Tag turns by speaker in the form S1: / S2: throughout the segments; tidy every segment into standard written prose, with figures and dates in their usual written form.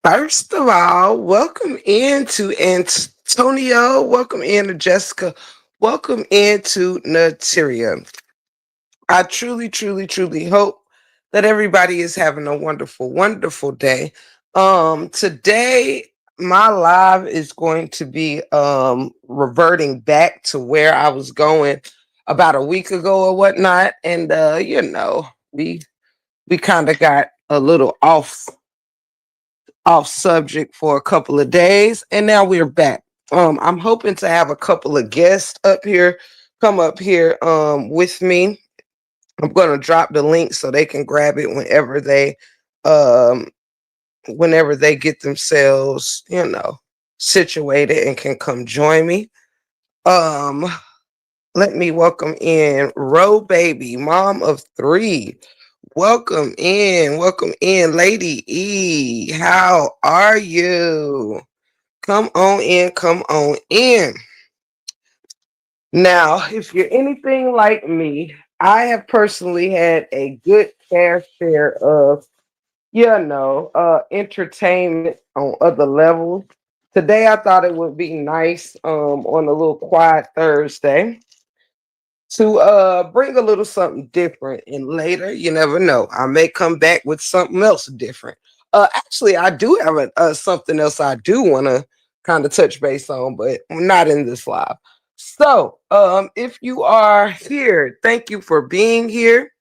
S1: First of all, welcome in to Antonio. Welcome in to Jessica. Welcome into Nateria. I truly, truly, truly hope that everybody is having a wonderful, wonderful day. Today my live is going to be reverting back to where I was going about a week ago or whatnot. And we kind of got a little off subject for a couple of days, and now we're back. I'm hoping to have a couple of guests up here come up here with me. I'm gonna drop the link so they can grab it um whenever they get themselves, situated and can come join me. Um Let me welcome in Ro Baby, mom of three. Welcome in, Lady E. How are you? Come on in, come on in. Now, if you're anything like me, I have personally had a good fair share of, entertainment on other levels. Today, I thought it would be nice on a little quiet Thursday to bring a little something different, and later you never know, I may come back with something else different. Actually, I do have something else I do want to kind of touch base on, but not in this live. So if you are here, thank you for being here.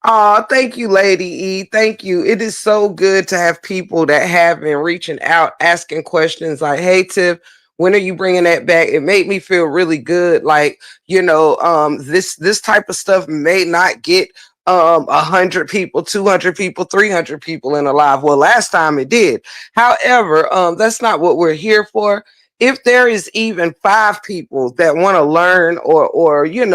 S1: Thank you, Lady E. Thank you. It is so good to have people that have been reaching out, asking questions like, "Hey, Tiff, when are you bringing that back?" It made me feel really good. Like, this type of stuff may not get 100 people, 200 people, 300 people in a live. Well, last time it did. However, that's not what we're here for. If there is even 5 people that want to learn or get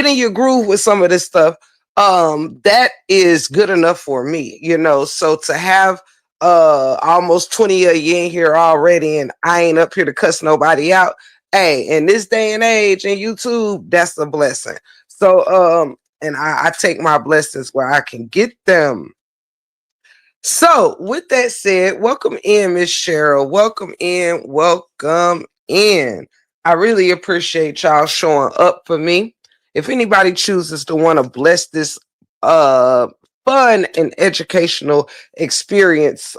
S1: in your groove with some of this stuff, that is good enough for me, so to have almost 20 of you in here already, and I ain't up here to cuss nobody out. Hey, in this day and age in YouTube, that's a blessing. So and I take my blessings where I can get them. So with that said, welcome in, Miss Cheryl. Welcome in, welcome in. I really appreciate y'all showing up for me. If anybody chooses to want to bless this uh fun and educational experience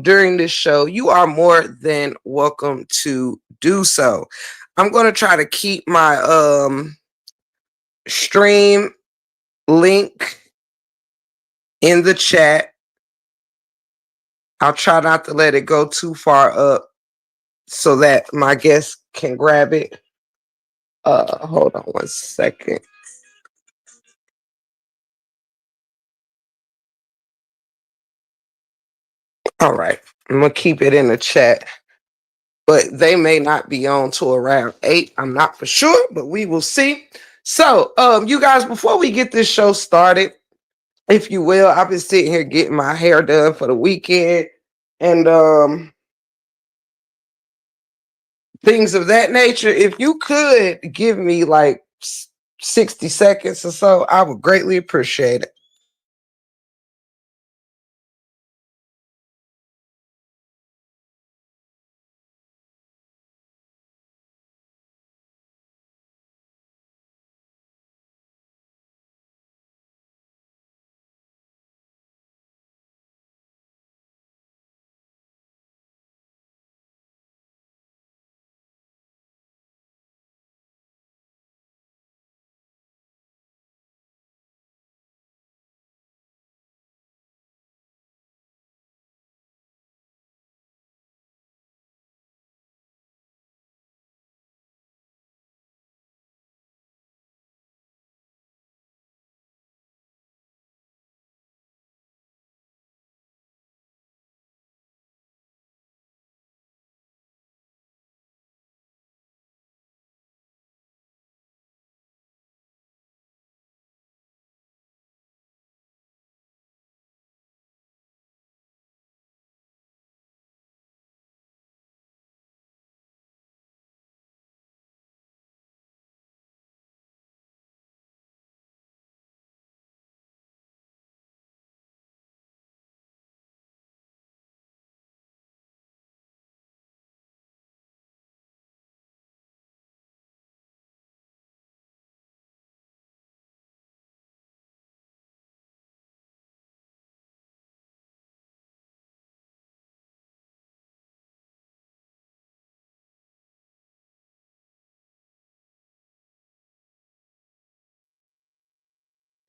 S1: during this show, you are more than welcome to do so. I'm going to try to keep my stream link in the chat. I'll try not to let it go too far up so that my guests can grab it. Hold on one second. All right, I'm gonna keep it in the chat, but they may not be on till around 8. I'm not for sure, but we will see. So, you guys, before we get this show started, if you will, I've been sitting here getting my hair done for the weekend and things of that nature. If you could give me like 60 seconds or so, I would greatly appreciate it.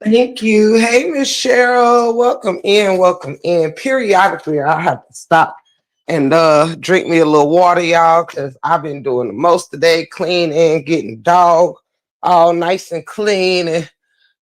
S1: Thank you. Hey, Miss Cheryl. Welcome in. Welcome in. Periodically, I have to stop and drink me a little water, y'all, because I've been doing the most today, cleaning, getting dog all nice and clean, and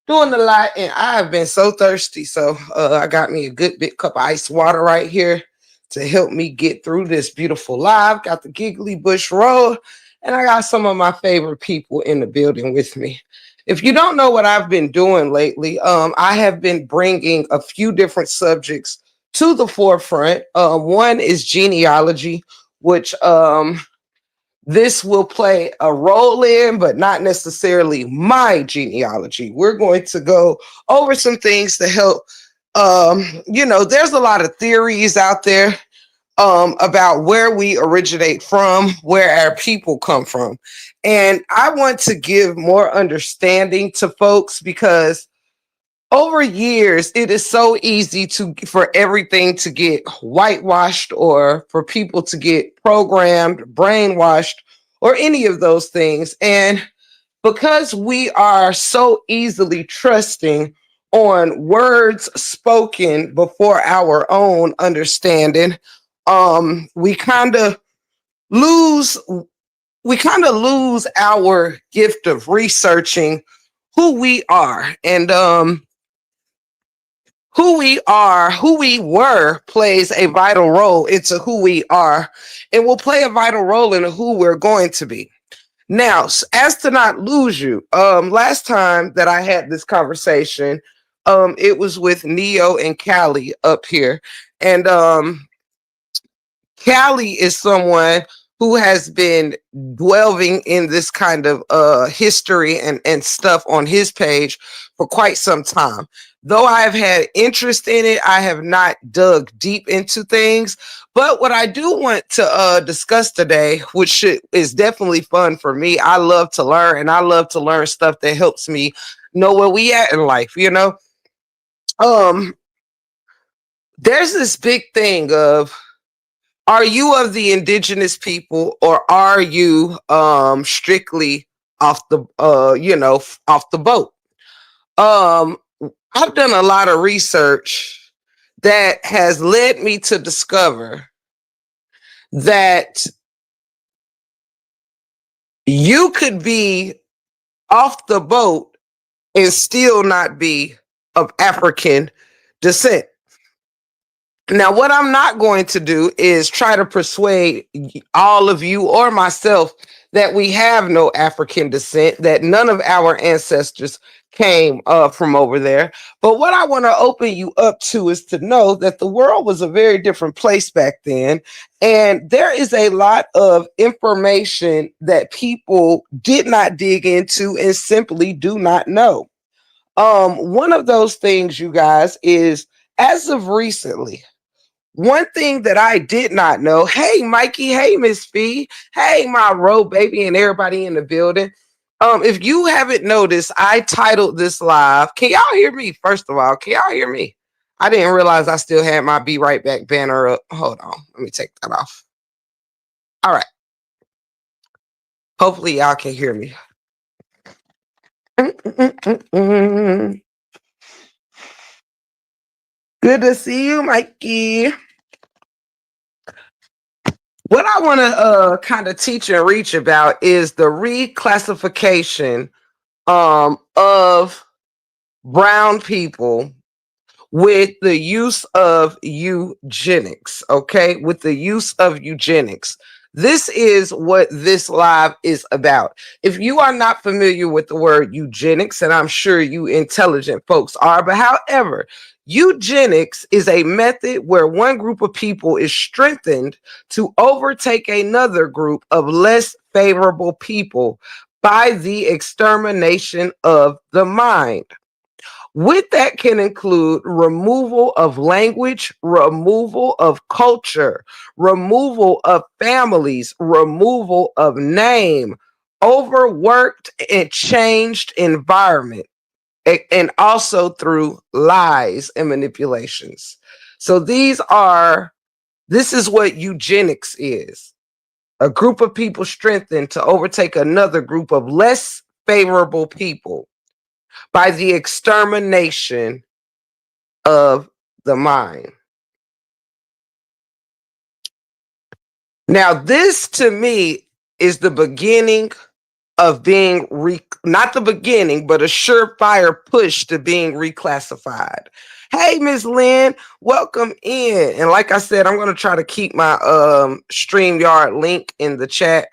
S1: doing a lot. And I have been so thirsty. So I got me a good big cup of ice water right here to help me get through this beautiful live. Got the Giggly Bush Roll, and I got some of my favorite people in the building with me. If you don't know what I've been doing lately, I have been bringing a few different subjects to the forefront. One is genealogy, which this will play a role in, but not necessarily my genealogy. We're going to go over some things to help. There's a lot of theories out there about where we originate from, where our people come from. And I want to give more understanding to folks because over years it is so easy to for everything to get whitewashed or for people to get programmed, brainwashed, or any of those things. And because we are so easily trusting on words spoken before our own understanding, we kind of lose lose our gift of researching who we are. And who we were plays a vital role into who we are, and will play a vital role in who we're going to be. Now, as to not lose you, last time that I had this conversation, it was with Neo and Callie up here. And Callie is someone who has been delving in this kind of history and stuff on his page for quite some time. Though I have had interest in it, I have not dug deep into things. But what I do want to discuss today, which is definitely fun for me, I love to learn, and I love to learn stuff that helps me know where we at in life. Um, there's this big thing of, are you of the indigenous people, or are you strictly off the off the boat? Um, I've done a lot of research that has led me to discover that you could be off the boat and still not be of African descent. Now, what I'm not going to do is try to persuade all of you or myself that we have no African descent, that none of our ancestors came from over there. But what I want to open you up to is to know that the world was a very different place back then. And there is a lot of information that people did not dig into and simply do not know. One of those things, you guys, is as of recently, one thing that I did not know. Hey, Mikey. Hey, Miss Fee. Hey, my road baby, and everybody in the building. If you haven't noticed, I titled this live. Can y'all hear me? First of all, can y'all hear me? I didn't realize I still had my Be Right Back banner up. Hold on. Let me take that off. All right. Hopefully, y'all can hear me. Good to see you, Mikey. What I want to kind of teach and reach about is the reclassification of brown people with the use of eugenics. Okay, with the use of eugenics. This is what this live is about. If you are not familiar with the word eugenics, and I'm sure you intelligent folks are, but however, eugenics is a method where one group of people is strengthened to overtake another group of less favorable people by the extermination of the mind. With that can include removal of language, removal of culture, removal of families, removal of name, overworked and changed environment, and also through lies and manipulations. So this is what eugenics is. A group of people strengthened to overtake another group of less favorable people. by the extermination of the mind. Now, this to me is the beginning of being not the beginning, but a surefire push to being reclassified. Hey, Miss Lynn, welcome in. And like I said, I'm going to try to keep my StreamYard link in the chat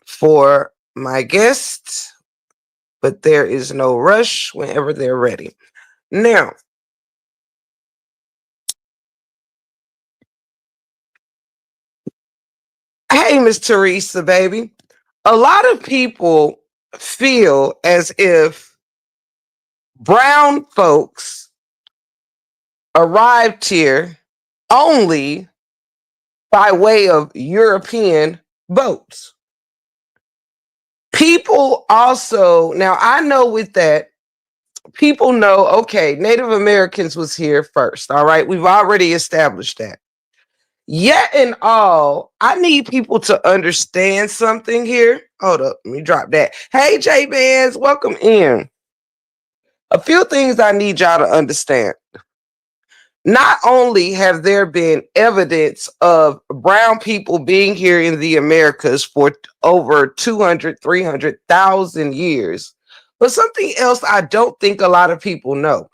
S1: for my guests, but there is no rush whenever they're ready. Now, hey, Miss Teresa, baby. A lot of people feel as if brown folks arrived here only by way of European boats. People also, now I know with that, people know, okay, Native Americans was here first. All right. We've already established that. Yet in all, I need people to understand something here. Hold up, let me drop that. Hey, J Bands, welcome in. A few things I need y'all to understand. Not only have there been evidence of brown people being here in the Americas for over 200, 300,000 years, but something else I don't think a lot of people know.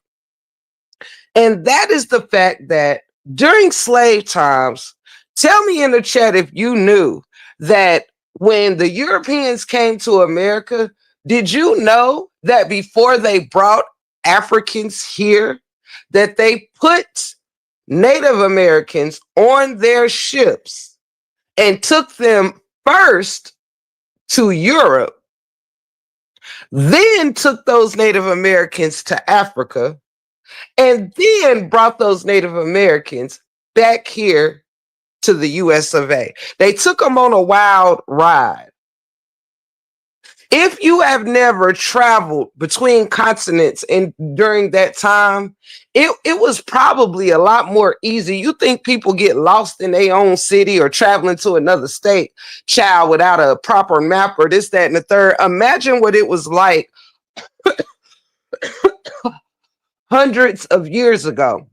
S1: And that is the fact that during slave times, tell me in the chat if you knew that when the Europeans came to America, did you know that before they brought Africans here, that they put Native Americans on their ships and took them first to Europe, then took those Native Americans to Africa, and then brought those Native Americans back here to the US of A. They took them on a wild ride. If you have never traveled between continents and during that time, it was probably a lot more easy. You think people get lost in their own city or traveling to another state, child, without a proper map or this, that, and the third. Imagine what it was like hundreds of years ago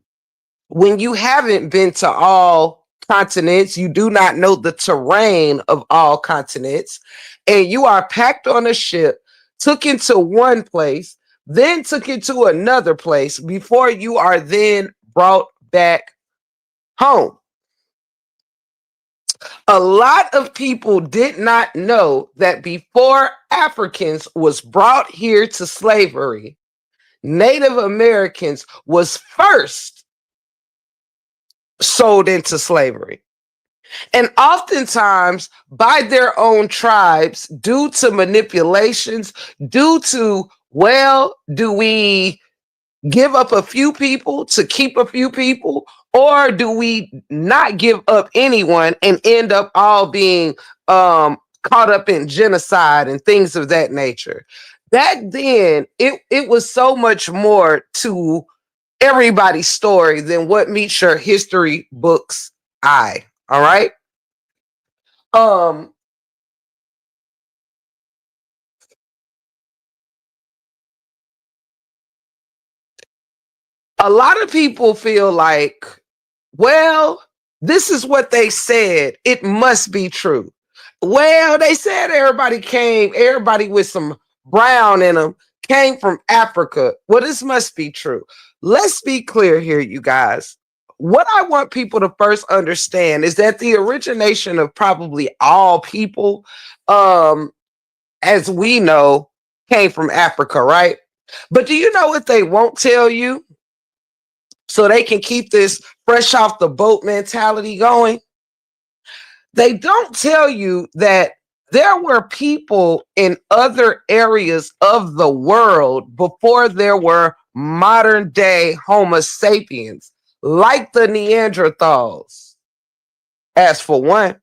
S1: when you haven't been to all continents, you do not know the terrain of all continents, and you are packed on a ship, took into one place, then took into another place before you are then brought back home. A lot of people did not know that before Africans was brought here to slavery, Native Americans was first sold into slavery. And oftentimes by their own tribes, due to manipulations, due to, well, do we give up a few people to keep a few people? Or do we not give up anyone and end up all being caught up in genocide and things of that nature? Back then, it was so much more to everybody's story than what meets your history book's eye. All right. A lot of people feel like, well, this is what they said. It must be true. Well, they said everybody with some brown in them came from Africa. Well, this must be true. Let's be clear here, you guys. What I want people to first understand is that the origination of probably all people, as we know, came from Africa, right? But do you know what they won't tell you? So they can keep this fresh off the boat mentality going. They don't tell you that there were people in other areas of the world before there were modern day Homo sapiens, like the Neanderthals. As for one,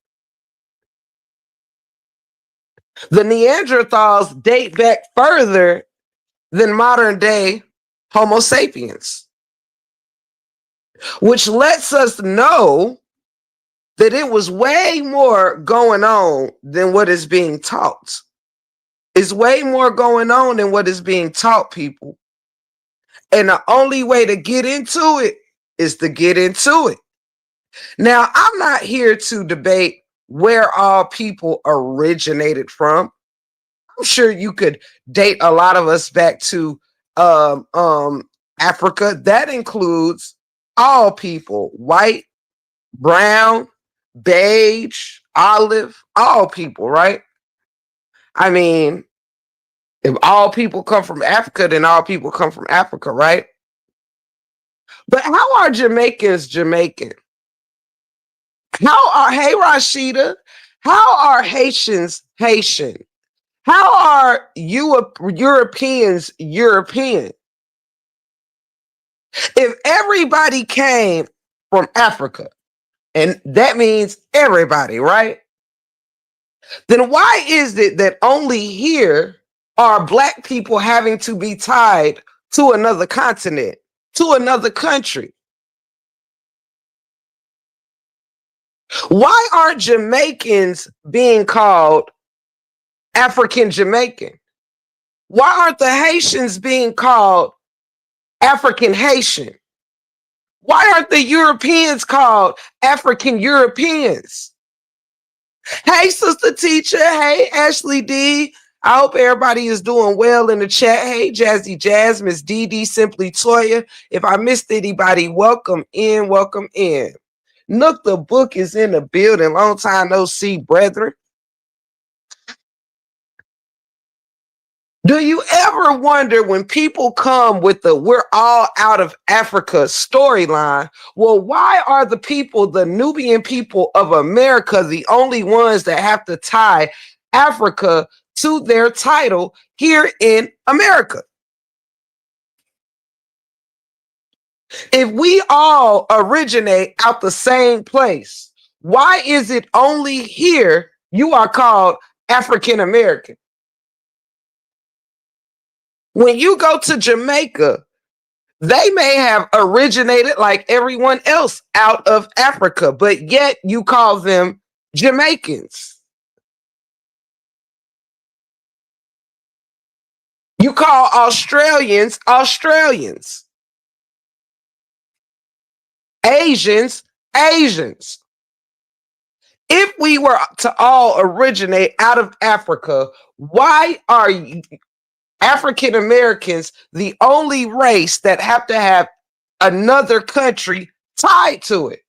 S1: the Neanderthals date back further than modern day Homo sapiens, which lets us know that it was way more going on than what is being taught. It's way more going on than what is being taught people. And the only way to get into it is to get into it. Now, I'm not here to debate where all people originated from. I'm sure you could date a lot of us back to um, um, Africa. That includes all people, white, brown, beige, olive, all people, right? I mean, if all people come from Africa, then all people come from Africa, right? But how are Jamaicans Jamaican? How are, hey Rashida, how are Haitians Haitian? How are Europeans European? If everybody came from Africa, and that means everybody, right? Then why is it that only here are Black people having to be tied to another continent, to another country? Why aren't Jamaicans being called African Jamaican? Why aren't the Haitians being called African Haitian? Why aren't the Europeans called African Europeans? Hey, Sister Teacher. Hey, Ashley D. I hope everybody is doing well in the chat. Hey, Jazzy Jazz, Miss DD, Simply Toya. If I missed anybody, welcome in, welcome in. Nook the Book is in the building. Long time no see, brethren. Do you ever wonder when people come with the "we're all out of Africa" storyline? Well, why are the people, the Nubian people of America, the only ones that have to tie Africa to their title here in America? If we all originate out the same place, why is it only here you are called African American? When you go to Jamaica, they may have originated like everyone else out of Africa, but yet you call them Jamaicans. You call Australians Australians, Asians Asians. If we were to all originate out of Africa, why are African Americans the only race that have to have another country tied to it?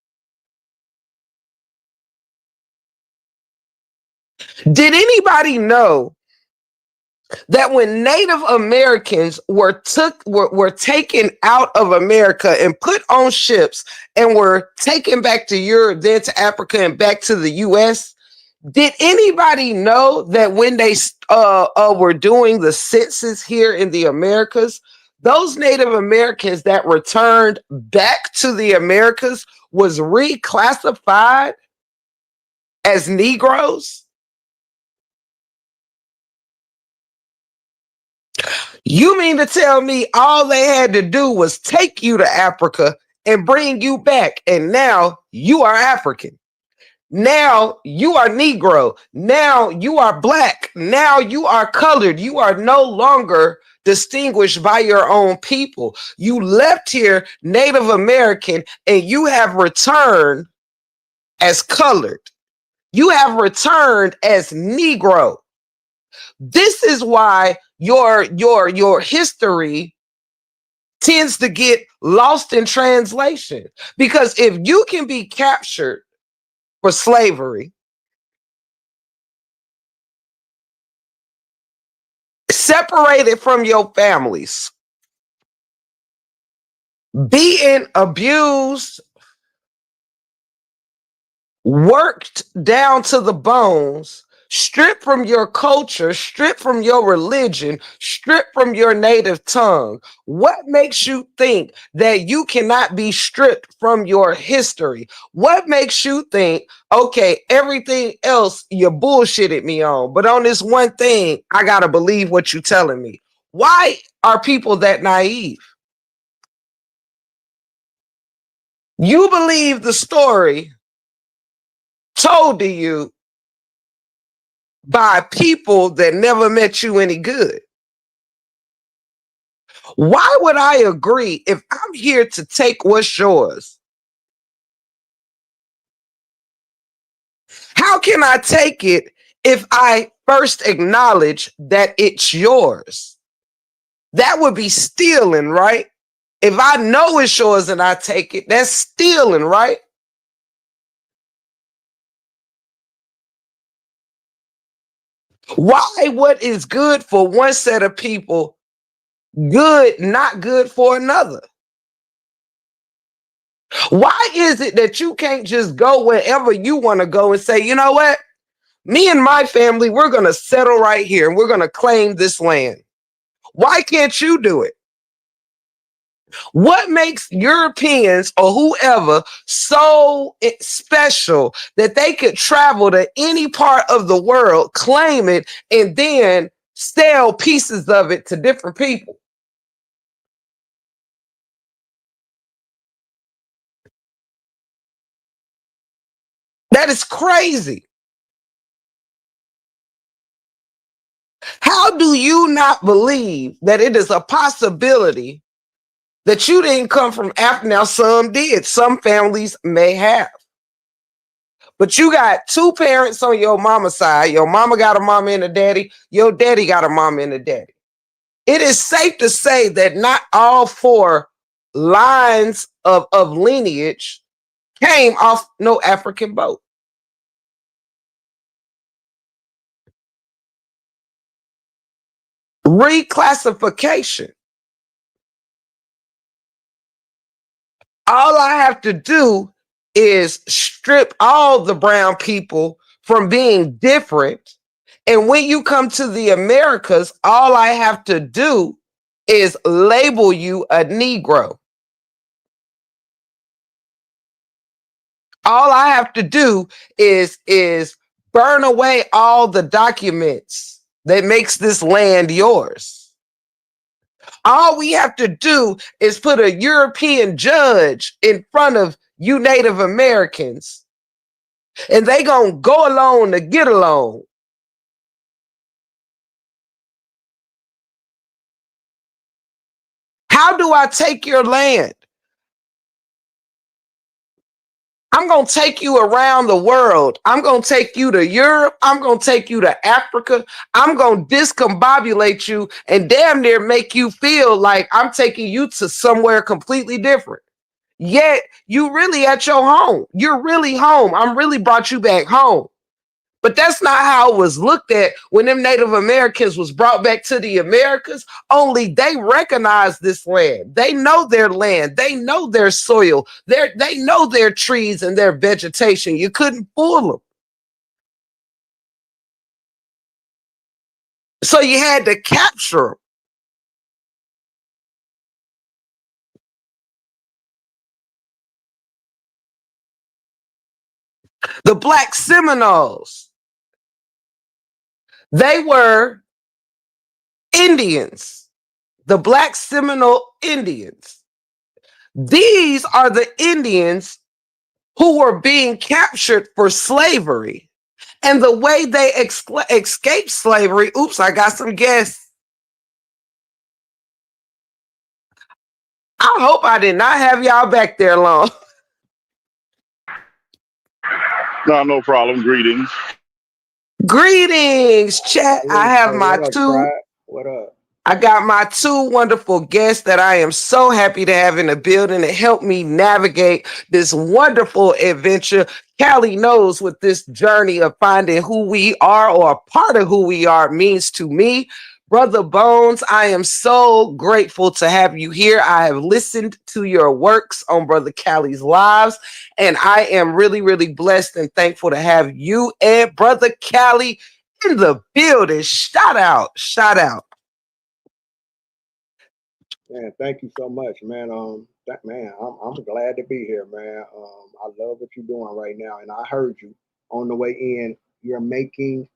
S1: Did anybody know that when Native Americans were taken out of America and put on ships and were taken back to Europe, then to Africa and back to the US? Did anybody know that when they were doing the census here in the Americas, those Native Americans that returned back to the Americas was reclassified as Negroes? You mean to tell me all they had to do was take you to Africa and bring you back, and now you are African? Now you are Negro. Now you are Black. Now you are colored. You are no longer distinguished by your own people. You left here Native American and you have returned as colored. You have returned as Negro. This is why your history tends to get lost in translation. Because if you can be captured for slavery, separated from your families, being abused, worked down to the bones, stripped from your culture, stripped from your religion, stripped from your native tongue, what makes you think that you cannot be stripped from your history? What makes you think, okay, everything else you bullshitted me on, but on this one thing, I gotta believe what you're telling me? Why are people that naive? You believe the story told to you by people that never meant you any good. Why would I agree if I'm here to take what's yours? How can I take it if I first acknowledge that it's yours? That would be stealing, right? If I know it's yours and I take it, that's stealing, right? Why what is good for one set of people, good, not good for another? Why is it that you can't just go wherever you want to go and say, you know what? Me and my family, we're going to settle right here and we're going to claim this land. Why can't you do it? What makes Europeans or whoever so special that they could travel to any part of the world, claim it, and then sell pieces of it to different people? That is crazy. How do you not believe that it is a possibility that you didn't come from Africa? Now, some did. Some families may have. But you got two parents on your mama's side. Your mama got a mama and a daddy. Your daddy got a mama and a daddy. It is safe to say that not all four lines of lineage came off no African boat. Reclassification. All I have to do is strip all the brown people from being different. And when you come to the Americas, all I have to do is label you a Negro. All I have to do is burn away all the documents that makes this land yours. All we have to do is put a European judge in front of you Native Americans, and they gonna go along to get along. How do I take your land? I'm going to take you around the world. I'm going to take you to Europe. I'm going to take you to Africa. I'm going to discombobulate you and damn near make you feel like I'm taking you to somewhere completely different. Yet you really at your home. You're really home. I'm really brought you back home. But that's not how it was looked at when them Native Americans was brought back to the Americas. Only they recognize this land. They know their land. They know their soil. They know their trees and their vegetation. You couldn't fool them. So you had to capture them. The Black Seminoles, they were Indians. The Black Seminole Indians. These are the Indians who were being captured for slavery. And the way they escaped slavery, oops, I got some guests. I hope I did not have y'all back there long.
S2: No problem. Greetings.
S1: Greetings, chat. I have my two.
S3: What up?
S1: I got my two wonderful guests that I am so happy to have in the building to help me navigate this wonderful adventure. Callie knows what this journey of finding who we are or a part of who we are means to me. Brother Bones, I am so grateful to have you here. I have listened to your works on Brother Callie's lives, and I am really, really blessed and thankful to have you and Brother Callie in the building. Shout out, shout out.
S3: Man, thank you so much, man. I'm glad to be here, man. I love what you're doing right now, and I heard you on the way in. You're making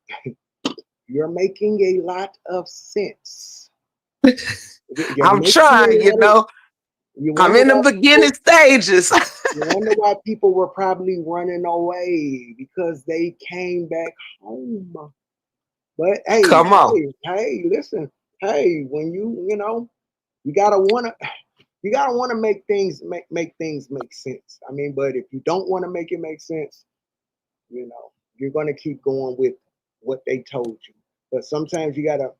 S3: a lot of sense.
S1: I'm trying, you know. I'm in the beginning stages.
S3: You wonder why people were probably running away because they came back home. But hey,
S1: Come on.
S3: listen, hey, when you know, you gotta wanna make things make things make sense. I mean, but if you don't want to make it make sense, you know, you're gonna keep going with what they told you. But sometimes you gotta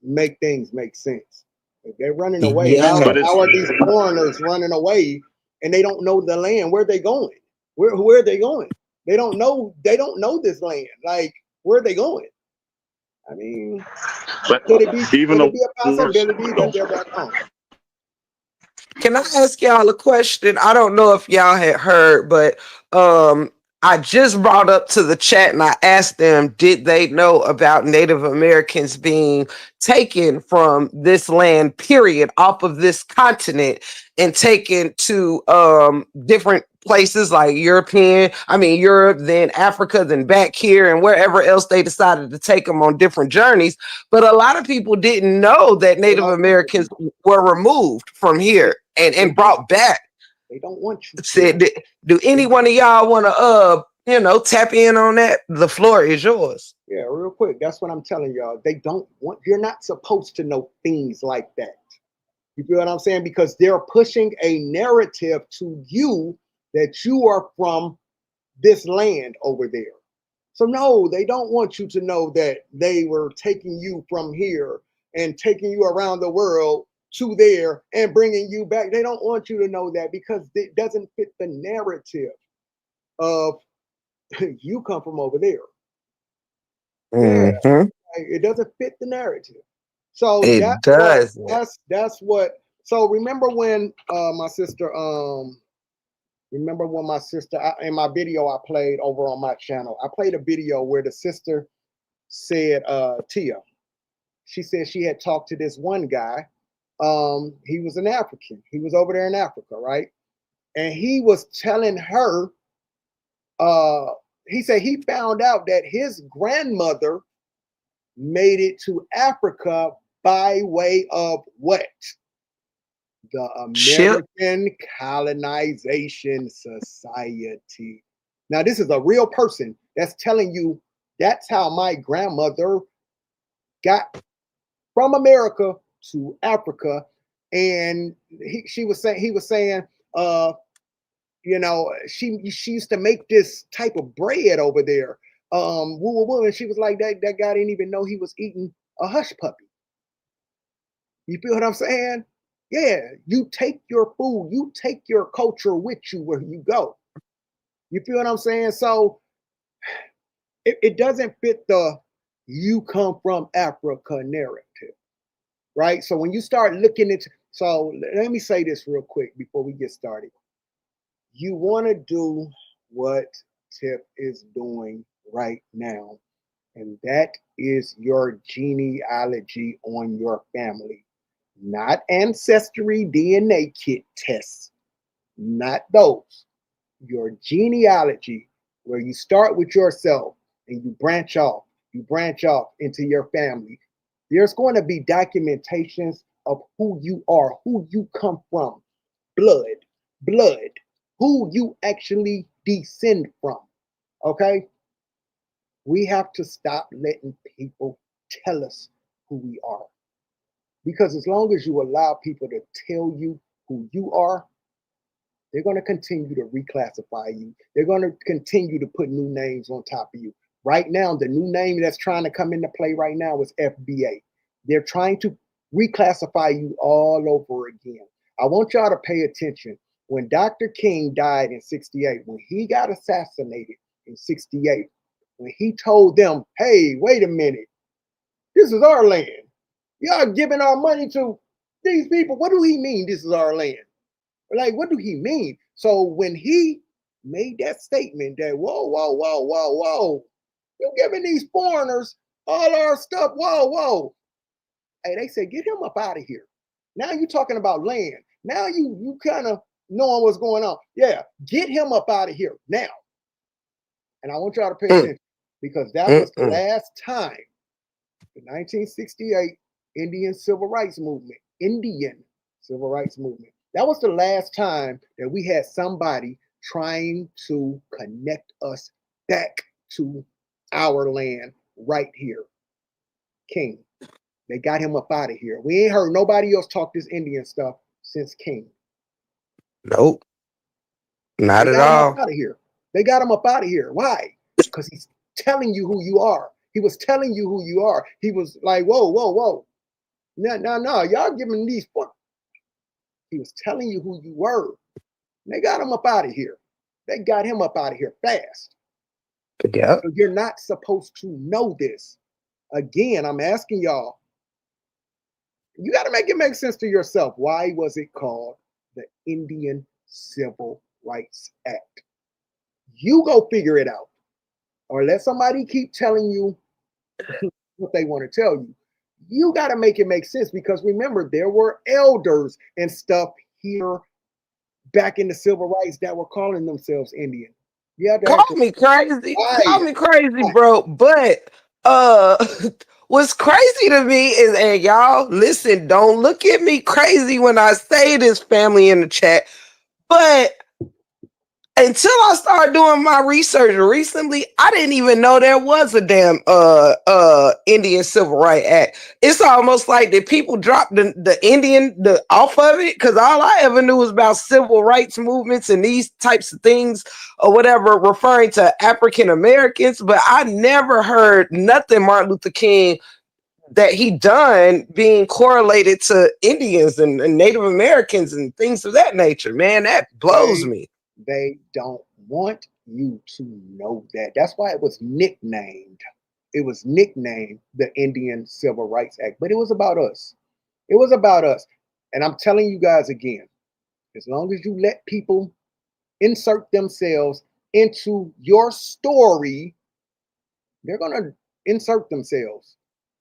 S3: make things make sense. If they're running away,
S2: But it's
S3: how are these foreigners running away and they don't know the land? Where are they going? Where are they going? They don't know this land. Like, where are they going? I mean,
S2: but
S3: could it be
S2: even the
S3: a
S2: worst
S3: possibility that
S2: don't.
S3: they're back home?
S1: Can I ask y'all a question? I don't know if y'all had heard, but I just brought up to the chat and I asked them, did they know about Native Americans being taken from this land, period, off of this continent and taken to different places like Europe, then Africa, then back here, and wherever else they decided to take them on different journeys. But a lot of people didn't know that
S3: They
S1: Native
S3: don't want you to
S1: Americans
S3: know.
S1: were removed from
S3: They,
S1: here
S3: they
S1: and
S3: don't.
S1: brought back.
S3: They don't want you to
S1: Said,
S3: know.
S1: do
S3: They
S1: any one of y'all want to tap in on that? The floor is yours.
S3: Yeah, real quick. That's what I'm telling y'all. They don't want. You're not supposed to know things like that. You feel what I'm saying? Because they're pushing a narrative to you that you are from this land over there. So no, they don't want you to know that they were taking you from here and taking you around the world to there and bringing you back. They don't want you to know that because it doesn't fit the narrative of you come from over there. Yeah,
S1: Mm-hmm.
S3: it doesn't fit the narrative. So
S1: It does.
S3: that's what. So remember when my sister in my video I played over on my channel, I played a video where the sister said, Tia, she said she had talked to this one guy. He was an African. He was over there in Africa, right? And he was telling her, uh, he said he found out that his grandmother made it to Africa by way of what? The
S1: Ship.
S3: American Colonization Society. Now, this is a real person that's telling you that's how my grandmother got from America to Africa. And he was saying, she used to make this type of bread over there. And she was like, that guy didn't even know he was eating a hush puppy. You feel what I'm saying? Yeah, you take your food, you take your culture with you where you go. You feel what I'm saying? So it doesn't fit the you come from Africa narrative, right? So when you start looking at, so let me say this real quick before we get started. You want to do what Tip is doing right now, and that is your genealogy on your family. Not ancestry DNA kit tests, not those. Your genealogy, where you start with yourself and you branch off into your family. There's going to be documentations of who you are, who you come from, blood, who you actually descend from. Okay? We have to stop letting people tell us who we are. Because as long as you allow people to tell you who you are, they're going to continue to reclassify you. They're going to continue to put new names on top of you. Right now, the new name that's trying to come into play right now is FBA. They're trying to reclassify you all over again. I want y'all to pay attention. When Dr. King died in 68, when he got assassinated in 68, when he told them, hey, wait a minute, this is our land. Y'all giving our money to these people. What do he mean this is our land? Like, what do he mean? So when he made that statement that, whoa, you're giving these foreigners all our stuff, whoa. Hey, they said, get him up out of here. Now you're talking about land. Now you kind of knowing what's going on. Yeah, get him up out of here now. And I want y'all to pay attention because that was the last time the 1968 Indian Civil Rights Movement, that was the last time that we had somebody trying to connect us back to our land right here. King. They got him up out of here. We ain't heard nobody else talk this Indian stuff since King.
S1: Nope. Not
S3: They
S1: at
S3: got him up
S1: all.
S3: out of here. They got him up out of here. Why? Because he's telling you who you are. He was telling you who you are. He was like, whoa, whoa, whoa. No. Y'all giving these. He was telling you who you were. They got him up out of here. They got him up out of here fast.
S1: Yeah.
S3: So you're not supposed to know this. Again, I'm asking y'all, you got to make it make sense to yourself. Why was it called the Indian Civil Rights Act? You go figure it out. Or let somebody keep telling you what they want to tell you. You got to make it make sense, because remember, there were elders and stuff here back in the civil rights that were calling themselves Indian. You have to
S1: Call
S3: ask
S1: me crazy. Call
S3: why.
S1: me crazy, bro. But what's crazy to me is, and y'all listen, don't look at me crazy when I say this, family in the chat, but until I started doing my research recently, I didn't even know there was a damn Indian Civil Rights Act. It's almost like that people dropped the Indian off of it, because all I ever knew was about civil rights movements and these types of things or whatever, referring to African Americans, but I never heard nothing Martin Luther King that he done being correlated to Indians and Native Americans and things of that nature. Man, that blows me.
S3: They don't want you to know that. That's why it was nicknamed. It was nicknamed the Indian Civil Rights Act, but it was about us. It was about us. And I'm telling you guys again, as long as you let people insert themselves into your story, they're going to insert themselves.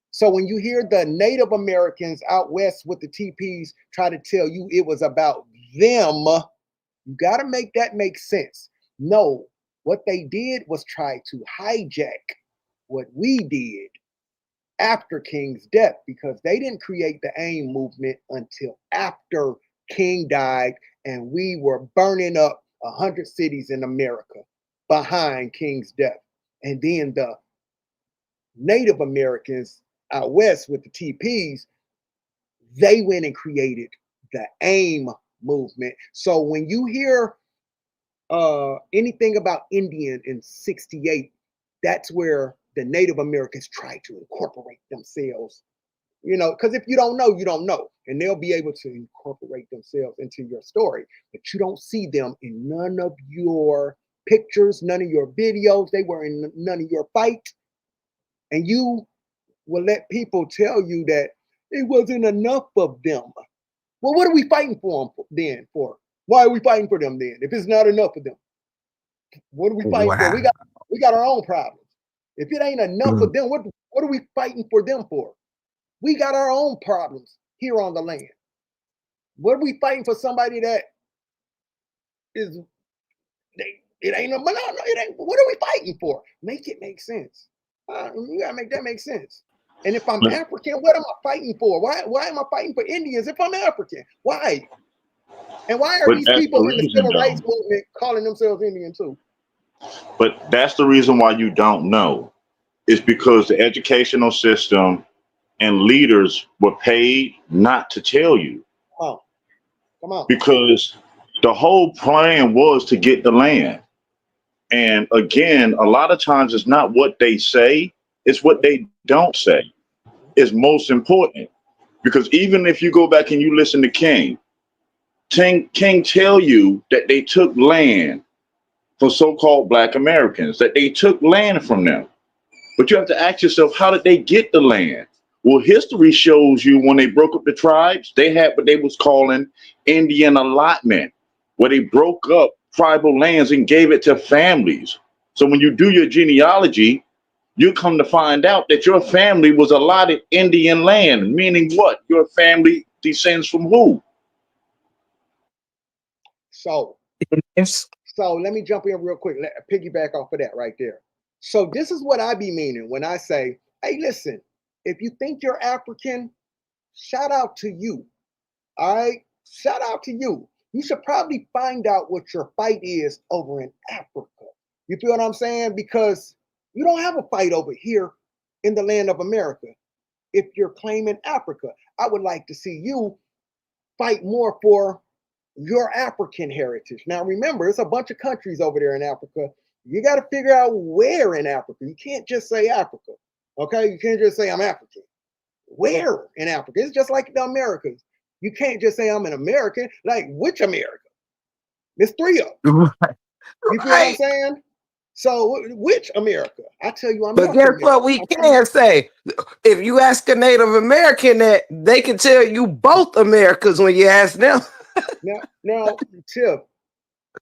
S3: So when you hear the Native Americans out west with the TPs try to tell you it was about them, you got to make that make sense. No, what they did was try to hijack what we did after King's death, because they didn't create the AIM movement until after King died, and we were burning up 100 cities in America behind King's death. And then the Native Americans out west with the TPs, they went and created the AIM movement. So when you hear anything about Indian in 68, that's where the Native Americans try to incorporate themselves. You know, because if you don't know, you don't know. And they'll be able to incorporate themselves into your story. But you don't see them in none of your pictures, none of your videos. They were in none of your fight. And you will let people tell you that it wasn't enough of them. Well, what are we fighting for them then for? Why are we fighting for them then? If it's not enough of them, what are we fighting for?
S1: Wow.
S3: We got our own problems. If it ain't enough of them, what are we fighting for them for? We got our own problems here on the land. What are we fighting for somebody that is it ain't a no, it ain't, what are we fighting for? Make it make sense. You gotta make that make sense. And if I'm African, what am I fighting for? Why am I fighting for Indians if I'm African? Why? And why are
S2: But
S3: these
S2: that's the
S3: people in the
S2: reason,
S3: civil rights
S2: though.
S3: movement calling themselves Indian too?
S2: But that's the reason why you don't know. It's because the educational system and leaders were paid not to tell you.
S3: Oh, come on.
S2: Because the whole plan was to get the land. And again, a lot of times it's not what they say, it's what they don't say is most important. Because even if you go back and you listen to King tell you that they took land for so-called Black Americans, that they took land from them. But you have to ask yourself, how did they get the land? Well, history shows you when they broke up the tribes, they had what they was calling Indian allotment, where they broke up tribal lands and gave it to families. So when you do your genealogy, you come to find out that your family was allotted Indian land, meaning what? Your family descends from who?
S3: So
S1: Yes.
S3: So let me jump in real quick. Piggyback off of that right there. So this is what I be meaning when I say, hey, listen, if you think you're African, shout out to you. All right? Shout out to you. You should probably find out what your fight is over in Africa. You feel what I'm saying? Because you don't have a fight over here in the land of America. if you're claiming Africa. I would like to see you fight more for your African heritage. Now, remember, it's a bunch of countries over there in Africa. You got to figure out where in Africa. You can't just say Africa. Okay? You can't just say I'm African. Where in Africa? It's just like the Americas. You can't just say I'm an American. Like, which America? There's three of them.
S1: Right.
S3: You feel what I'm saying? So, which America? I tell you, I'm
S1: But
S3: North
S1: guess
S3: America.
S1: what we can say? If you ask a Native American that, they can tell you both Americas when you ask them.
S3: Now, Tip,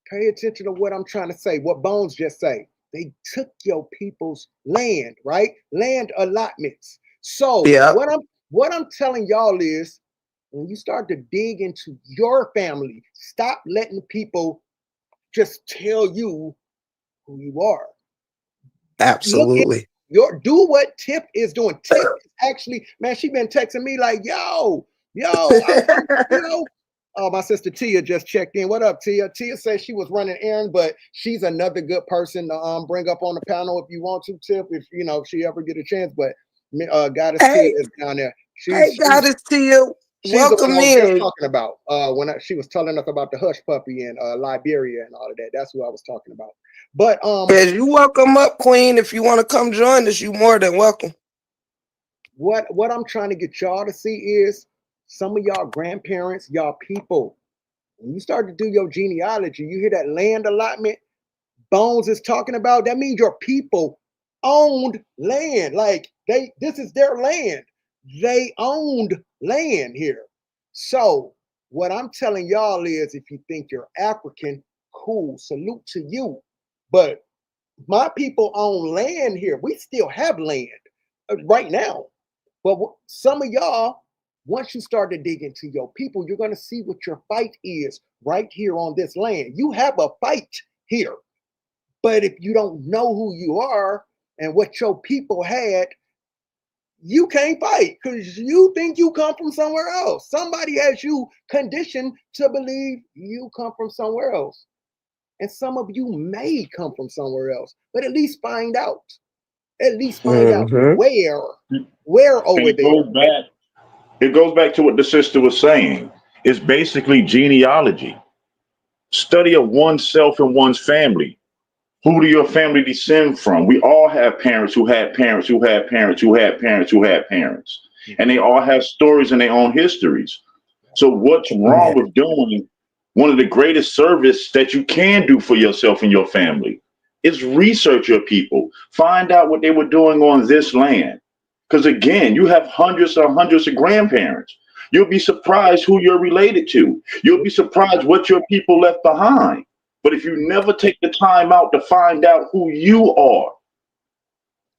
S3: pay attention to what I'm trying to say. What Bones just say. They took your people's land, right? Land allotments. So
S1: Yeah,
S3: what I'm telling y'all is, when you start to dig into your family, stop letting people just tell you who you are. Look at
S1: absolutely.
S3: do what Tip is doing. Tip is actually, man, she been texting me like, yo, oh, my sister Tia just checked in. What up, Tia? Tia says she was running errands, but she's another good person to bring up on the panel if you want to, Tip, if she ever get a chance. But Goddess Tia
S1: Hey,
S3: is down there.
S1: hey, goddess to you.
S3: She's the one
S1: Welcome
S3: I was just
S1: in.
S3: talking about she was telling us about the hush puppy in Liberia and all of that. That's who I was talking about. But
S1: Yes, you welcome up, Queen. If you want to come join us, you more than welcome.
S3: what I'm trying to get y'all to see is some of y'all grandparents, y'all people. When you start to do your genealogy, you hear that land allotment Bones is talking about. That means your people owned land. Like this is their land. They owned land here. So what I'm telling y'all is, if you think you're African, cool, salute to you. But my people own land here. We still have land right now. But some of y'all, once you start to dig into your people, you're going to see what your fight is right here on this land. You have a fight here. But if you don't know who you are and what your people had, you can't fight because you think you come from somewhere else. Somebody has you conditioned to believe you come from somewhere else. And some of you may come from somewhere else, but at least find out. At least find out
S1: Mm-hmm.
S3: where
S2: And
S3: over there.
S2: it goes back to what the sister was saying. It's basically genealogy. Study of oneself and one's family. Who do your family descend from? We all have parents who had parents who had parents who had parents who had parents. And they all have stories and their own histories. So what's wrong with doing one of the greatest service that you can do for yourself and your family is research your people. Find out what they were doing on this land. Because again, you have hundreds and hundreds of grandparents. You'll be surprised who you're related to. You'll be surprised what your people left behind. But if you never take the time out to find out who you are,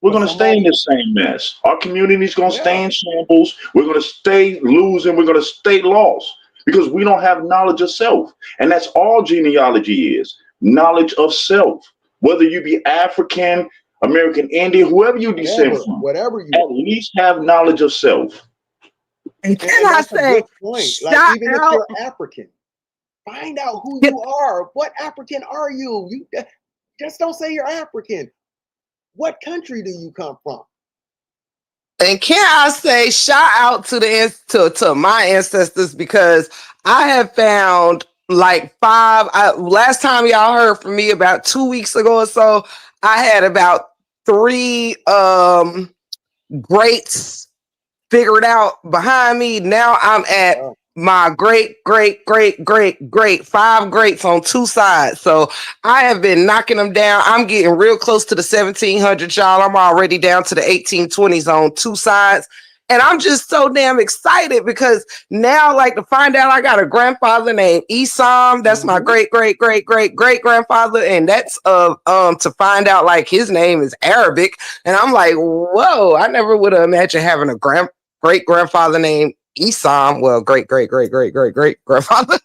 S2: we're
S3: For
S2: going to stay in
S3: somebody,
S2: this same mess. Our community's going to stay
S3: yeah.
S2: in shambles. We're going to stay losing. We're going to stay lost because we don't have knowledge of self. And that's all genealogy is, knowledge of self. Whether you be African, American Indian, whoever you descend from,
S3: Whatever you
S2: at
S3: are.
S2: least have knowledge of self.
S1: And can
S3: And
S1: I
S3: that's a
S1: say,
S3: good point. Like,
S1: shout
S3: even if
S1: out?
S3: you're African, find out who you are. What African are you? You just don't say you're African. What country do you come from?
S1: And can I say, shout out to to my ancestors, because I have found like five. Last time y'all heard from me about 2 weeks ago or so, I had about three greats figured out behind me. Now I'm at
S3: Wow.
S1: my great five greats on two sides. So I have been knocking them down. I'm getting real close to the 1700s, y'all. I'm already down to the 1820s on two sides. And I'm just so damn excited because now, like, to find out I got a grandfather named Esau. That's my great grandfather, and that's to find out like his name is Arabic. And I'm like, whoa! I never would have imagined having a great grandfather named Esau. Well, great grandfather.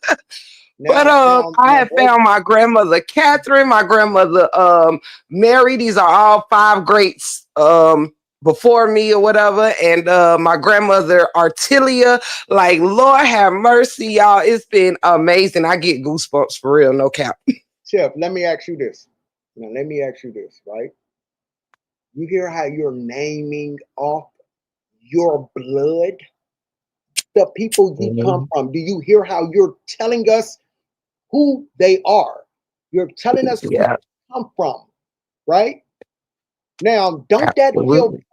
S1: But I have found my grandmother Catherine, my grandmother Mary. These are all five greats before me or whatever. And my grandmother Artilia. Like, Lord have mercy, y'all. It's been amazing. I get goosebumps for real, no cap.
S3: Chef, let me ask you this. Now, let me ask you this, right? You hear how you're naming off your blood, the people you come from? Do you hear how you're telling us who they are? You're telling us who you
S1: Yeah,
S3: come from, right? Now, don't that feel
S1: absolutely.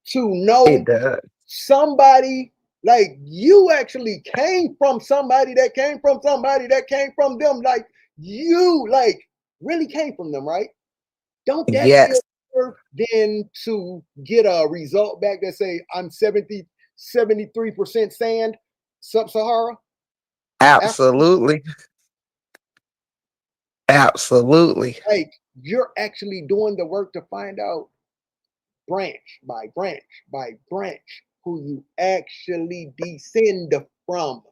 S3: to
S1: It
S3: know
S1: does.
S3: somebody like you actually came from somebody that came from somebody that came from them, like you like really came from them, right? Don't that feel
S1: Yes,
S3: better than to get a result back that say I'm 73% sand, sub-Sahara Africa?
S1: absolutely. Absolutely.
S3: Like you're actually doing the work to find out branch by branch by branch who you actually descend from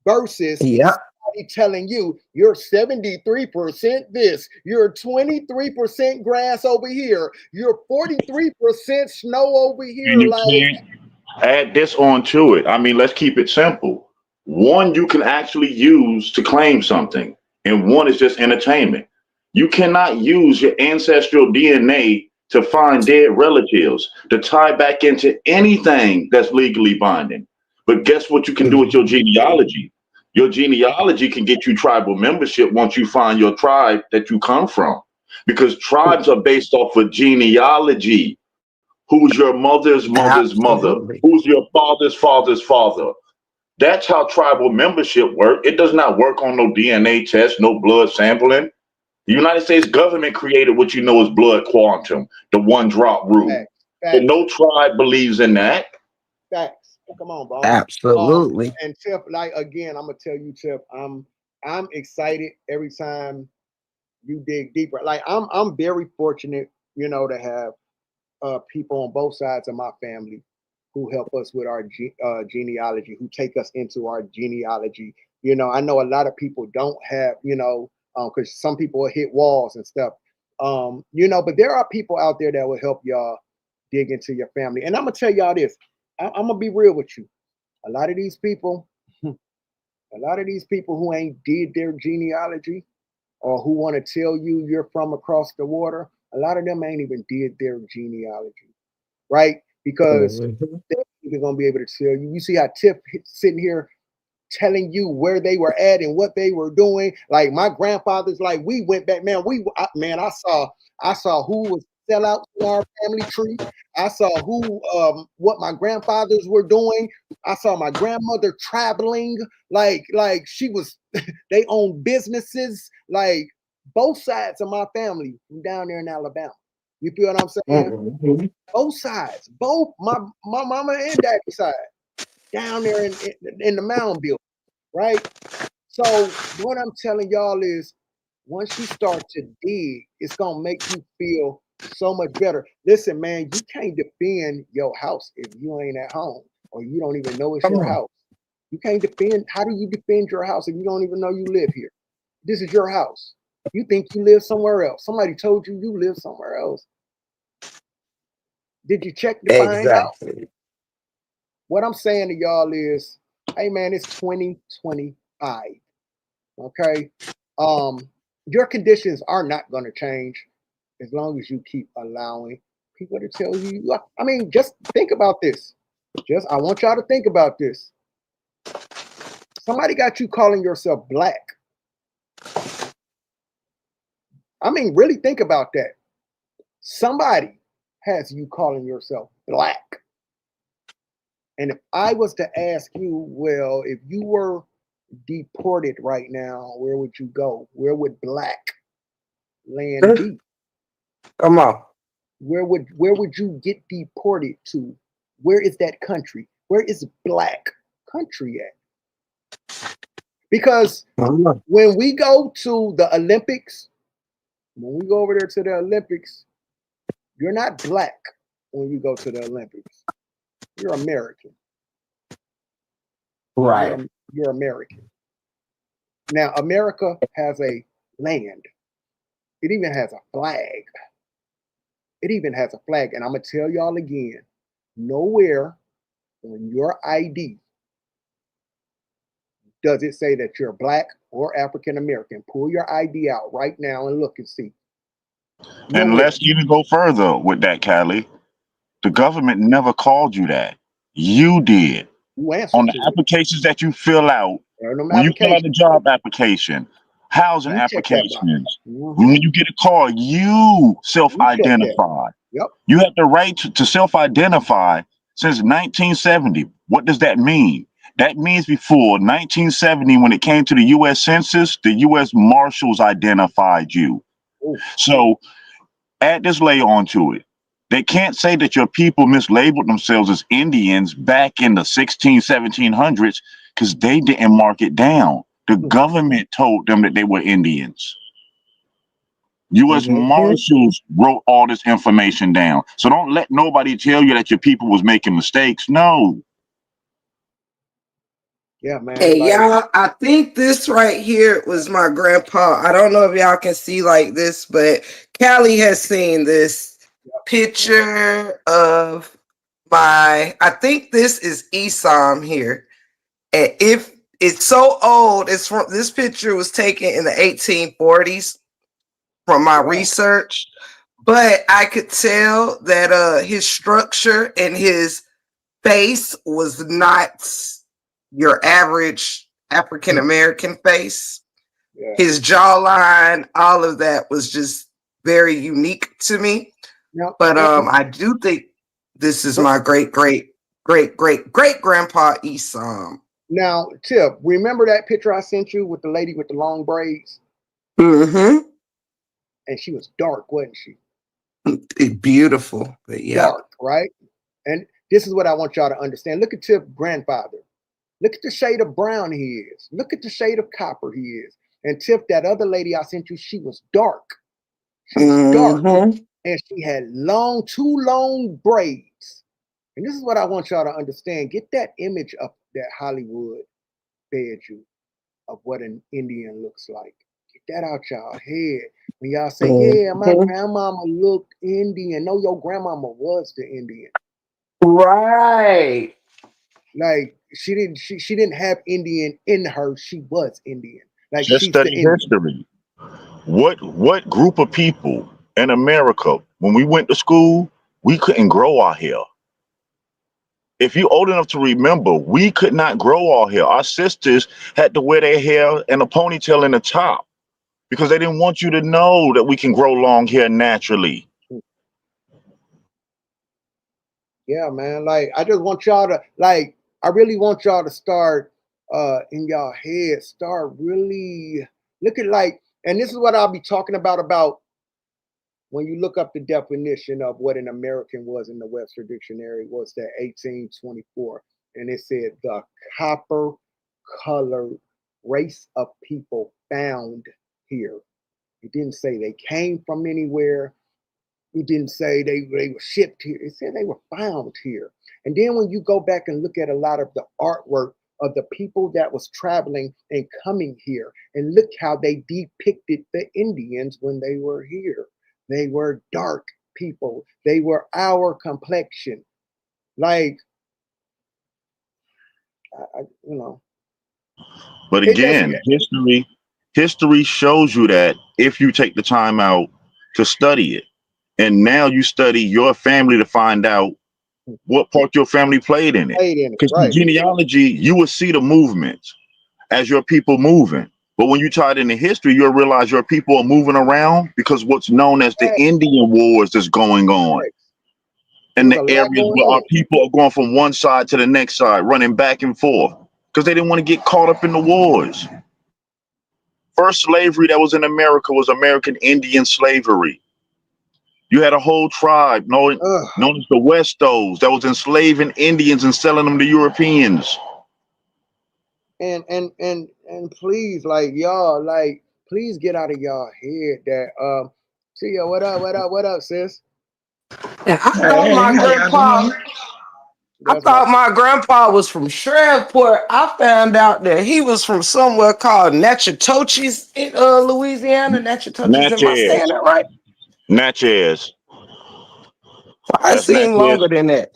S3: versus
S1: Yeah,
S3: somebody telling you you're 73% this, you're 23% grass over here, you're 43% snow over
S2: And
S3: here.
S2: you
S3: Like,
S2: can't add this on to it. I mean, let's keep it simple. One you can actually use to claim something, and one is just entertainment. You cannot use your ancestral DNA to find dead relatives to tie back into anything that's legally binding. But guess what you can do with your
S1: mhm,
S2: genealogy? Your genealogy can get you tribal membership once you find your tribe that you come from. Because tribes are based off of genealogy. Who's your mother's mother's mother?
S1: absolutely.
S2: Who's your father's father's father? That's how tribal membership work. It does not work on no DNA test, no blood sampling. The United States government created what you know as blood quantum, the one drop rule.
S3: facts,
S2: But
S3: facts,
S2: no tribe believes in that.
S3: facts. Come on, bro.
S1: Absolutely.
S3: And Tip, like again, I'm gonna tell you, Tip, I'm excited every time you dig deeper. Like I'm very fortunate, to have people on both sides of my family who help us with our genealogy, who take us into our genealogy. I know a lot of people don't have, because some people hit walls and stuff. But there are people out there that will help y'all dig into your family. And I'm gonna tell y'all this. I'm gonna be real with you. A lot of these people, a lot of these people who ain't did their genealogy or who want to tell you you're from across the water, a lot of them ain't even did their genealogy, right? Because
S1: Mhm.
S3: they're even gonna be able to tell you. You see how Tip sitting here telling you where they were at and what they were doing. Like my grandfather's, like we went back, man. I saw who was sellouts in our family tree. I saw who what my grandfathers were doing. I saw my grandmother traveling, like she was. They own businesses, like both sides of my family from down there in Alabama. You feel what I'm saying?
S1: Mhm.
S3: Both sides, both my mama and daddy side down there in the mound building, right? So what I'm telling y'all is once you start to dig, it's gonna make you feel so much better. Listen, man, you can't defend your house if you ain't at home or you don't even know it's
S1: Come
S3: your
S1: on.
S3: house. You can't defend. How do you defend your house if you don't even know you live here? This is your house. You think you live somewhere else. Somebody told you you live somewhere else. Did you check to find out?
S1: Exactly.
S3: What I'm saying to y'all is, hey man, it's 2025. Okay. Um, your conditions are not going to change as long as you keep allowing people to tell you. I mean, just think about this. I want y'all to think about this. Somebody got you calling yourself black. I mean, really think about that. Somebody has you calling yourself black. And if I was to ask you, well, if you were deported right now, where would you go? Where would black land be?
S1: Come on.
S3: Where would you get deported to? Where is that country? Where is black country at? Because
S1: Come on.
S3: when we go to the Olympics, when we go over there to the Olympics, you're not black when you go to the Olympics. You're American.
S1: Right.
S3: You're American. Now, America has a land. It even has a flag. It even has a flag. And I'm gonna tell y'all again, nowhere on your ID does it say that you're black or African American. Pull your ID out right now and look and see.
S2: And
S3: Nowhere.
S2: let's even go further with that, Callie. The government never called you that. You did.
S3: You answer
S2: On the
S3: to it.
S2: applications that you fill out,
S3: There are no
S2: when you fill out a
S3: applications.
S2: job application, housing
S3: You check that box.
S2: applications,
S3: Mm-hmm.
S2: when you get a call, you
S3: You check that.
S2: self-identify.
S3: Yep.
S2: You have the right to self-identify since 1970. What does that mean? That means before 1970, when it came to the U.S. Census, the U.S. Marshals identified you.
S3: Ooh.
S2: So add this layer onto it. They can't say that your people mislabeled themselves as Indians back in the 1700s because they didn't mark it down. The government told them that they were Indians. U.S. Marshals wrote all this information down. So don't let nobody tell you that your people was making mistakes. No.
S3: Yeah, man.
S1: Hey,
S3: Like,
S1: y'all, I think this right here was my grandpa. I don't know if y'all can see like this, but Callie has seen this picture of I think this is Esau here. And if it's so old, this picture was taken in the 1840s from my research, but I could tell that his structure and his face was not your average African American face.
S3: yeah.
S1: His jawline, all of that was just very unique to me.
S3: Now,
S1: But I do think this is my great grandpa Esau.
S3: now, Tip, remember that picture I sent you with the lady with the long braids?
S1: Mm-hmm.
S3: And she was dark, wasn't she?
S1: Beautiful, but yeah.
S3: Dark, right? And this is what I want y'all to understand. Look at Tip's grandfather. Look at the shade of brown he is. Look at the shade of copper he is. And Tip, that other lady I sent you, she was dark. She was dark. And she had two long braids. And this is what I want y'all to understand. Get that image up that Hollywood fed you of what an Indian looks like. Get that out y'all head. When y'all say, yeah, my grandmama looked Indian. No, your grandmama was the Indian.
S1: Right.
S3: Like she didn't have Indian in her. She was Indian. Like
S2: just
S3: she's the
S2: study
S3: Indian.
S2: history. What group of people in America, when we went to school, we couldn't grow our hair? If you're old enough to remember, we could not grow our hair. Our sisters had to wear their hair in a ponytail in the top because they didn't want you to know that we can grow long hair naturally.
S3: Yeah, man. Like I just want y'all to I really want y'all to start in y'all head, start really look at and this is what I'll be talking about when you look up the definition of what an American was in the Webster Dictionary was that 1824. And it said the copper colored race of people found here. It didn't say they came from anywhere. It didn't say they were shipped here. It said they were found here. And then when you go back and look at a lot of the artwork of the people that was traveling and coming here, and look how they depicted the Indians when they were here. They were dark people. They were our complexion. Like, you know.
S2: But again, history shows you that if you take the time out to study it. And now you study your family to find out what part your family played in it. Because
S3: right.
S2: in genealogy, you will see the movements as your people moving. But when you tie it into history, you'll realize your people are moving around because what's known as the Indian Wars is going on. And the areas where our people are going from one side to the next side, running back and forth because they didn't want to get caught up in the wars. First slavery that was in America was American Indian slavery. You had a whole tribe known as the Westos that was enslaving Indians and selling them to Europeans.
S3: And please, like y'all, please get out of y'all head that see ya, what up, sis?
S1: Yeah, I thought my grandpa was from Shreveport. I found out that he was from somewhere called Natchitoches in Louisiana. Natchitoches, am I saying that right?
S2: Natchez.
S1: I seem longer than that.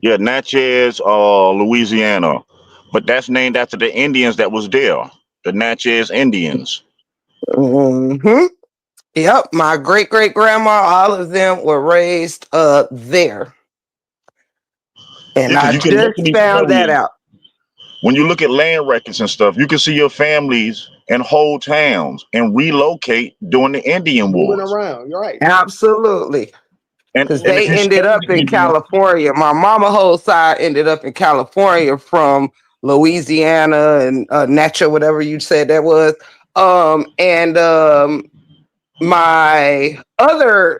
S2: Yeah, Natchez, Louisiana. But that's named after the Indians that was there, the Nachez Indians.
S1: Yep, my great grandma, all of them were raised there. And
S2: Because
S1: I
S2: you can look in
S1: just
S2: these
S1: found that
S2: areas.
S1: out.
S2: When you look at land records and stuff, you can see your families and whole towns and relocate during the Indian
S3: Moving
S2: Wars.
S3: around. You're right.
S1: Absolutely. Because
S2: And if
S1: they
S2: you
S1: ended
S2: study
S1: up
S2: the
S1: in
S2: Indians,
S1: California. My mama whole side ended up in California from Louisiana and Natchez, whatever you said that was. And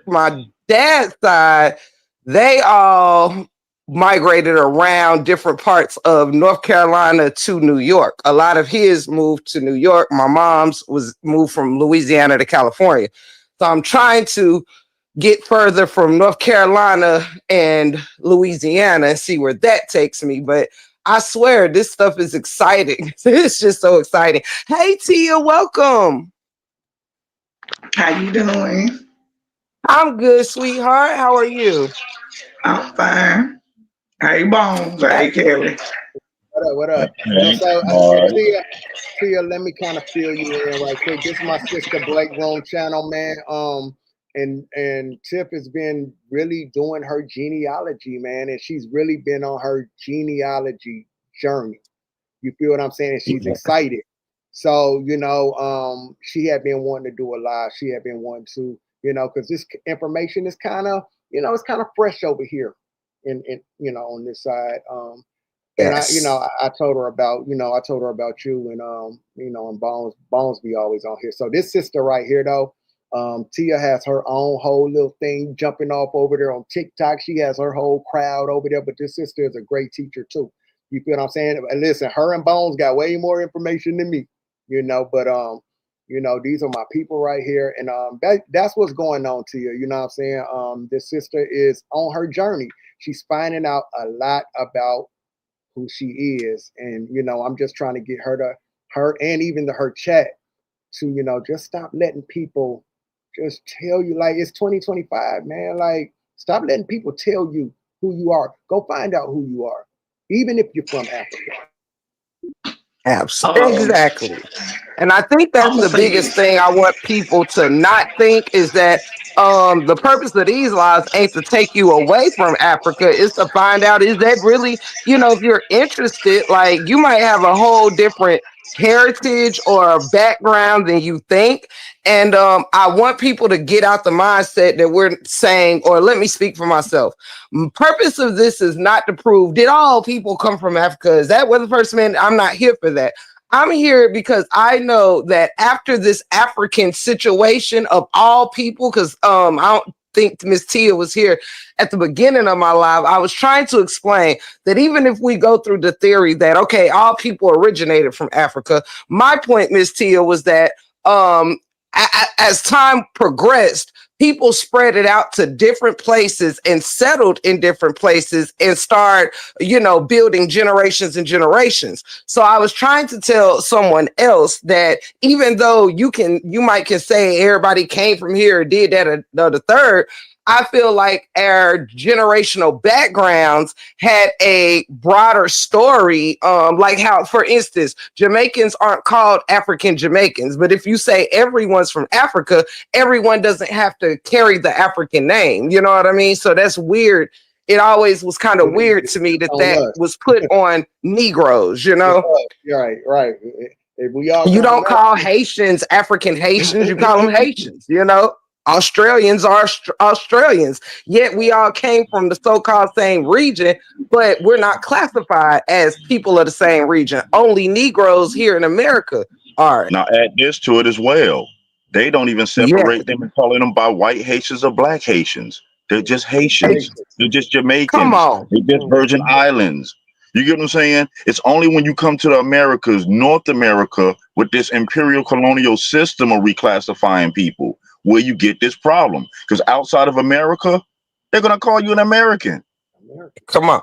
S1: my dad's side, they all migrated around different parts of North Carolina to New York. A lot of his moved to New York. My mom's was moved from Louisiana to California. So I'm trying to get further from North Carolina and Louisiana and see where that takes me. But I swear this stuff is exciting. It's just so exciting. Hey Tia, welcome.
S4: How you doing?
S1: I'm good, sweetheart. How are you?
S4: I'm fine. Hey Bones. Hey Kelly.
S3: What up? What up?
S2: okay,
S3: So
S2: all right.
S3: Tia, let me kind of fill you in right quick. This is my sister Blake Roan channel, man. And Tiff has been really doing her genealogy, man, and she's really been on her genealogy journey. You feel what I'm saying? And she's excited. So, she had been wanting to do a live. She had been wanting to, because this information is kind of, it's kind of fresh over here on this side. And
S1: Yes.
S3: I told her about, you and Bones be always on here. So this sister right here though, Tia has her own whole little thing jumping off over there on TikTok. She has her whole crowd over there, but this sister is a great teacher too. You feel what I'm saying? And listen, her and Bones got way more information than me, but these are my people right here. And that's what's going on, Tia. You know what I'm saying? This sister is on her journey. She's finding out a lot about who she is. And, I'm just trying to get her and even her chat to, just stop letting people just tell you, like, it's 2025, man. Like, stop letting people tell you who you are. Go find out who you are, even if you're from Africa.
S4: Um,
S1: Exactly. And I think that's
S4: I'm gonna
S1: the
S4: say
S1: biggest
S4: this.
S1: thing I want people to not think is that the purpose of these laws ain't to take you away from Africa, is to find out is that really, if you're interested, like you might have a whole different heritage or background than you think. And I want people to get out the mindset that we're saying, or let me speak for myself. Purpose of this is not to prove did all people come from Africa. Is that where the first man? I'm not here for that. I'm here because I know that after this African situation of all people, because I don't think Miss Tia was here at the beginning of my live. I was trying to explain that even if we go through the theory that okay, all people originated from Africa, my point, Miss Tia, was that as time progressed, people spread it out to different places and settled in different places and start, building generations and generations. So I was trying to tell someone else that even though you might can say everybody came from here or did that or the third, I feel like our generational backgrounds had a broader story. Like how, for instance, Jamaicans aren't called African Jamaicans, but if you say everyone's from Africa, everyone doesn't have to carry the African name. You know what I mean? So that's weird. It always was kind of weird to me that
S3: On
S1: that
S3: us.
S1: was put on Negroes,
S3: Right, right. If we all
S1: You
S3: come from
S1: don't call
S3: Africa,
S1: Haitians African Haitians, you call them Haitians. Australians are Australians, yet we all came from the so-called same region, but we're not classified as people of the same region. Only Negroes here in America are.
S2: Now add this to it as well. They don't even
S1: Yeah,
S2: separate them and calling them by white Haitians or black Haitians. They're just Haitians.
S3: Haitian.
S2: They're just
S1: come
S2: Jamaicans.
S1: on.
S2: They're just Virgin Islands. You get what I'm saying? It's only when you come to the Americas, North America, with this imperial colonial system of reclassifying people, where you get this problem. Because outside of America, they're gonna call you an American.
S3: America.
S1: Come on.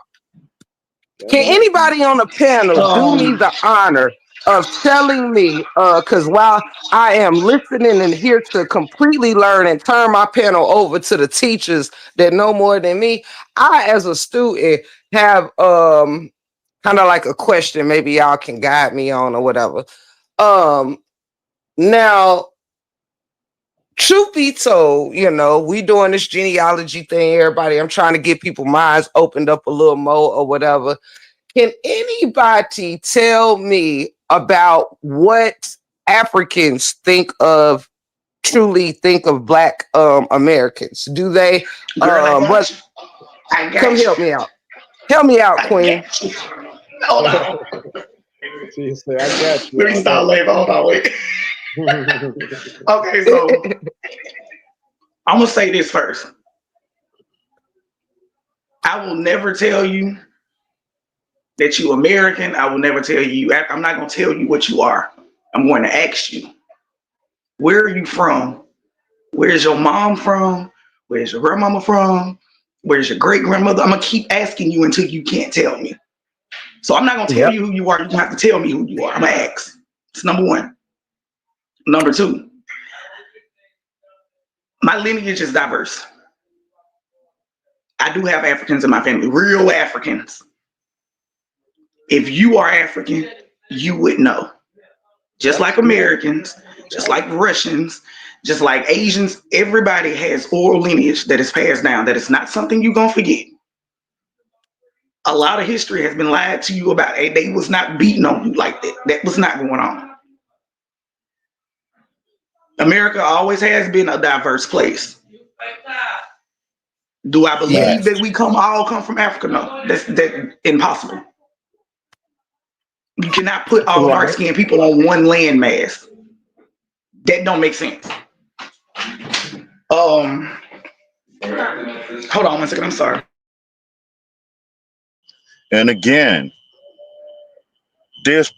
S3: That's
S1: Can
S3: it.
S1: anybody on the panel do me
S4: Um,
S1: the honor of telling me, because while I am listening and here to completely learn and turn my panel over to the teachers that know more than me, I, as a student, have kind of like a question maybe y'all can guide me on or whatever. Um, Now, truth be told, we doing this genealogy thing, everybody. I'm trying to get people minds opened up a little more or whatever. Can anybody tell me about what Africans truly think of Black Americans? Do they
S4: Girl, I got you. I got
S1: come
S4: you.
S1: help me out? Help me out,
S4: I
S1: Queen.
S4: got you. Hold on.
S3: She said, I got you.
S4: Let me start laughing. Hold on, wait. Okay, so I'm gonna say this first. I will never tell you that you American. I will never tell you. I'm not gonna tell you what you are. I'm going to ask you, where are you from? Where's your mom from? Where's your grandmama from? Where's your great grandmother? I'm gonna keep asking you until you can't tell me. So I'm not gonna tell you who you are. You're gonna have to tell me who you are. I'm gonna ask. It's number one. Number two, my lineage is diverse. I do have Africans in my family, real Africans. If you are African, you would know. Just like Americans, just like Russians, just like Asians, everybody has oral lineage that is passed down. That is not something you're gonna forget. A lot of history has been lied to you about. They was not beating on you like that. That was not going on. America always has been a diverse place. Do I believe that we all come from Africa? No, that's impossible. You cannot put all dark skinned people on one landmass. That don't make sense. Hold on one second. I'm sorry.
S2: And again, there's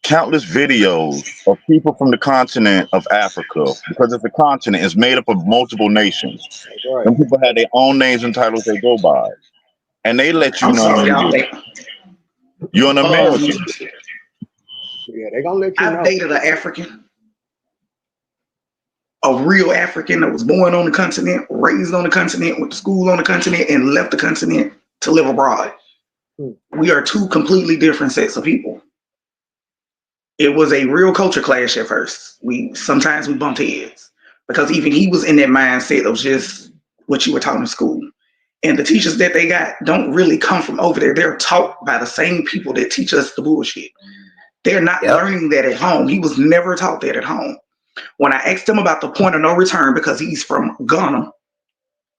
S2: countless videos of people from the continent of Africa, because it's a continent, it's made up of multiple nations.
S3: Right.
S2: Some people have their own names and titles they go by, and they let you
S4: I'm
S2: know
S4: sorry, y'all.
S2: you're an American.
S3: Yeah, they're gonna let you know.
S4: I've dated an African, a real African that was born on the continent, raised on the continent, went to school on the continent, and left the continent to live abroad. We are two completely different sets of people. It was a real culture clash at first. Sometimes we bumped heads because even he was in that mindset of just what you were taught in school. And the teachers that they got don't really come from over there. They're taught by the same people that teach us the bullshit. They're not learning that at home. He was never taught that at home. When I asked him about the point of no return, because he's from Ghana,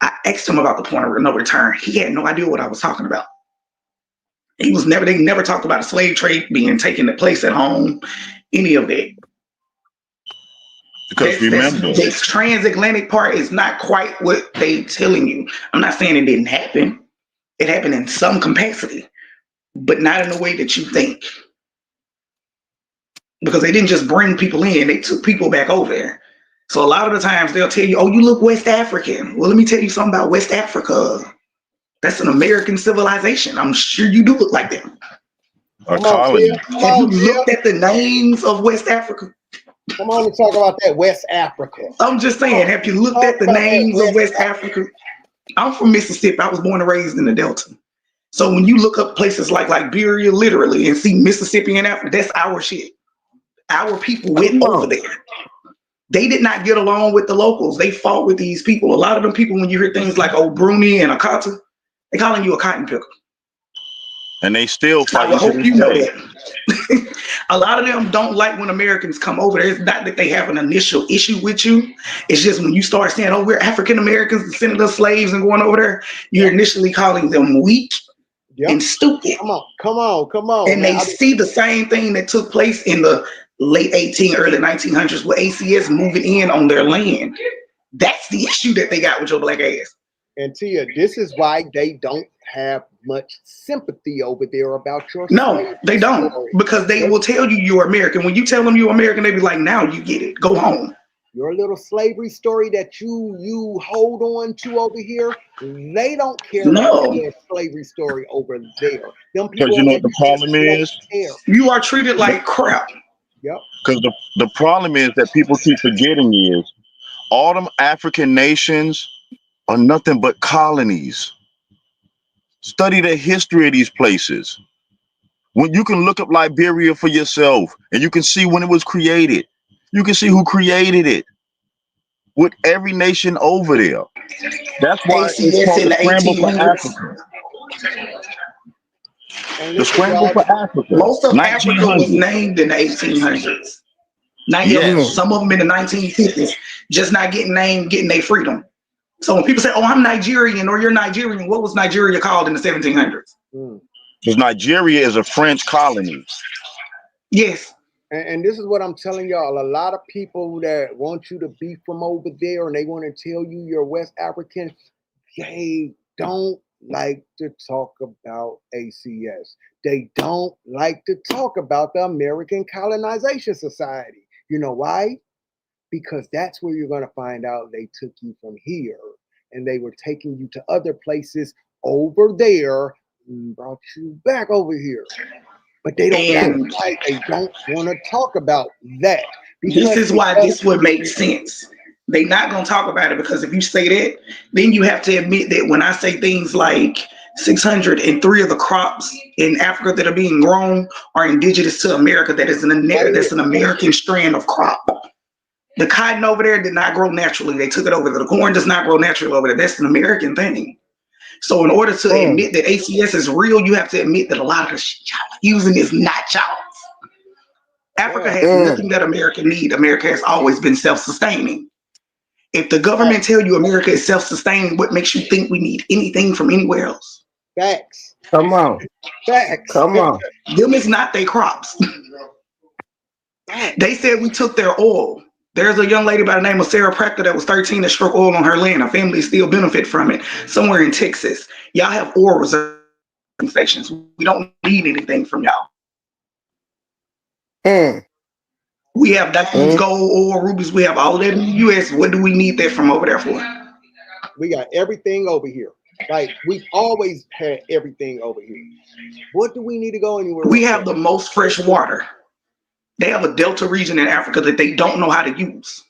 S4: I asked him about the point of no return. He had no idea what I was talking about. They never talked about a slave trade being taken place at home, any of that.
S2: Because remember,
S4: this transatlantic part is not quite what they telling you. I'm not saying it didn't happen. It happened in some capacity, but not in the way that you think. Because they didn't just bring people in, they took people back over there. So a lot of the times they'll tell you, oh, you look West African. Well, let me tell you something about West Africa. That's an American civilization. I'm sure you do look like them.
S2: A colony.
S4: Have you looked at the names of West Africa?
S3: Come on and talk about that West Africa.
S4: I'm just saying, have you looked at the names of West Africa? I'm from Mississippi. I was born and raised in the Delta. So when you look up places like Liberia, literally, and see Mississippi and Africa, that's our shit. Our people went over there. They did not get along with the locals. They fought with these people. A lot of them people, when you hear things like Bruni and Akata, they calling you a cotton picker.
S2: And they still fight.
S4: I hope you know that. A lot of them don't like when Americans come over there. It's not that they have an initial issue with you. It's just when you start saying, oh, we're African Americans descended of slaves and going over there, you're initially calling them weak and stupid.
S3: Come on.
S4: And they see the same thing that took place in the late early 1900s with ACS moving in on their land. That's the issue that they got with your black ass.
S3: And Tia, this is why they don't have much sympathy over there about your
S4: No, they don't. Story. Because they will tell you you're American. When you tell them you're American, they be like, now you get it. Go home.
S3: Your little slavery story that you hold on to over here, they don't care about your slavery story over there.
S2: Because you know what the problem is?
S4: You are treated like crap.
S3: Yep.
S2: Because the problem is that people keep forgetting is all them African nations are nothing but colonies. Study the history of these places. When you can look up Liberia for yourself and you can see when it was created. You can see who created it. with every nation over there. That's why it's
S4: ACS
S2: called
S4: in
S2: the
S4: the
S2: scramble for
S4: 1800s.
S2: Africa.
S3: And
S2: The
S3: listen,
S2: scramble
S3: y'all.
S2: for Africa,
S4: Most of Africa was
S2: 1900.
S4: named in the 1800s. Now,
S1: Mm.
S2: Yes,
S4: some of them in the 1950s, just not getting named, getting their freedom. So when people say, "Oh, I'm Nigerian," or "You're Nigerian," what was Nigeria called in the 1700s?
S2: because Nigeria is a French colony.
S4: Yes,
S3: And this is what I'm telling y'all. A lot of people that want you to be from over there and they want to tell you you're West African, they don't like to talk about ACS. They don't like to talk about the American Colonization Society. You know why? Because that's where you're going to find out they took you from here and they were taking you to other places over there and brought you back over here. But they don't. That's
S4: and
S3: why they don't want to talk about that.
S4: this
S3: Because
S4: is why this would make sense. They not gonna talk about it because if you say that, then you have to admit that when I say things like 603 of the crops in Africa that are being grown are indigenous to America, that's an American strand of crop. The cotton over there did not grow naturally. They took it over there. The corn does not grow naturally over there. That's an American thing. So in order to admit that ACS is real, you have to admit that a lot of the shit y'all using is not y'all. Africa
S3: yeah,
S4: has nothing that America need. America has always been self-sustaining. If the government
S3: facts,
S4: tell you America is self-sustaining, what makes you think we need anything from anywhere else?
S3: facts,
S1: Come on.
S3: facts,
S1: Come on.
S4: Them is not their crops.
S3: facts.
S4: They said we took their oil. There's a young lady by the name of Sarah Proctor that was 13 that struck oil on her land. Her family still benefit from it somewhere in Texas. Y'all have oil reserve stations. We don't need anything from y'all.
S1: Mm.
S4: We have diamonds,
S1: Mm.
S4: gold, oil, rubies. We have all that in the U.S. What do we need that from over there for?
S3: We got everything over here. Like we've always had everything over here. What do we need to go anywhere
S4: We
S3: else
S4: have
S3: for?
S4: the most fresh water. They have a delta region in Africa that they don't know how to use.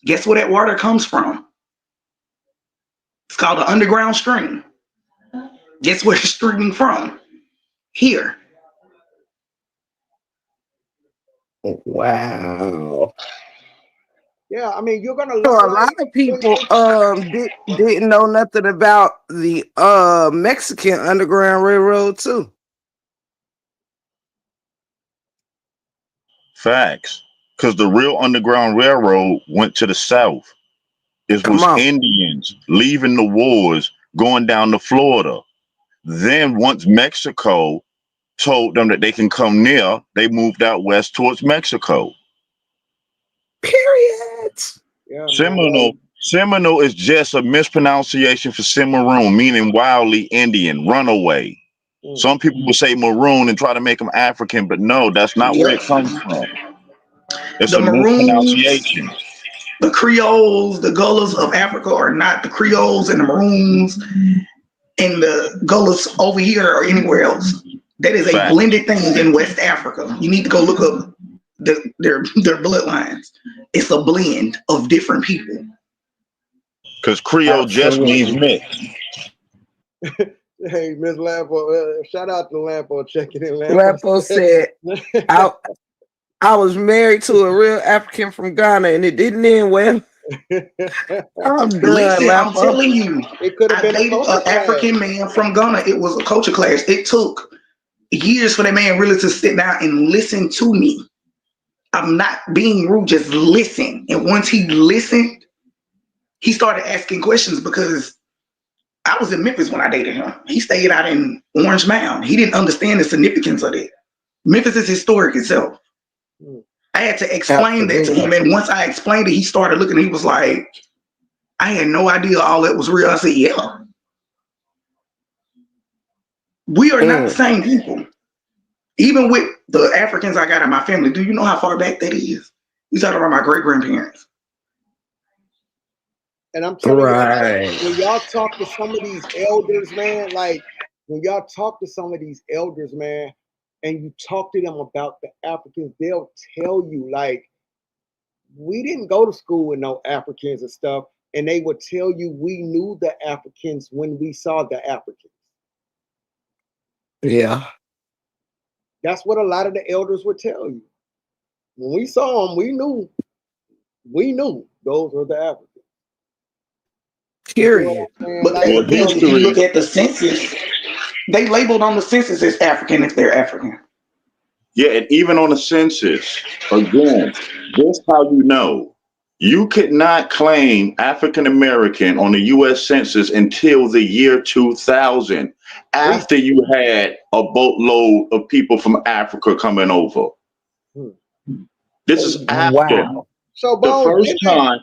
S4: Guess where that water comes from? It's called an underground stream. Guess where it's streaming from? Here.
S1: Wow.
S3: Yeah, I mean, you're gonna
S1: So
S3: look
S1: a lot
S3: like
S1: of people didn't know nothing about the Mexican Underground Railroad too.
S2: Facts. Because the real Underground Railroad went to the south. It
S1: Come
S2: was
S1: on.
S2: Indians leaving the wars, going down to Florida. Then once Mexico told them that they can come near, they moved out west towards Mexico.
S1: Period.
S3: yeah, man.
S2: Seminole is just a mispronunciation for Cimarron, meaning wildly Indian, runaway. Some people will say maroon and try to make them African, but no, that's not where
S4: Yep.
S2: it comes from. It's
S4: The
S2: a
S4: Maroons,
S2: mispronunciation.
S4: the Creoles, the Gullahs of Africa are not the Creoles and the Maroons and the Gullahs over here or anywhere else. That is a
S2: Fact.
S4: blended thing in West Africa. You need to go look up their bloodlines. It's a blend of different people.
S2: Because Creole just means
S1: Absolutely.
S2: mixed.
S3: Hey, Miss Lampo, shout out to Lampo checking in.
S1: Lampo said, I was married to a real African from Ghana and it didn't end well. I'm done,
S4: Listen, I'm
S1: Lampo.
S4: telling you,
S3: It could have
S4: I
S3: been a
S4: dated
S3: culture
S4: an African man from Ghana. It was a culture clash. It took years for that man really to sit down and listen to me. I'm not being rude, just listen. And once he listened, he started asking questions because I was in Memphis when I dated him. He stayed out in Orange Mound. He didn't understand the significance of it. Memphis is historic itself. I had to explain that to
S1: Absolutely.
S4: him. And once I explained it, he started looking, he was like, I had no idea all that was real. I said, yeah. We are not the same people. Even with the Africans I got in my family, do you know how far back that is? You talking about my great grandparents.
S3: And I'm telling
S1: Right.
S3: you, when y'all talk to some of these elders, man, like when y'all talk to some of these elders, man, and you talk to them about the Africans, they'll tell you, like, we didn't go to school with no Africans and stuff. And they would tell you we knew the Africans when we saw the Africans.
S1: Yeah.
S3: That's what a lot of the elders would tell you. When we saw them, we knew those were the Africans.
S1: Period.
S4: But
S3: Like,
S4: if you look at the census, they labeled on the census as African if they're African.
S2: Yeah, and even on the census, again, this how you know. You could not claim African American on the U.S. Census until the year 2000, after you had a boatload of people from Africa coming over. This is after
S1: Wow.
S3: So,
S2: the
S3: Bones,
S2: first time.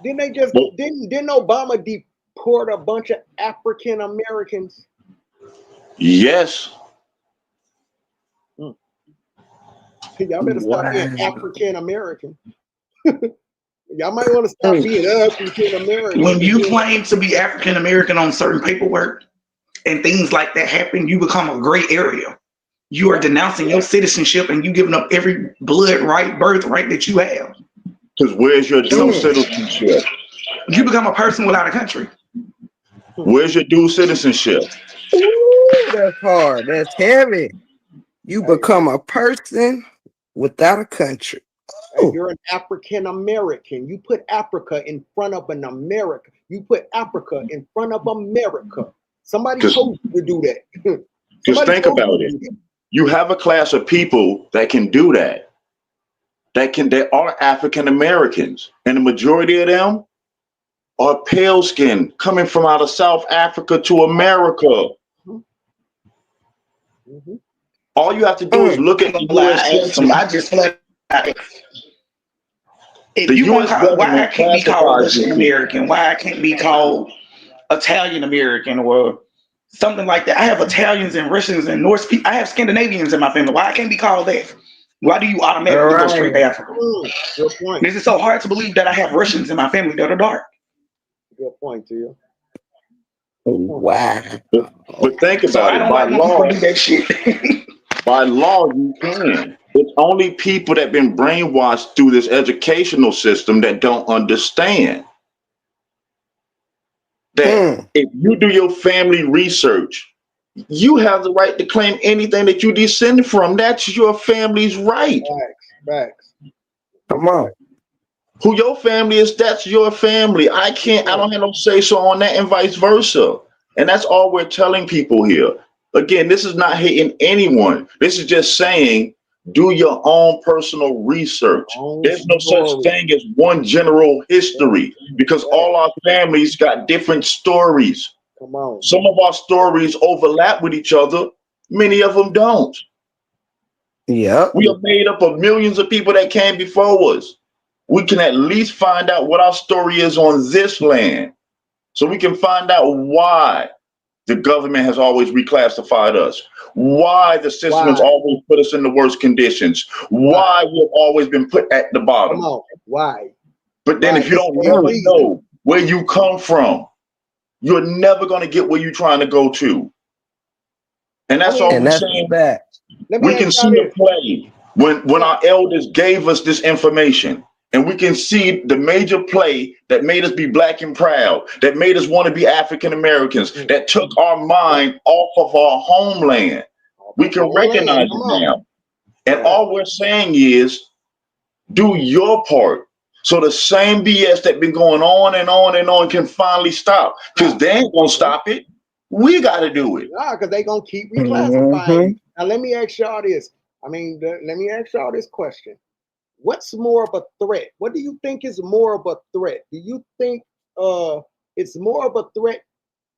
S3: didn't Obama deport a bunch of African Americans?
S2: Yes.
S3: Y'all better stop being
S1: Wow.
S3: African American. Y'all might want to stop being African American.
S4: When you claim to be African American on certain paperwork and things like that happen, you become a gray area. You are denouncing your citizenship and you giving up every blood right, birthright that you have.
S2: Because where's your dual citizenship?
S4: You become a person without a country.
S2: Where's your dual citizenship?
S1: Ooh, that's hard. That's heavy. You become a person without a country.
S3: Hey, you're an African American. You put Africa in front of an America. You put Africa in front of America. Somebody told you to do that.
S2: Just think about it. You have a class of people that can do that. They are African Americans, and the majority of them are pale skin coming from out of South Africa to America. All you have to do is look at the U.S.
S4: I just flat if you want to why I can't be called Russian American, why I can't be called Italian American or something like that. I have Italians and Russians and Norse people. I have Scandinavians in my family. Why I can't be called that? Why do you automatically go straight to Africa?
S3: Good point.
S4: This is so hard to believe that I have Russians in my family that are dark.
S3: Good point to you.
S1: Wow.
S2: But think about it. By law, do that shit. By law, you can. It's only people that have been brainwashed through this educational system that don't understand that if you do your family research, you have the right to claim anything that you descended from. That's your family's right.
S3: Facts.
S1: Come on.
S2: Who your family is, that's your family. I don't have no say so on that, and vice versa. And that's all we're telling people here. Again, this is not hating anyone. This is just saying, do your own personal research. There's no such thing as one general history, because all our families got different stories.
S3: Come on.
S2: Some of our stories overlap with each other. Many of them don't.
S1: Yeah.
S2: We are made up of millions of people that came before us. We can at least find out what our story is on this land, so we can find out why the government has always reclassified us, why the system has always put us in the worst conditions, why we've always been put at the bottom.
S3: Come on. Why?
S2: But then if you don't never know where you come from, you're never going to get where you're trying to go to. And that's all we're saying. We can see the play when our elders gave us this information. And we can see the major play that made us be black and proud, that made us want to be African Americans, that took our mind off of our homeland. We can recognize it now. And all we're saying is, do your part. So the same BS that been going on and on and on can finally stop. Because they ain't going to stop it. We got to do it.
S3: Nah, because they going to keep reclassifying. Now, let me ask y'all this. Let me ask y'all this question. What's more of a threat? What do you think is more of a threat? Do you think it's more of a threat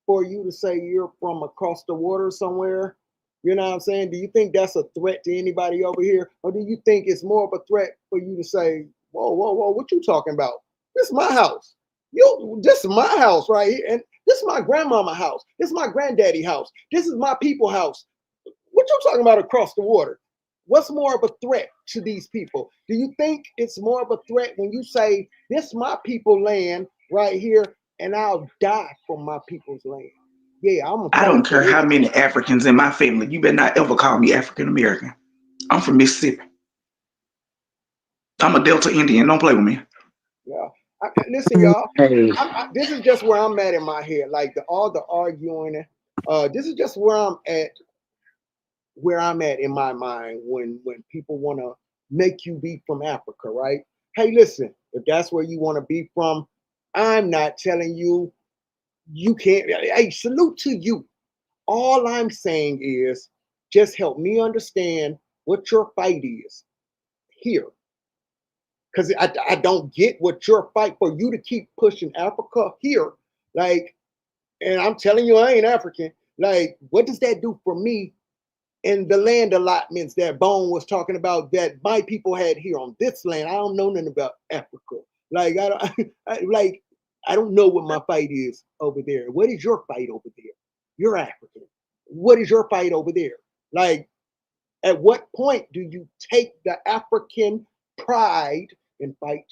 S3: for you to say you're from across the water somewhere? You know what I'm saying? Do you think that's a threat to anybody over here? Or do you think it's more of a threat for you to say, whoa, what you talking about? This is my house. This is my house right here. And this is my grandmama house. This is my granddaddy house. This is my people house. What you talking about across the water? What's more of a threat to these people? Do you think it's more of a threat when you say, this is my people land right here, and I'll die for my people's land? Yeah,
S4: I don't care how many Africans in my family. You better not ever call me African American. I'm from Mississippi. I'm a Delta Indian. Don't play with me.
S3: Yeah. Listen, y'all. This is just where I'm at in my head. Like all the arguing. This is just where I'm at. Where I'm at in my mind when people want to make you be from Africa, right? Hey, listen, if that's where you want to be from, I'm not telling you you can't. Hey, salute to you. All I'm saying is just help me understand what your fight is here. Because I don't get what your fight for you to keep pushing Africa here. Like, and I'm telling you, I ain't African. Like, what does that do for me in the land allotments that Bone was talking about that my people had here on this land? I don't know nothing about Africa. Like, I don't know what my fight is over there. What is your fight over there? You're African. What is your fight over there? Like, at what point do you take the African pride and fight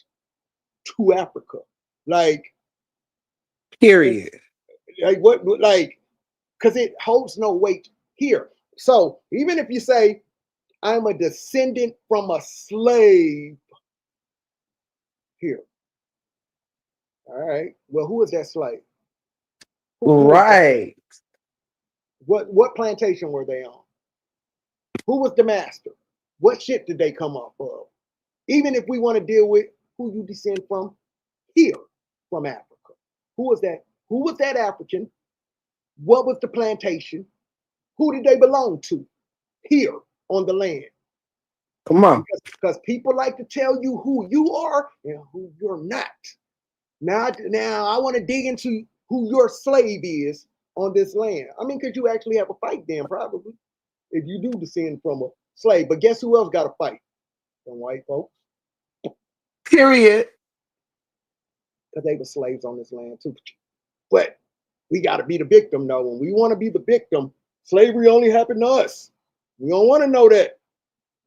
S3: to Africa? Like,
S1: Period.
S3: like what? Like, because it holds no weight here. So even if you say I'm a descendant from a slave here, all right. Well, who is that slave? Who is that?
S1: Right.
S3: What plantation were they on? Who was the master? What ship did they come off of? Even if we want to deal with who you descend from here, from Africa, who was that? Who was that African? What was the plantation? Who did they belong to here on the land?
S1: Come on.
S3: Because people like to tell you who you are and who you're not. Now I want to dig into who your slave is on this land. I mean, because you actually have a fight then, probably, if you do descend from a slave. But guess who else got a fight? Some white folks.
S1: Period.
S3: Because they were slaves on this land too. But we got to be the victim, though. When we want to be the victim, slavery only happened to us. We don't want to know that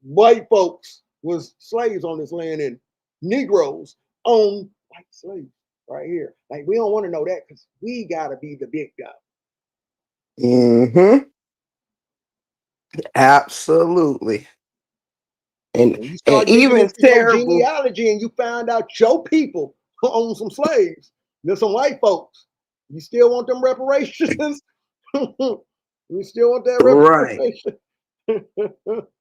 S3: white folks was slaves on this land and Negroes owned white slaves right here. Like, we don't want to know that because we got to be the victim.
S1: Mm-hmm. Absolutely. And
S3: When you start digging
S1: even
S3: into your
S1: terrible.
S3: genealogy and you find out your people own some slaves, there's some white folks. You still want them reparations? You still want that
S1: Right.
S3: reparation?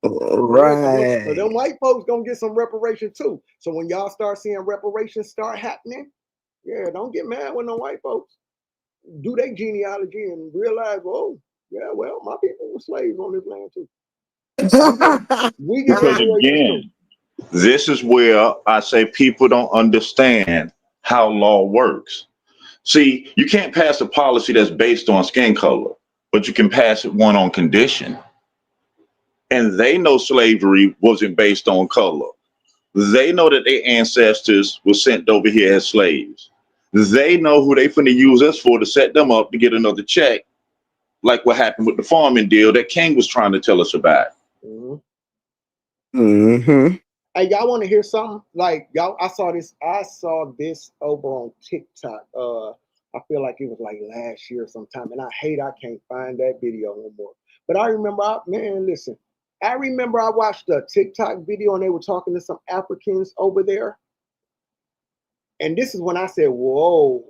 S1: Right.
S3: So them white folks gonna get some reparation too. So when y'all start seeing reparations start happening, yeah, don't get mad when the white folks do their genealogy and realize, oh, yeah, well, my people were slaves on this land too. We get
S2: Because
S3: reparations too.
S2: again, this is where I say people don't understand how law works. See, you can't pass a policy that's based on skin color, but you can pass it one on condition. And they know slavery wasn't based on color. They know that their ancestors were sent over here as slaves. They know who they finna use us for to set them up to get another check, like what happened with the farming deal that King was trying to tell us about.
S3: Mm-hmm.
S1: Mm-hmm.
S3: Hey, y'all want to hear something? Like, y'all, I saw this over on TikTok. I feel like it was like last year sometime, and I can't find that video no more. But I remember, listen, I remember I watched a TikTok video and they were talking to some Africans over there. And this is when I said, whoa,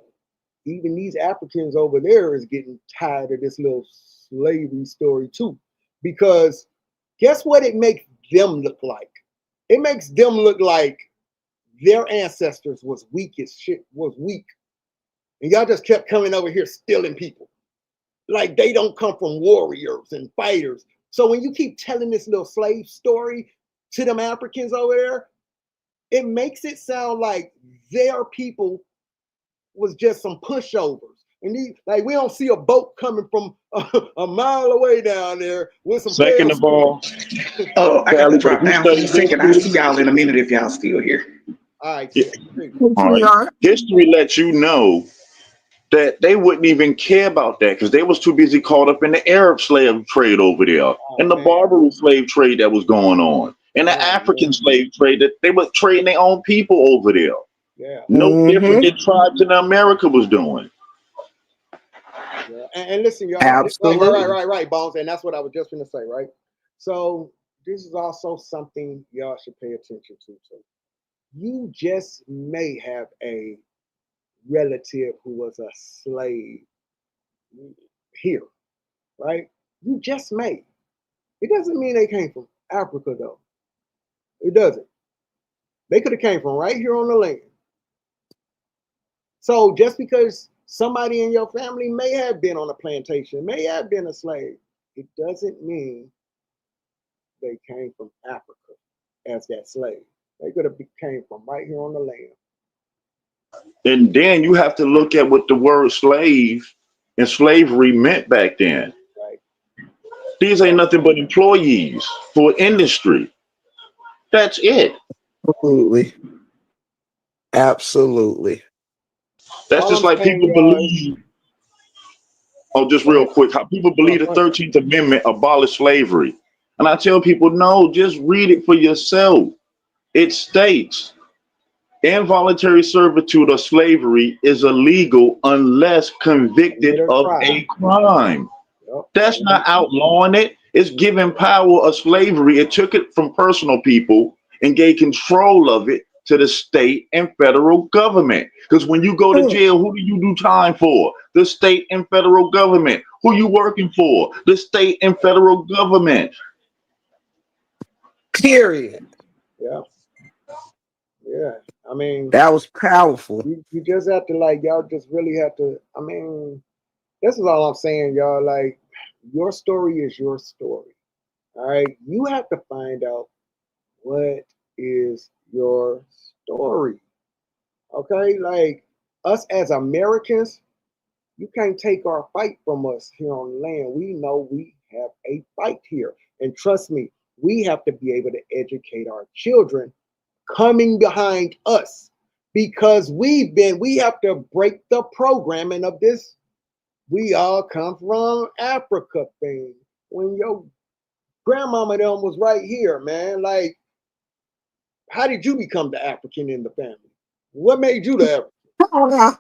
S3: even these Africans over there is getting tired of this little slavery story too. Because guess what it makes them look like? It makes them look like their ancestors was weak as shit, was weak. And y'all just kept coming over here stealing people. Like they don't come from warriors and fighters. So when you keep telling this little slave story to them Africans over there, it makes it sound like their people was just some pushovers. And these, like, we don't see a boat coming from a mile away down there with some
S2: Second of all,
S4: Oh, I got to
S2: Sally, but if
S4: drop
S2: you
S4: down for
S2: study
S4: a second. I'll see
S2: history,
S4: y'all in a minute if y'all still here.
S3: All right,
S2: yeah, all right.
S1: Sweetheart.
S2: History lets you know that they wouldn't even care about that because they was too busy caught up in the Arab slave trade over there and the
S3: man.
S2: Barbary slave trade that was going on and the African slave trade that they were trading their own people over there.
S3: Yeah.
S2: No different
S1: Mm-hmm.
S2: than tribes in America was doing.
S3: Yeah. And listen, y'all.
S1: Absolutely.
S3: Right, Bones. And that's what I was just going to say, right? So this is also something y'all should pay attention to. So you just may have a relative who was a slave here, right? You just may. It doesn't mean they came from Africa, though. It doesn't. They could have came from right here on the land. So just because somebody in your family may have been on a plantation, may have been a slave, it doesn't mean they came from Africa as that slave. They could have came from right here on the land.
S2: And then you have to look at what the word slave and slavery meant back then.
S3: Right.
S2: These ain't nothing but employees for industry. That's it.
S1: Absolutely. Absolutely.
S2: That's
S3: All
S2: just
S3: I'm
S2: like
S3: saying,
S2: people
S3: y'all, is,
S2: believe, oh, just
S3: go
S2: real
S3: ahead.
S2: quick, how people
S3: No,
S2: believe the
S3: go ahead.
S2: 13th Amendment abolished slavery. And I tell people, no, just read it for yourself. It states involuntary servitude or slavery is illegal unless convicted
S3: Commit a
S2: of a
S3: crime.
S2: crime.
S3: Yep.
S2: That's not outlawing it. It's giving power of slavery. It took it from personal people and gave control of it to the state and federal government. Because when you go to jail, who do you do time for? The state and federal government. Who you working for? The state and federal government.
S1: Period.
S3: Yeah. Yeah. I mean,
S1: That was powerful.
S3: you just have to like, y'all just really have to, I mean, this is all I'm saying, y'all. Like, your story is your story. All right. You have to find out what is your story. Okay. Like, us as Americans, you can't take our fight from us here on the land. We know we have a fight here. And trust me, we have to be able to educate our children coming behind us because we have to break the programming of this. We all come from Africa thing. When your grandmama them was right here, man. Like, how did you become the African in the family? What made you the African?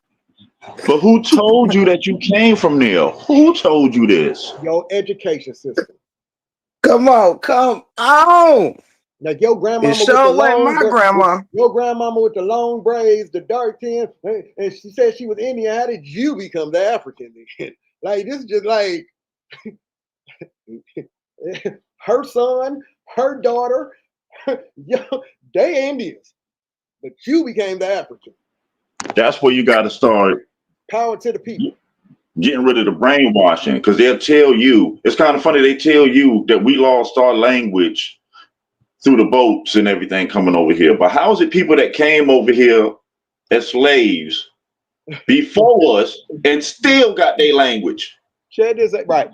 S2: But who told you that you came from there? Who told you this?
S3: Your education system.
S1: Come on, come on.
S3: Like your
S1: It
S3: grandmama with the
S1: sure like
S3: long,
S1: my grandma.
S3: your grandmama with the long braids, the dark skin, and she said she was Indian. How did you become the African? Like this is just like her son, her daughter, they Indians, but you became the African.
S2: That's where you got to start
S3: Power to the people.
S2: getting rid of the brainwashing, because they'll tell you, it's kind of funny, they tell you that we lost our language through the boats and everything coming over here. But how is it people that came over here as slaves before us and still got their language?
S3: Check this out, right?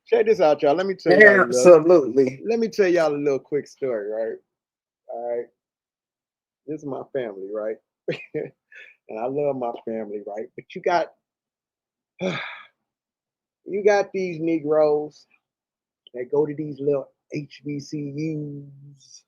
S3: Check this out, y'all. Let me tell y'all.
S1: Absolutely.
S3: Let me tell y'all a little quick story, right? All right. This is my family, right? And I love my family, right? But you got these Negroes that go to these little HBCUs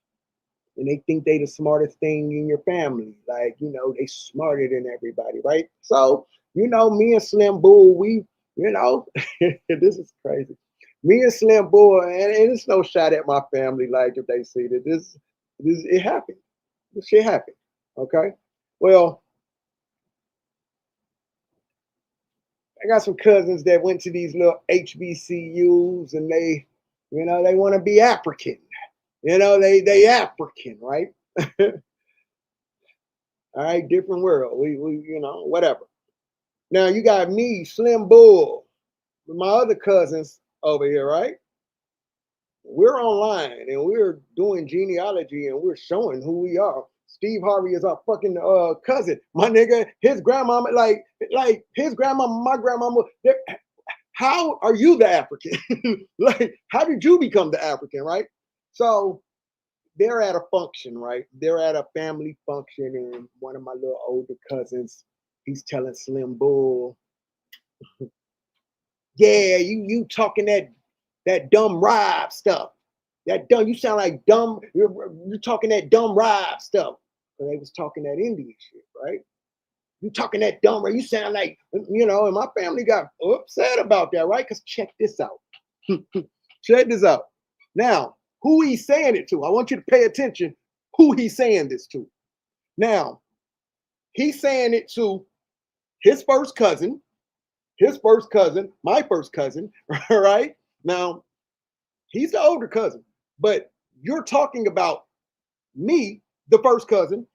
S3: and they think they the smartest thing in your family. Like, you know, they smarter than everybody, right? So, you know, me and Slim Bull, we, you know, this is crazy. Me and Slim Bull, and it's no shot at my family, like if they see that this it happened. This shit happened. Okay. Well, I got some cousins that went to these little HBCUs and they, you know, they want to be African. You know, they African, right? All right, different world. We you know, whatever. Now you got me, Slim Bull, with my other cousins over here, right? We're online and we're doing genealogy and we're showing who we are. Steve Harvey is our fucking cousin. My nigga, his grandmama, like his grandmama, my grandmama. How are you the African? Like, how did you become the African, right? So they're at a function, right? They're at a family function, and one of my little older cousins, he's telling Slim Bull, yeah, you talking that dumb Rob stuff. That dumb, you sound like dumb, you're talking that dumb Rob stuff. So they was talking that Indian shit, right? You talking that dumb, you sound like, you know, and my family got upset about that, right? Because check this out. Check this out. Now, who he's saying it to, I want you to pay attention who he's saying this to. Now, he's saying it to his first cousin, my first cousin, right? Now, he's the older cousin, but you're talking about me, the first cousin,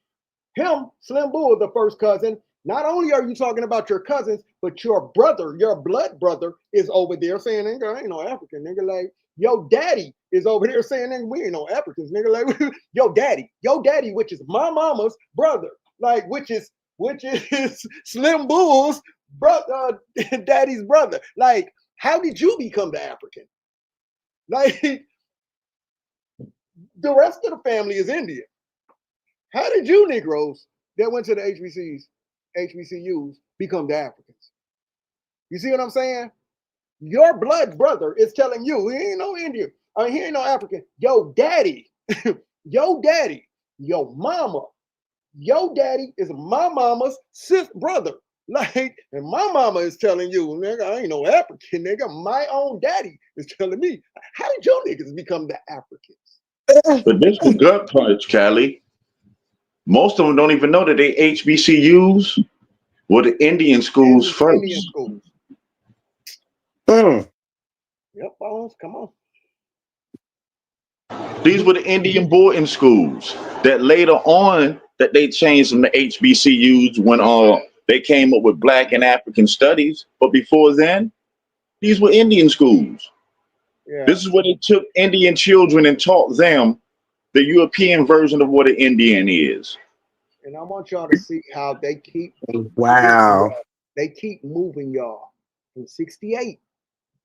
S3: him, Slim Bull, the first cousin, Not only are you talking about your cousins, but your brother, your blood brother, is over there saying, nigga, I ain't no African, nigga. Like, your daddy is over there saying, nigga, we ain't no Africans, nigga. Like, your daddy, which is my mama's brother, like, which is Slim Bull's brother, daddy's brother. Like, how did you become the African? Like, the rest of the family is Indian. How did you Negroes that went to the HBCUs become the Africans? You see what I'm saying? Your blood brother is telling you he ain't no Indian. I mean, he ain't no African. Yo, daddy, yo, daddy, yo, mama, yo, daddy is my mama's sis brother. Like, and my mama is telling you, nigga, I ain't no African, nigga. My own daddy is telling me. How did you niggas become the Africans?
S2: But this the gut punch, Callie. Most of them don't even know that they HBCUs were the Indian schools first.
S3: Indian schools. Yep, Bones, come on.
S2: These were the Indian boarding schools that later on that they changed them to HBCUs when they came up with Black and African studies. But before then, these were Indian schools.
S3: Yeah.
S2: This is where they took Indian children and taught them the European version of what an Indian is.
S3: And I want y'all to see how they keep they keep moving y'all. In 68,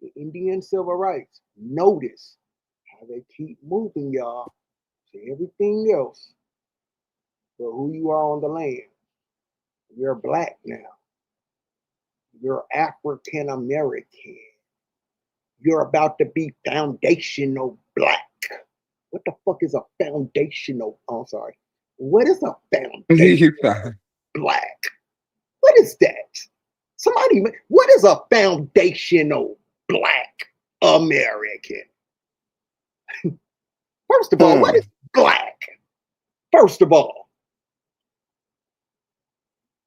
S3: the Indian civil rights. Notice how they keep moving y'all to everything else but who you are on the land. You're Black now. You're African American. You're about to be foundational Black. What the fuck is a foundational? Oh, I'm sorry. What is a foundational Black? What is that? Somebody, what is a foundational Black American? First of all, what is Black? First of all,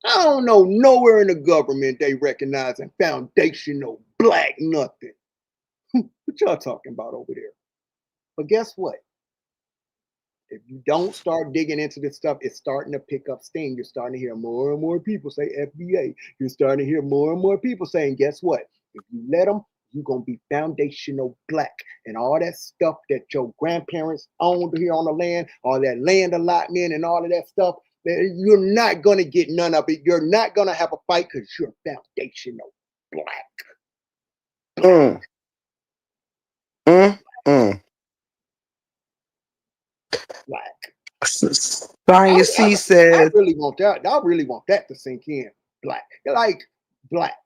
S3: I don't know nowhere in the government they recognizing foundational Black nothing. What y'all talking about over there? But guess what? If you don't start digging into this stuff, it's starting to pick up steam. You're starting to hear more and more people say FBA. You're starting to hear more and more people saying, guess what? If you let them, you're going to be foundational Black. And all that stuff that your grandparents owned here on the land, all that land allotment and all of that stuff, you're not going to get none of it. You're not going to have a fight because you're foundational Black. Black.
S1: Sonya C says,
S3: I really want that. I really want that to sink in. Black. Like Black.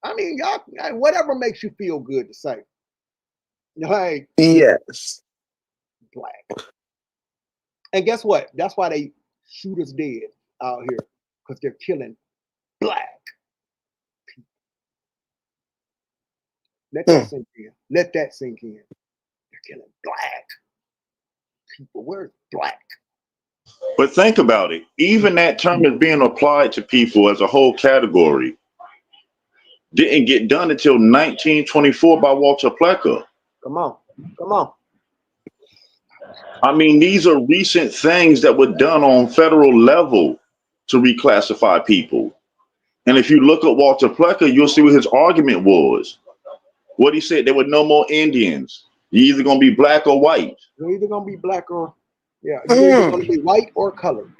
S3: I mean, y'all, whatever makes you feel good to say. Like,
S1: yes.
S3: Black. And guess what? That's why they shoot us dead out here. Because they're killing Black people. Let that sink in. Let that sink in. They're killing Black people. Where's Black?
S2: But think about it. Even that term is being applied to people as a whole category. Didn't get done until 1924 by Walter Plecker.
S3: Come on. Come on.
S2: I mean, these are recent things that were done on federal level to reclassify people. And if you look at Walter Plecker, you'll see what his argument was. What he said, there were no more Indians. You're either going to be Black or white.
S3: You're either going to be Black or, yeah, you're either going to be white or colored.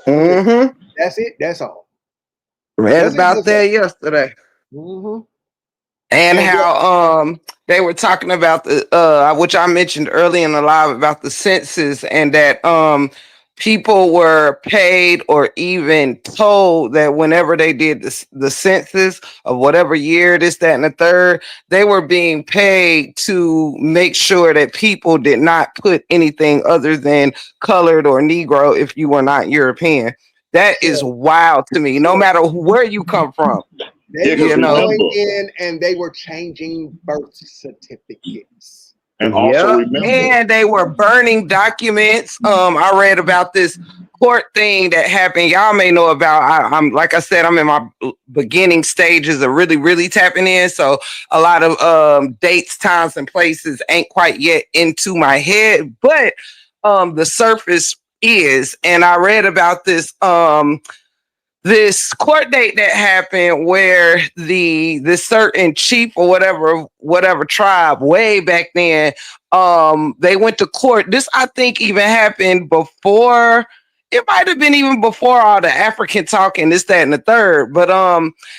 S3: That's it. That's all.
S1: Read about that yesterday. And how they were talking about the which I mentioned early in the live about the census, and that people were paid or even told that whenever they did the census of whatever year, this, that, and the third, they were being paid to make sure that people did not put anything other than colored or Negro if you were not European. That is wild to me, no matter where you come from.
S3: They were going in and they were changing birth certificates.
S2: And also remember.
S1: And they were burning documents. I read about this court thing that happened. Y'all may know about. I'm like I said, I'm in my beginning stages of really tapping in. So a lot of dates, times, and places ain't quite yet into my head, but the surface is. And I read about this this court date that happened where the certain chief or whatever tribe way back then, they went to court. This I think even happened before. It might have been even before all the African talking, this, that, and the third. But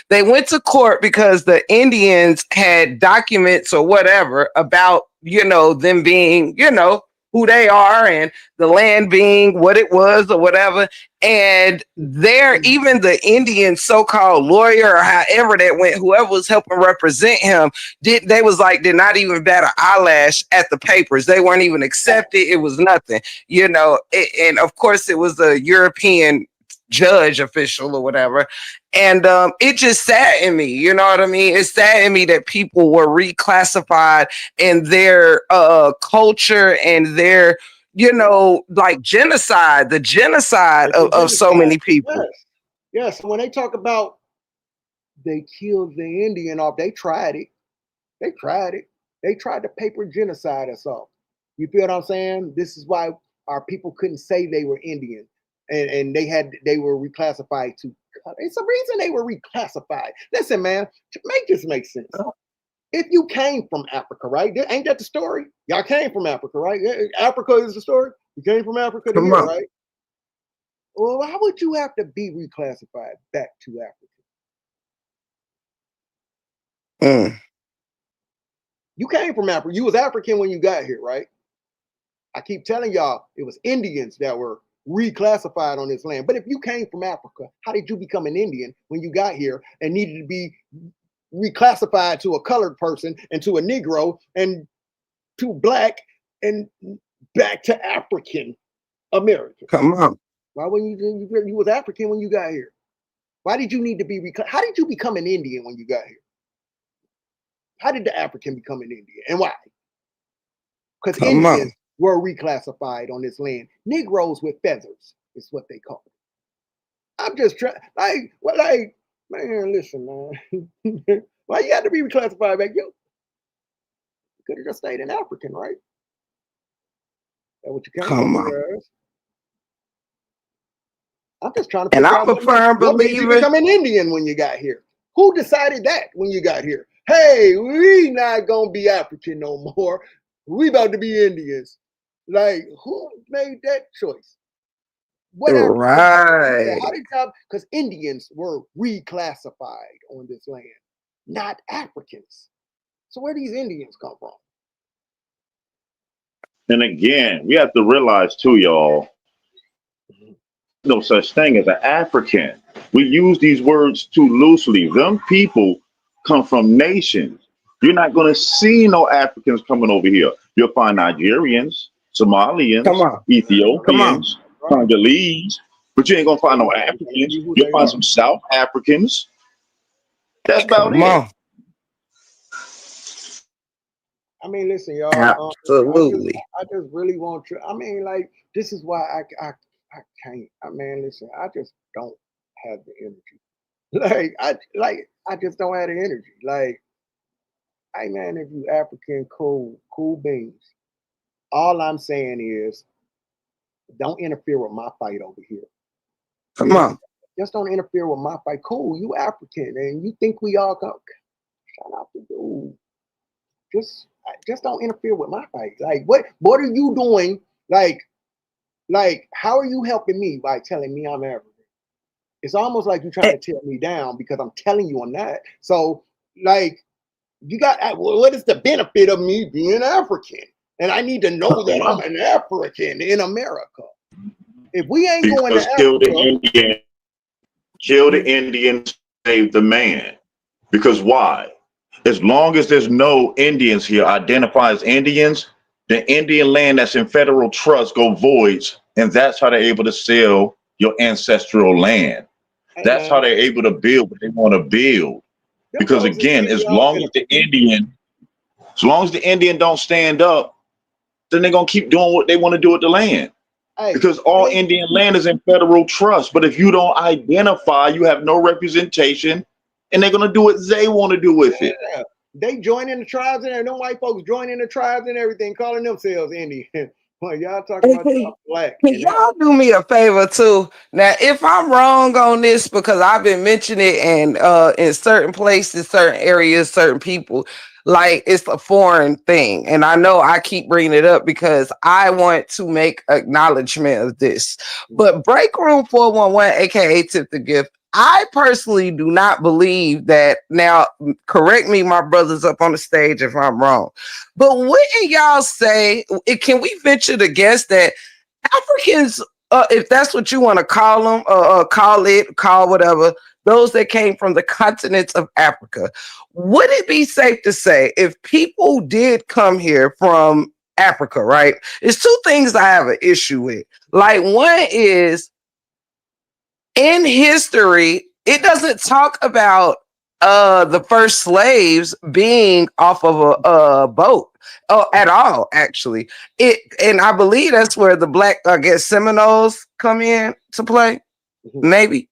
S1: they went to court because the Indians had documents or whatever about, you know, them being, you know, who they are and the land being what it was or whatever. And there, even the Indian so-called lawyer or however that went, whoever was helping represent him, did not even bat an eyelash at the papers. They weren't even accepted. It was nothing, you know. And of course, it was a European judge official or whatever. And it just saddened me, you know what I mean? It saddened me that people were reclassified in their culture and their, you know, like genocide, the genocide of so many people.
S3: Yes. Yes. When they talk about they killed the Indian off, they tried it. They tried it. They tried to paper genocide us off. You feel what I'm saying? This is why our people couldn't say they were Indian. And they were reclassified to. It's a reason they were reclassified. Listen, man, make this make sense. If you came from Africa, right? Ain't that the story? Y'all came from Africa, right? Africa is the story. You came from Africa to here, right? Well, how would you have to be reclassified back to Africa? You came from Africa. You was African when you got here, right? I keep telling y'all it was Indians that were reclassified on this land. But if you came from Africa, how did you become an Indian when you got here and needed to be reclassified to a colored person and to a Negro and to black and back to African American?
S1: Come on.
S3: Why when you was African when you got here? Why did you need to be how did you become an Indian when you got here? How did the African become an Indian and why? Because Indians were reclassified on this land. Negroes with feathers is what they call it. I'm just trying, man, listen, man. Why you had to be reclassified back? You could have just stayed an African, right? That's what you came from. I'm just trying to figure out what made you become an Indian when you got here. Who decided that when you got here? Hey, we not gonna be African no more. We about to be Indians. Like, who made that choice?
S1: Right.
S3: How did y'all? Because Indians were reclassified on this land, not Africans. So where these Indians come from?
S2: And again, we have to realize too, y'all, no such thing as an African. We use these words too loosely. Them people come from nations. You're not going to see no Africans coming over here. You'll find Nigerians, Somalians, Ethiopians, Congolese, but you ain't going to find no Africans. You'll find some South Africans. That's about it.
S3: I mean, listen, y'all.
S1: Absolutely.
S3: I just really want to. I mean, like, this is why I can't. I mean, listen, I just don't have the energy. I just don't have the energy. Like, hey man, if you African, cool beans. All I'm saying is, don't interfere with my fight over here.
S1: Come on.
S3: Just don't interfere with my fight. Cool, you African, and you think we all come. Shout out to you. Just don't interfere with my fight. Like, what are you doing? Like, how are you helping me by telling me I'm African? It's almost like you're trying to tear me down because I'm telling you I'm not. So, like, you got, what is the benefit of me being African? And I need to know that I'm an African in America. If we ain't going to Africa,
S2: kill the Indian, save the man. Because why? As long as there's no Indians here identified as Indians, the Indian land that's in federal trust go voids, and that's how they're able to sell your ancestral land. That's how they're able to build what they want to build. Because again, as long as the Indian don't stand up, then they're gonna keep doing what they want to do with the land. Because all Indian land is in federal trust. But if you don't identify, you have no representation, and they're gonna do what they want to do with it.
S3: They join in the tribes and them white folks join in the tribes and everything, calling themselves Indian. Well, y'all talk
S1: Hey,
S3: about y'all black.
S1: can
S3: And that,
S1: y'all do me a favor too? Now, if I'm wrong on this, because I've been mentioning it, and in certain places, certain areas, certain people, like it's a foreign thing, and I know I keep bringing it up because I want to make acknowledgement of this. But Break Room 411, aka Tip the Gift, I personally do not believe that. Now, correct me, my brothers up on the stage, if I'm wrong. But wouldn't y'all say, can we venture to guess that Africans, if that's what you want to call them, call whatever, those that came from the continents of Africa, would it be safe to say if people did come here from Africa, right? There's two things I have an issue with. Like, one is in history, it doesn't talk about the first slaves being off of a boat at all, actually. And I believe that's where the black, I guess, Seminoles come in to play, maybe.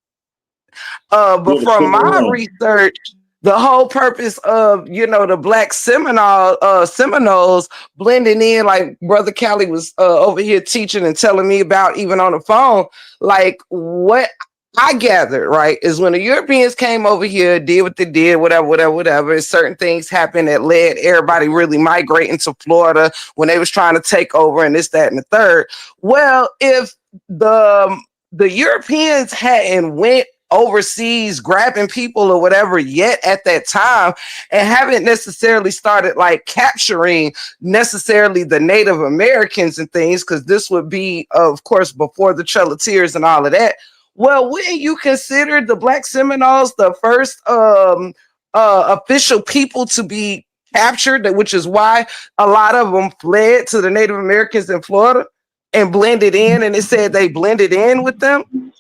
S1: But from my research, the whole purpose of, the black Seminoles blending in, like Brother Callie was over here teaching and telling me about, even on the phone, like what I gathered, right, is when the Europeans came over here, did what they did, whatever, and certain things happened that led everybody really migrating to Florida when they was trying to take over and this, that, and the third. Well, if the Europeans hadn't went overseas grabbing people or whatever yet at that time, and haven't necessarily started like capturing necessarily the Native Americans and things, because this would be, of course, before the Trail of Tears and all of that. Well, wouldn't you consider the Black Seminoles the first official people to be captured, which is why a lot of them fled to the Native Americans in Florida and blended in, and it said they blended in with them?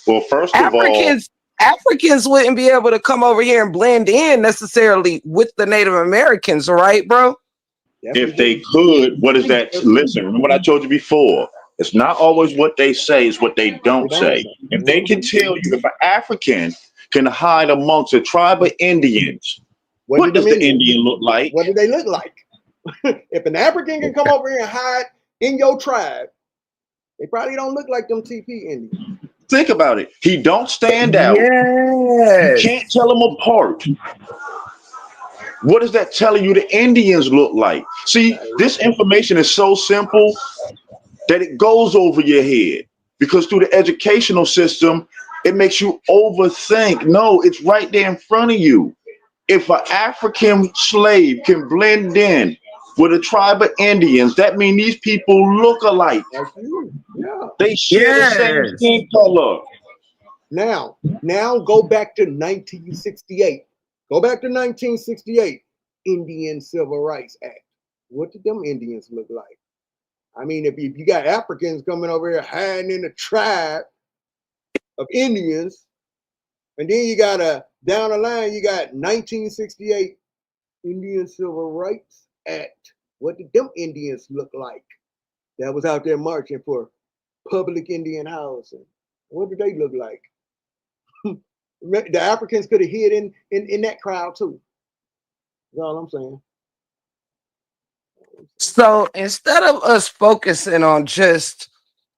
S2: Well, first of all,
S1: Africans wouldn't be able to come over here and blend in necessarily with the Native Americans, right, bro?
S2: if they could, what is that? Listen, remember what I told you before. It's not always what they say, it's what they don't say. If they can tell you, if an African can hide amongst a tribe of Indians, what does the Indian look like?
S3: What do they look like? If an African can come over here and hide in your tribe, they probably don't look like them TP Indians.
S2: Think about it. He don't stand out.
S1: Yes.
S2: You can't tell them apart. What is that telling you the Indians look like? See, this information is so simple that it goes over your head, because through the educational system, it makes you overthink. No, it's right there in front of you. If an African slave can blend in with a tribe of Indians, that means these people look alike.
S3: Yeah.
S2: They share the same skin color.
S3: Now go back to 1968. Go back to 1968. Indian Civil Rights Act. What did them Indians look like? I mean, if you got Africans coming over here hiding in a tribe of Indians, and then you got down the line, you got 1968 Indian Civil Rights Act. What did them Indians look like that was out there marching for public Indian housing? What did they look like? The Africans could have hid in that crowd too. That's all I'm saying.
S1: So instead of us focusing on just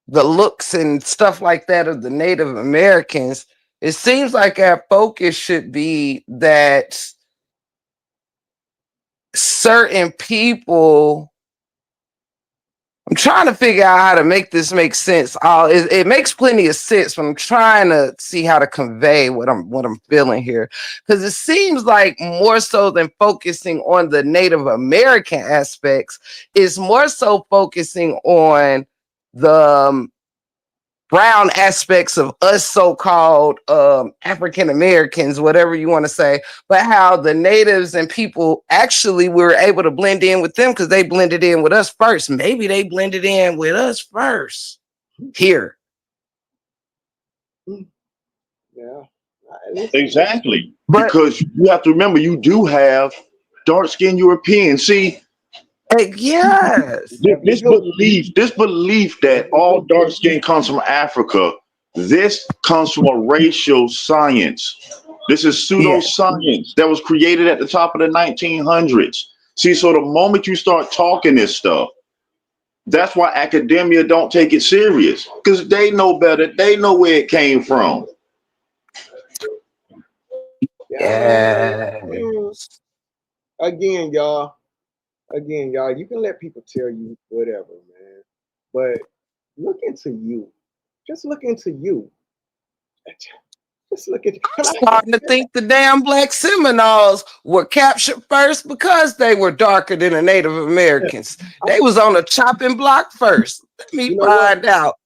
S1: the looks and stuff like that of the Native Americans, it seems like our focus should be that certain people. I'm trying to figure out how to make this make sense. It makes plenty of sense, but I'm trying to see how to convey what I'm feeling here, because it seems like more so than focusing on the Native American aspects, is more so focusing on the brown aspects of us so-called African Americans, whatever you want to say, but how the natives and people actually were able to blend in with them because they blended in with us first. Maybe they blended in with us first here.
S3: Yeah.
S2: Exactly. Because you have to remember, you do have dark-skinned Europeans. See,
S1: yes.
S2: This belief that all dark skin comes from Africa, this comes from a racial science. This is pseudoscience that was created at the top of the 1900s. See, so the moment you start talking this stuff, That's why academia don't take it serious, because they know better. They know where it came from.
S1: Yeah.
S3: Again, y'all. Again, y'all. You can let people tell you whatever, man. But look into you. Just look into you. Just look at.
S1: I'm starting to think the damn Black Seminoles were captured first because they were darker than the Native Americans. They was on a chopping block first. Let me find out.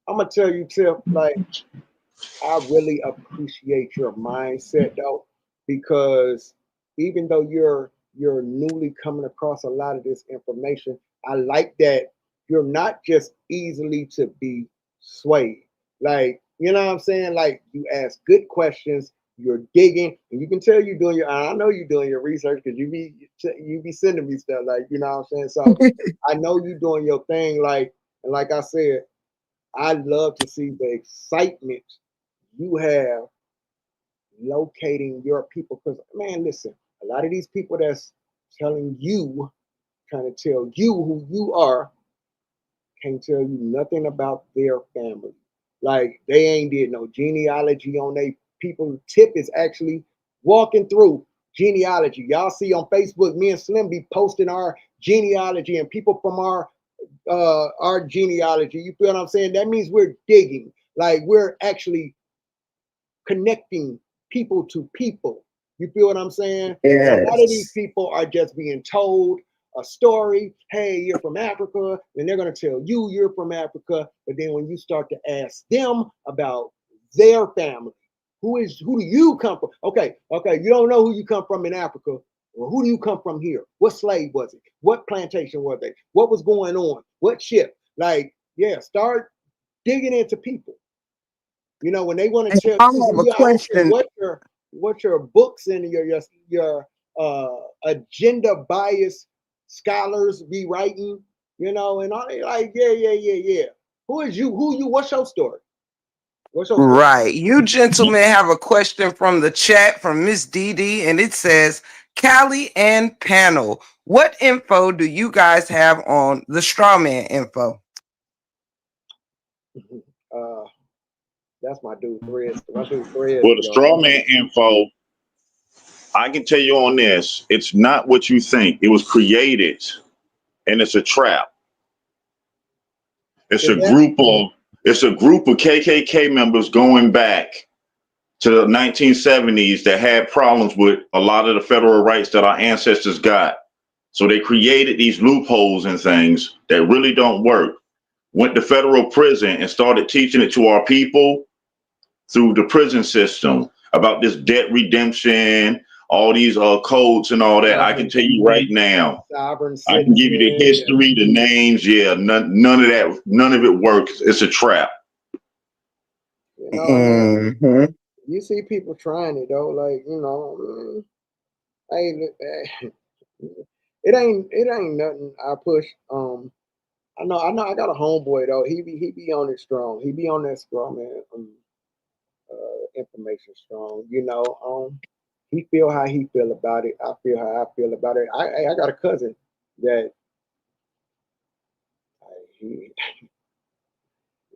S3: I'm gonna tell you, Tip. Like, I really appreciate your mindset though, because even though you're newly coming across a lot of this information, I like that you're not just easily to be swayed. Like, you know what I'm saying? Like, you ask good questions, you're digging, and you can tell you're doing your. I know you're doing your research because you be sending me stuff, like, you know what I'm saying. So I know you're doing your thing, like, and like I said, I love to see the excitement you have locating your people. Because, man, listen, a lot of these people that's telling you, trying to tell you who you are, can't tell you nothing about their family. Like, they ain't did no genealogy on they people. Tip is actually walking through genealogy. Y'all see on Facebook, me and Slim be posting our genealogy and people from our genealogy. You feel what I'm saying? That means we're digging. Like, we're actually connecting people to people. You feel what I'm saying?
S1: Yes.
S3: A lot of these people are just being told a story. Hey, you're from Africa, and they're going to tell you you're from Africa. But then when you start to ask them about their family, who do you come from? Okay, you don't know who you come from in Africa. Well, who do you come from here? What slave was it? What plantation were they? What was going on? What ship? Like, yeah, start digging into people. You know, when they want to tell you, I don't care what your books and your agenda bias scholars be writing, you know, and all they like, yeah. Who is you? What's your story?
S1: Right. You gentlemen have a question from the chat from Miss Dee, and it says, Callie and panel, what info do you guys have on the straw man info?
S3: That's my dude Threads.
S2: Well, the straw man info, I can tell you on this, it's not what you think. It was created, and it's a trap. It's a group of KKK members going back to the 1970s that had problems with a lot of the federal rights that our ancestors got. So they created these loopholes and things that really don't work. Went to federal prison and started teaching it to our people through the prison system about this debt redemption, all these codes and all that. I can tell you right now, I can give you the history, the names. Yeah, none of that, none of it works. It's a trap.
S3: You know, you see people trying it though, like, you know, it ain't nothing I push. I know I got a homeboy though. He be on it strong. He be on that strong, man. Information strong. You know, he feel how he feel about it. I feel how I feel about it. I got a cousin that he,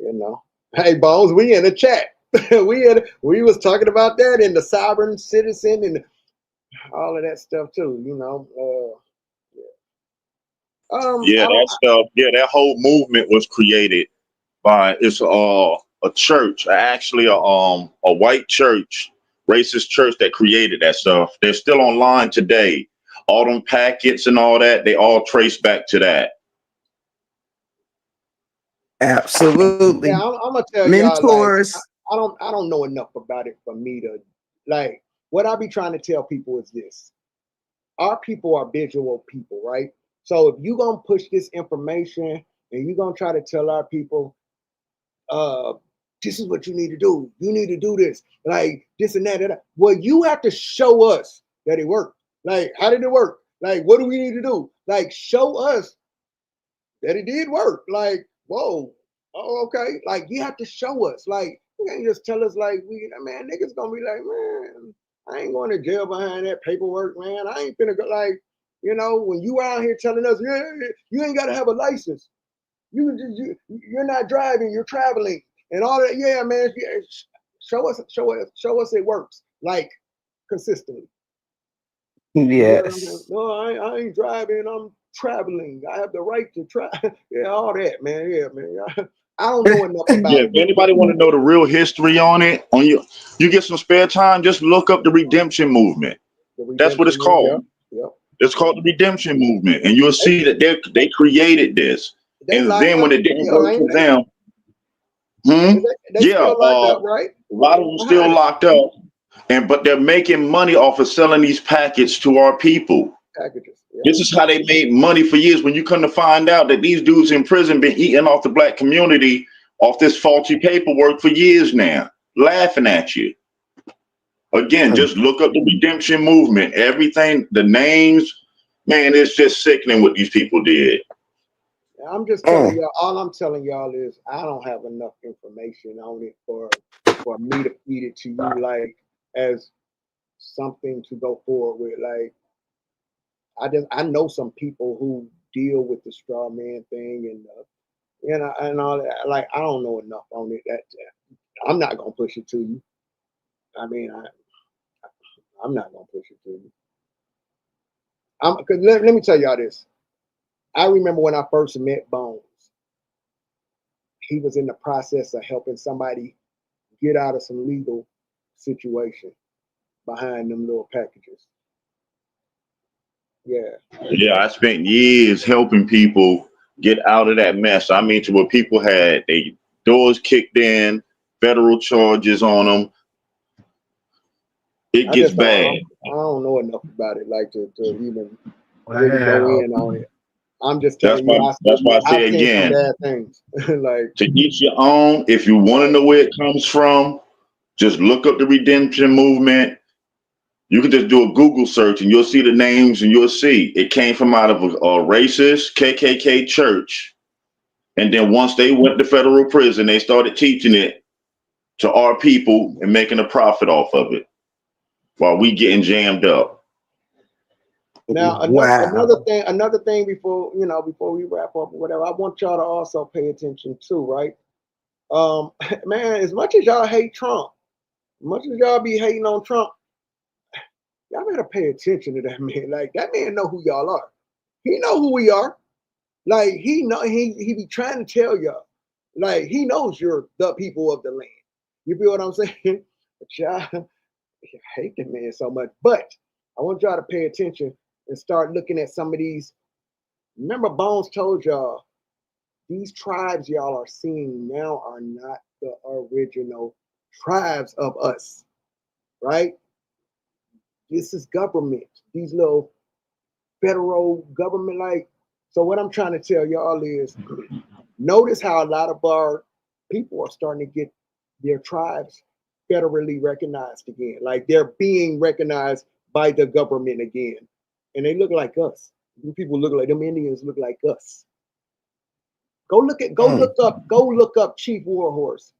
S3: you know, hey Bones, we in the chat. we was talking about that in the sovereign citizen and all of that stuff too. You know,
S2: that stuff. Yeah, that whole movement was created by a church, actually a white church, racist church that created that stuff. They're still online today. All them packets and all that, they all trace back to that.
S1: Absolutely.
S3: Yeah, I'm gonna tell
S1: Mentors.
S3: y'all, like, I don't know enough about it for me to, like, what I be trying to tell people is this. Our people are visual people, right? So if you're gonna push this information and you're gonna try to tell our people, this is what you need to do. You need to do this, like this and that. Well, you have to show us that it worked. Like, how did it work? Like, what do we need to do? Like, show us that it did work. Like, whoa, oh, okay. Like, you have to show us. Like, you can't just tell us, like, man, niggas gonna be like, man, I ain't going to jail behind that paperwork, man. I ain't finna go, like, you know, when you out here telling us, yeah, you ain't gotta have a license. You're not driving, you're traveling, and all that. Yeah, man. Yeah, show us it works like consistently.
S1: Yes.
S3: No, I ain't driving. I'm traveling. I have the right to try. Yeah, all that, man. Yeah, man. I don't know enough about
S2: Yeah,
S3: it.
S2: if anybody want to know the real history on it, you get some spare time, just look up the redemption movement. That's what it's called.
S3: Yep.
S2: It's called the redemption movement, and you'll see that they created this.
S3: They
S2: And
S3: locked
S2: then
S3: up
S2: when it didn't
S3: still,
S2: work
S3: ain't
S2: for
S3: they?
S2: them,
S3: They
S2: yeah,
S3: still locked up, right?
S2: a lot of them still locked up, but they're making money off of selling these packets to our people.
S3: Packages. Yep.
S2: This is how they made money for years. When you come to find out that these dudes in prison been eating off the black community off this faulty paperwork for years now, laughing at you. Again, just look up the redemption movement. Everything, the names, man, it's just sickening what these people did.
S3: I'm just telling y'all. All I'm telling y'all is I don't have enough information on it for me to feed it to you like as something to go forward with. Like I know some people who deal with the straw man thing and all that. Like I don't know enough on it. That I'm not gonna push it to you. I mean, I'm not gonna push it to you. Cause let me tell y'all this. I remember when I first met Bones. He was in the process of helping somebody get out of some legal situation behind them little packages. Yeah.
S2: Yeah, I spent years helping people get out of that mess. I mean, to where people had their doors kicked in, federal charges on them. It gets bad.
S3: I don't know enough about it, like to even really go in on it. I'm just telling you,
S2: That's why I say
S3: I've seen some
S2: again,
S3: bad things. Like
S2: to each your own. If you want to know where it comes from, just look up the redemption movement. You can just do a Google search and you'll see the names and you'll see it came from out of a racist KKK church. And then once they went to federal prison, they started teaching it to our people and making a profit off of it while we getting jammed up.
S3: now, another thing before we wrap up or whatever, I want y'all to also pay attention to, right? Man, as much as y'all hate Trump, as much as y'all be hating on Trump, y'all better pay attention to that man. Like that man know who y'all are. He know who we are. Like he be trying to tell y'all. Like he knows you're the people of the land. You feel what I'm saying? But y'all hate the man so much. But I want y'all to pay attention and start looking at some of these. Remember, Bones told y'all these tribes y'all are seeing now are not the original tribes of us, right? This is government. These little federal government, like. So what I'm trying to tell y'all is, notice how a lot of our people are starting to get their tribes federally recognized again. Like they're being recognized by the government again. And they look like us. People look like them Indians look like us. Go look up Chief Warhorse.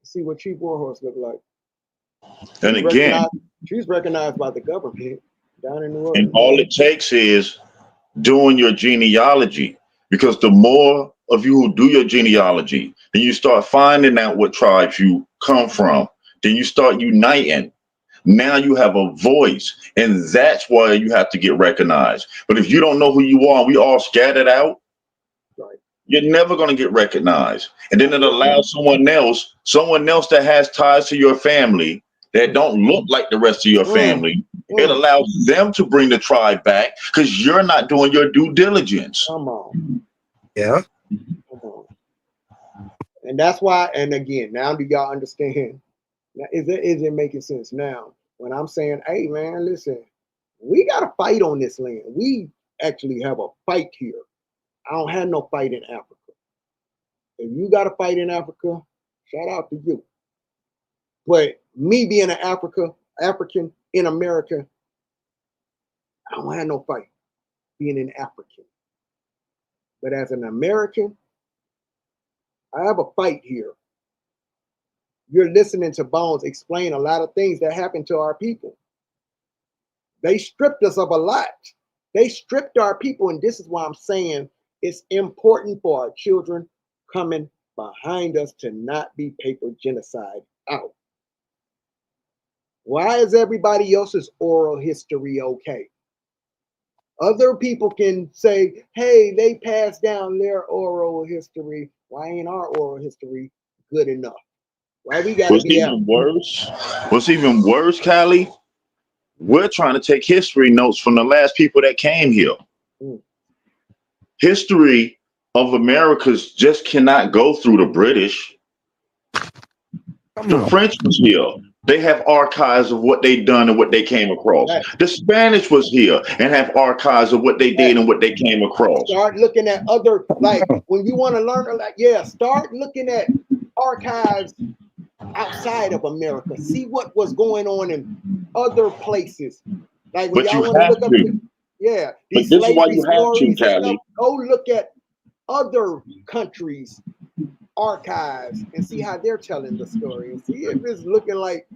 S3: See what Chief Warhorse look like.
S2: And again,
S3: she's recognized by the government down in New Orleans.
S2: And all it takes is doing your genealogy, because the more of you who do your genealogy, then you start finding out what tribes you come from. Then you start uniting. Now you have a voice, and that's why you have to get recognized. But if you don't know who you are, we all scattered out,
S3: right,
S2: you're never going to get recognized. And then it allows someone else that has ties to your family that don't look like the rest of your family. It allows them to bring the tribe back because you're not doing your due diligence.
S3: Come on.
S1: Yeah.
S3: Come on. And that's why, and again, now do y'all understand? Now, is it making sense now? When I'm saying, hey man, listen, we got to fight on this land. We actually have a fight here. I don't have no fight in Africa. If you got a fight in Africa, shout out to you. But me being an African in America, I don't have no fight being an African. But as an American, I have a fight here. You're listening to Bones explain a lot of things that happened to our people. They stripped us of a lot. They stripped our people, and this is why I'm saying it's important for our children coming behind us to not be paper genocide out. Why is everybody else's oral history okay? Other people can say, hey, they passed down their oral history. Why ain't our oral history good enough? Why we gotta be out?
S2: What's even worse, Callie? We're trying to take history notes from the last people that came here. History of Americas just cannot go through the British. The French was here. They have archives of what they done and what they came across. The Spanish was here and have archives of what they did and what they came across.
S3: Start looking at other, like when you want to learn, like, yeah, start looking at archives outside of America. See what was going on in other places. Like when y'all want to look up, these slavery stories and stuff, go look at other countries' archives and see how they're telling the story and see if it's looking like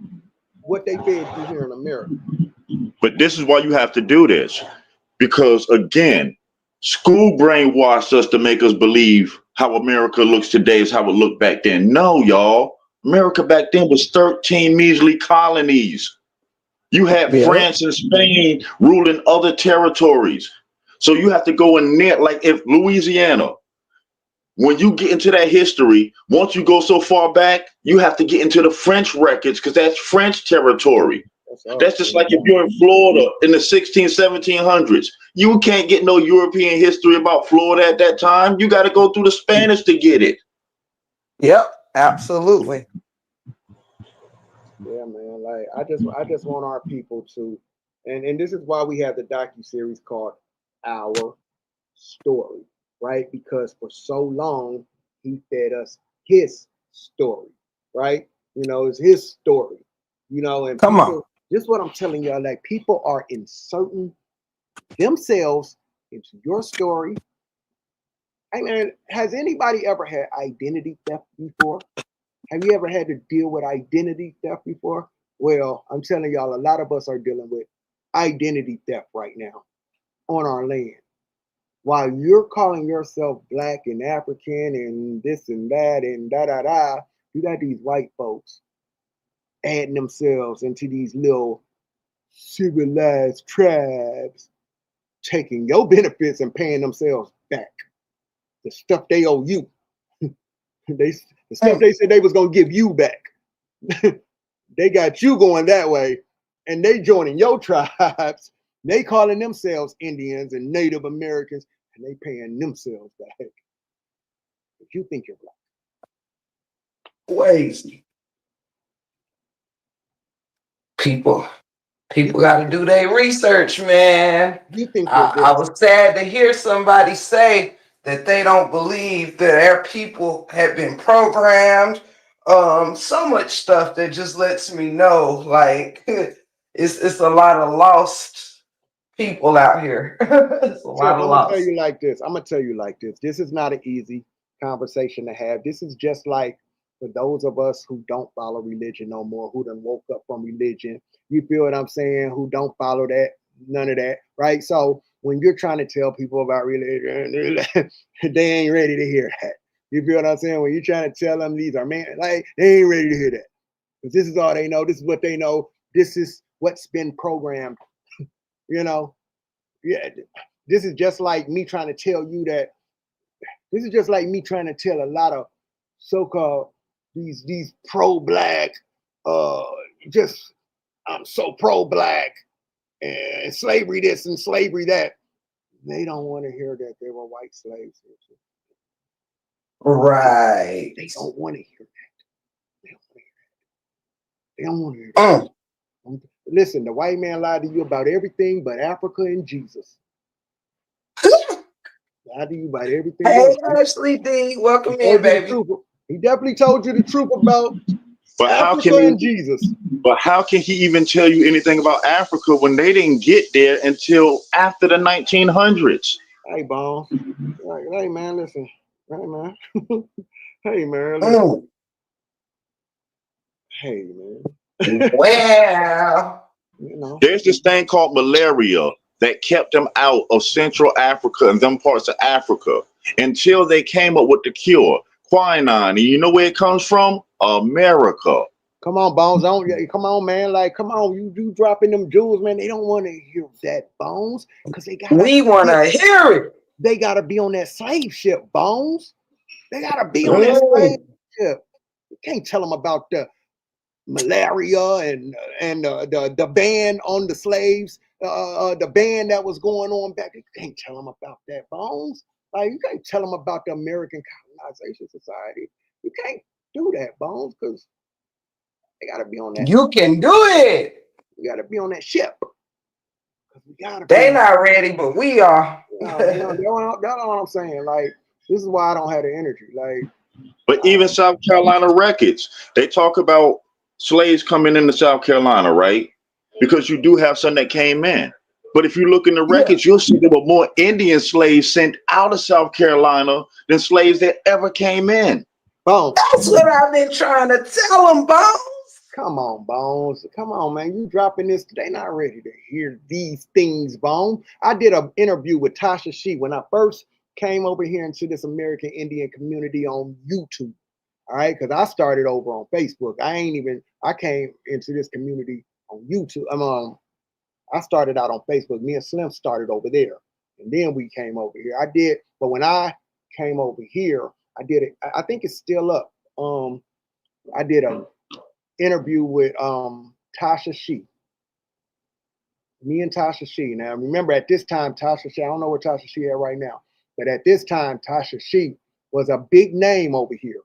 S3: what they fed you here in America.
S2: But this is why you have to do this, because again, school brainwashed us to make us believe how America looks today is how it looked back then. No, y'all. America back then was 13 measly colonies. You had France and Spain ruling other territories. So you have to go in there, like if Louisiana, when you get into that history, once you go so far back, you have to get into the French records because that's French territory. That's just like if you're in Florida in the 1700s. You can't get no European history about Florida at that time. You got to go through the Spanish to get it.
S1: Yep, absolutely.
S3: Yeah, man. Like I just want our people to, and this is why we have the docu-series called Our Story, right? Because for so long he fed us his story, right? You know, it's his story, you know, and
S1: come on.
S3: This is what I'm telling y'all, like people are inserting themselves into your story. Hey man, has anybody ever had identity theft before? Have you ever had to deal with identity theft before? Well, I'm telling y'all, a lot of us are dealing with identity theft right now on our land. While you're calling yourself Black and African and this and that and da-da-da, you got these white folks adding themselves into these little civilized tribes, taking your benefits and paying themselves back. The stuff they owe you. The stuff they said they was going to give you back. They got you going that way, and they joining your tribes. They calling themselves Indians and Native Americans, and they paying themselves back. If you think you're Black.
S1: Crazy. People got to do their research, man.
S3: You think
S1: I was sad to hear somebody say that they don't believe that their people have been programmed. So much stuff that just lets me know, like, it's a lot of lost people out here. It's a lot of lost.
S3: I'm gonna tell you like this. This is not an easy conversation to have. This is just like for those of us who don't follow religion no more, who done woke up from religion. You feel what I'm saying? Who don't follow that, none of that, right? So when you're trying to tell people about religion, they ain't ready to hear that. You feel what I'm saying? When you're trying to tell them these are men, like they ain't ready to hear that. Because this is all they know. This is what they know. This is what's been programmed. You know? Yeah. This is just like me trying to tell you that. This is just like me trying to tell a lot of so-called these pro-Black, just I'm so pro-Black and slavery this and slavery that. They don't want to hear that there were white slaves.
S1: Right.
S3: They don't want to hear that. They don't want to hear that. Listen, the white man lied to you about everything but Africa and Jesus. Lied to you about everything.
S1: Hey, Ashley D, welcome in, baby.
S3: He definitely told you the truth about Africa and Jesus.
S2: But how can he even tell you anything about Africa when they didn't get there until after the 1900s?
S3: Hey, Bones. Hey, man, listen. Hey, man. Hey, man. Listen. Hey, man.
S1: Well,
S3: you know,
S2: there's this thing called malaria that kept them out of Central Africa and them parts of Africa until they came up with the cure. quinine. And you know where it comes from? America.
S3: Come on, Bones. Come on, man. Like, come on. You dropping them jewels, man. They don't want to hear that, Bones, because
S1: We want to hear it.
S3: They gotta be on that slave ship, Bones. They gotta be on that slave ship. You can't tell them about the malaria and the ban on the slaves, the ban that was going on back. You can't tell them about that, Bones. Like, you can't tell them about the American Colonization Society. You can't do that, Bones, because they gotta be on that.
S1: You can do it.
S3: We gotta be on that ship.
S1: They not ready, but we are.
S3: That's what I'm saying. Like, this is why I don't have the energy. Like,
S2: but even South Carolina records, they talk about slaves coming into South Carolina, right? Because you do have some that came in. But if you look in the records, you'll see there were more Indian slaves sent out of South Carolina than slaves that ever came in.
S3: Bones.
S1: That's what I've been trying to tell them, Bones.
S3: Come on, Bones. Come on, man. You dropping this. They not ready to hear these things, Bones. I did an interview with Tasha She when I first came over here into this American Indian community on YouTube. All right, because I started over on Facebook. I came into this community on YouTube. I started out on Facebook. Me and Slim started over there. And then we came over here. But when I came over here, I did it. I think it's still up. I did a interview with Tasha She. Me and Tasha She. Now, remember, at this time, Tasha She, I don't know where Tasha She at right now, but at this time, Tasha She was a big name over here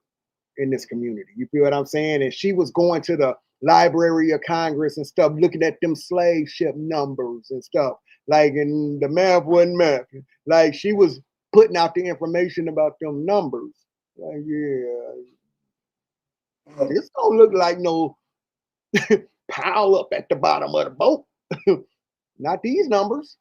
S3: in this community. You feel what I'm saying? And she was going to the Library of Congress and stuff, looking at them slave ship numbers and stuff. Like, and the math wasn't math. Like, she was putting out the information about them numbers. Like, yeah. This don't look like no pile up at the bottom of the boat. Not these numbers.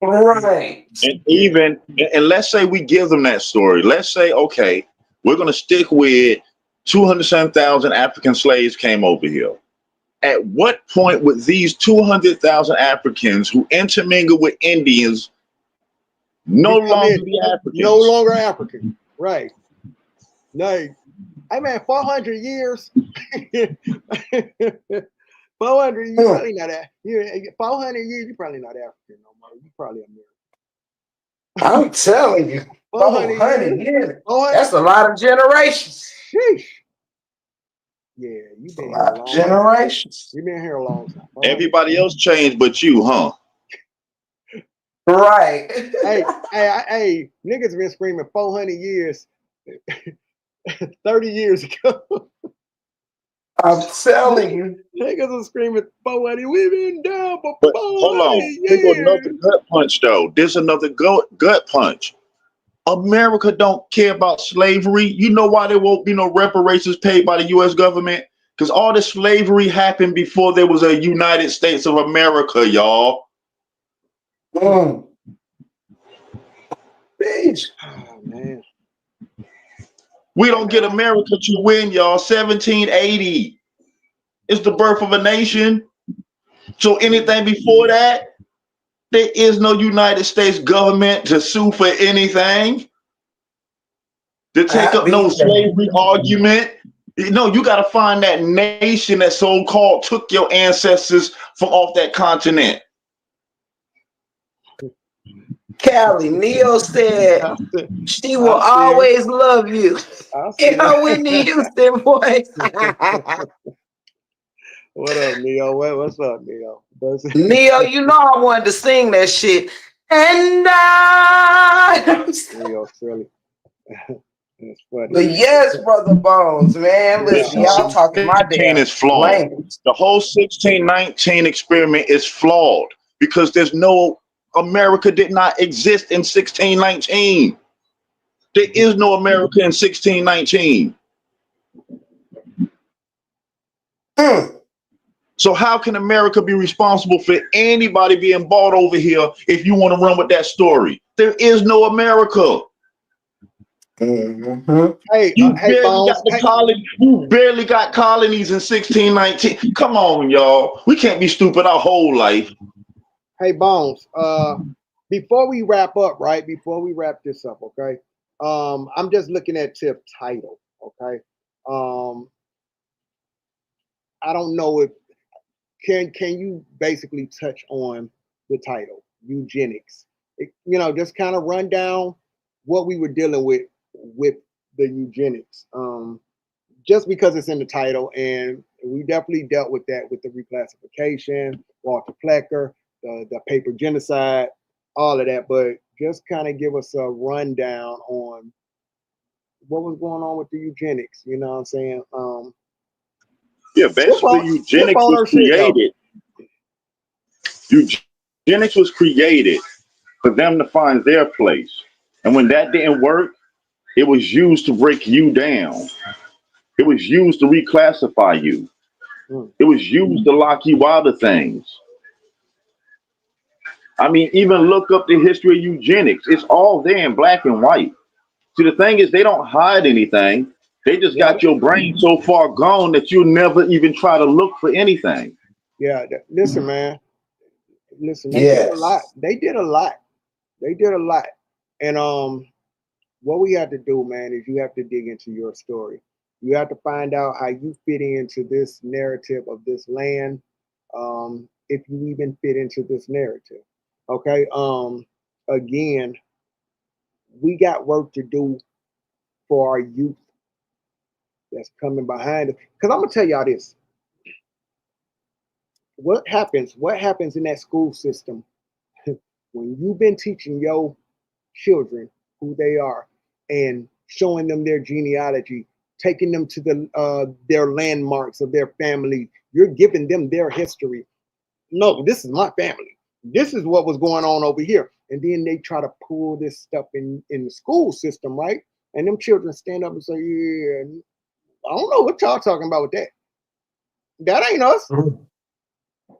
S1: Right.
S2: And let's say we give them that story. Let's say, okay, we're going to stick with 207,000 African slaves came over here. At what point would these 200,000 Africans who intermingle with Indians no longer be Africans?
S3: No longer African. Right. No. Hey, man, 400 years. 400 years, probably not that. 400 years, you're probably not African no more. You're probably American.
S1: I'm telling you. 400 years.
S3: 400.
S1: That's a lot of generations.
S3: Sheesh. Yeah, you've been here a long
S1: generations.
S3: You've been here a long time.
S2: Everybody else changed but you, huh?
S1: Right.
S3: Hey, niggas been screaming 400 years 30 years ago.
S1: I'm telling you.
S3: Niggas are screaming 400. We've been down for 400
S2: But hold on.
S3: years.
S2: There's another gut punch, though. There's another gut punch. America don't care about slavery. You know why there won't be no reparations paid by the U.S. government? Because all this slavery happened before there was a United States of America, y'all.
S3: Oh, man.
S2: We don't get America to win, y'all. 1780 is the birth of a nation. So anything before that, there is no United States government to sue for anything, to take up no slavery argument. No, you got to find that nation that so-called took your ancestors from off that continent.
S1: Callie, Neo said she will always love you. In her Whitney Houston voice.
S3: What up, Neo? What's up, Neo?
S1: Neo, you know I wanted to sing that shit. And
S3: Neo, silly. That's funny.
S1: But yes, Brother Bones, man. Listen, y'all talking my damn
S2: is flawed.
S1: language.
S2: The whole 1619 experiment is flawed because there's no America did not exist in 1619. There is no America in 1619. So how can America be responsible for anybody being bought over here if you want to run with that story? There is no America.
S3: Hey,
S2: you barely got colonies in 1619. Come on, y'all. We can't be stupid our whole life.
S3: Hey, Bones, before we wrap up, right? Before we wrap this up, okay? I'm just looking at tip title. Okay. I don't know if can you basically touch on the title eugenics? Just kind of run down what we were dealing with the eugenics. Just because it's in the title, and we definitely dealt with that with the reclassification, Walter Plecker, the paper genocide, all of that. But just kind of give us a rundown on what was going on with the eugenics. You know what I'm saying?
S2: Yeah, basically, eugenics was created. Eugenics was created for them to find their place, and when that didn't work, it was used to break you down. It was used to reclassify you. It was used to lock you out of things. I mean, even look up the history of eugenics. It's all there in black and white. See, the thing is, they don't hide anything. They just got your brain so far gone that you'll never even try to look for anything.
S3: Yeah, listen, man. Listen, they did a lot. They did a lot. They did a lot. And what we have to do, man, is you have to dig into your story. You have to find out how you fit into this narrative of this land, if you even fit into this narrative. Okay. Again, we got work to do for our youth that's coming behind us. Because I'm gonna tell y'all this. What happens in that school system when you've been teaching your children who they are and showing them their genealogy, taking them to their landmarks of their family? You're giving them their history. No, this is my family. This is what was going on over here. And then they try to pull this stuff in the school system, right? And them children stand up and say, yeah, I don't know what y'all talking about with that. That ain't us.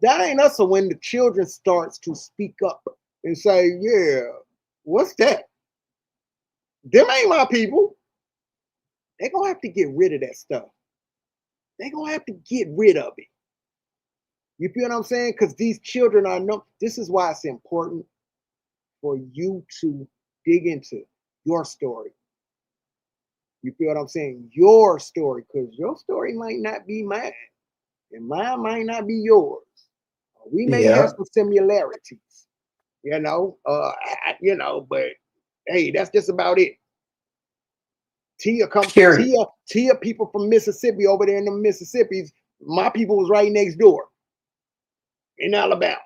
S3: That ain't us. So when the children starts to speak up and say, yeah, what's that? Them ain't my people. They're going to have to get rid of that stuff. They're going to have to get rid of it. You feel what I'm saying? Because these children this is why it's important for you to dig into your story. You feel what I'm saying? Your story, because your story might not be mine, and mine might not be yours. We may have some similarities, but hey, that's just about it. Tia people from Mississippi over there in the Mississippi's. My people was right next door in Alabama.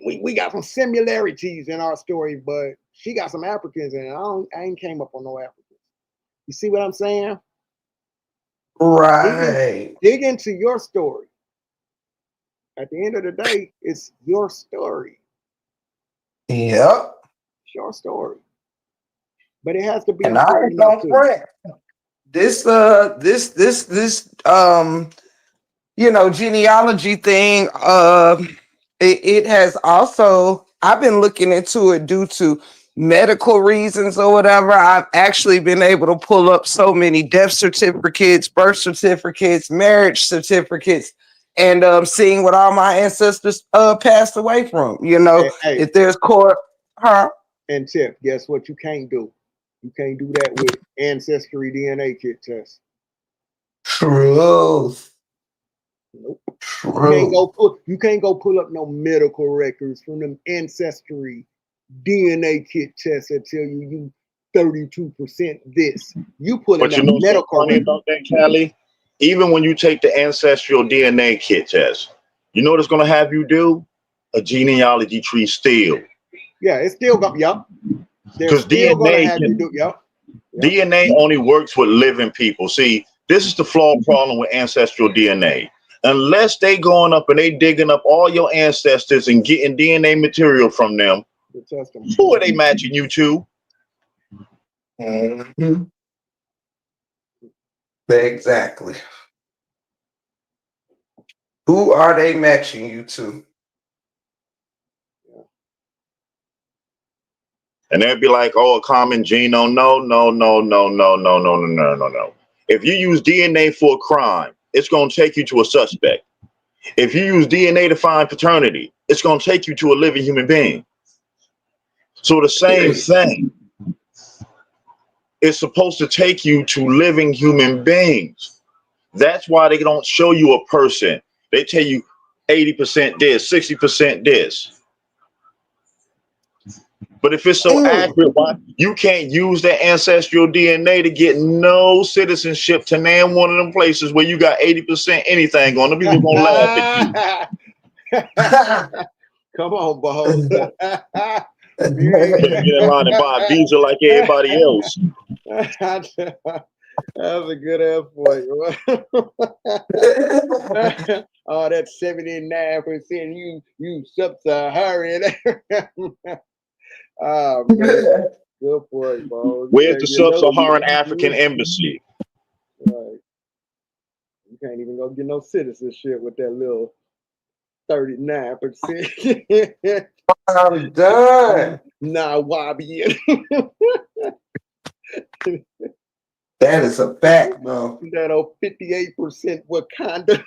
S3: We got some similarities in our story, but she got some Africans, and I ain't came up on no Africans. You see what I'm saying?
S1: Right.
S3: Dig into your story. At the end of the day, it's your story.
S1: Yep.
S3: It's your story. But it has to be.
S1: And I ain't no friend. This genealogy thing, it has also, I've been looking into it due to medical reasons or whatever. I've actually been able to pull up so many death certificates, birth certificates, marriage certificates, and seeing what all my ancestors passed away from.
S3: Hey.
S1: If there's court,
S3: And Tip, guess what you can't do? You can't do that with ancestry DNA kit tests.
S1: Truth.
S3: Nope.
S1: True.
S3: You can't go pull up no medical records from them ancestry DNA kit tests that tell you 32% this. You put in a medical
S2: funny about that, Callie? Even when you take the ancestral DNA kit test, you know what it's gonna have you do? A genealogy tree still.
S3: Yeah, it's still going. Yup.
S2: Because DNA only works with living people. See, this is the flawed problem with ancestral DNA. Unless they going up and they digging up all your ancestors and getting DNA material from them, who are they matching you to?
S1: Mm-hmm. Exactly. Who are they matching you to?
S2: And they'd be like, oh, a common genome. No. If you use DNA for a crime, it's going to take you to a suspect. If you use DNA to find paternity, it's going to take you to a living human being. So the same thing. is supposed to take you to living human beings. That's why they don't show you a person. They tell you 80% this, 60% this. But if it's so accurate, why you can't use that ancestral DNA to get no citizenship to name one of them places where you got 80% anything on? The people gonna laugh at you.
S3: Come on, boss.
S2: You better get in line and buy a visa like everybody else.
S3: That's a good ass point. Oh, that's 79%. You sub-Saharan. Oh man, good point, bro.
S2: Where's the sub-Saharan African embassy?
S3: Right. You can't even go get no citizenship with that little 39%.
S1: I'm done.
S3: Nah, Wabi.
S1: That is a fact, bro.
S3: That old 58% Wakanda.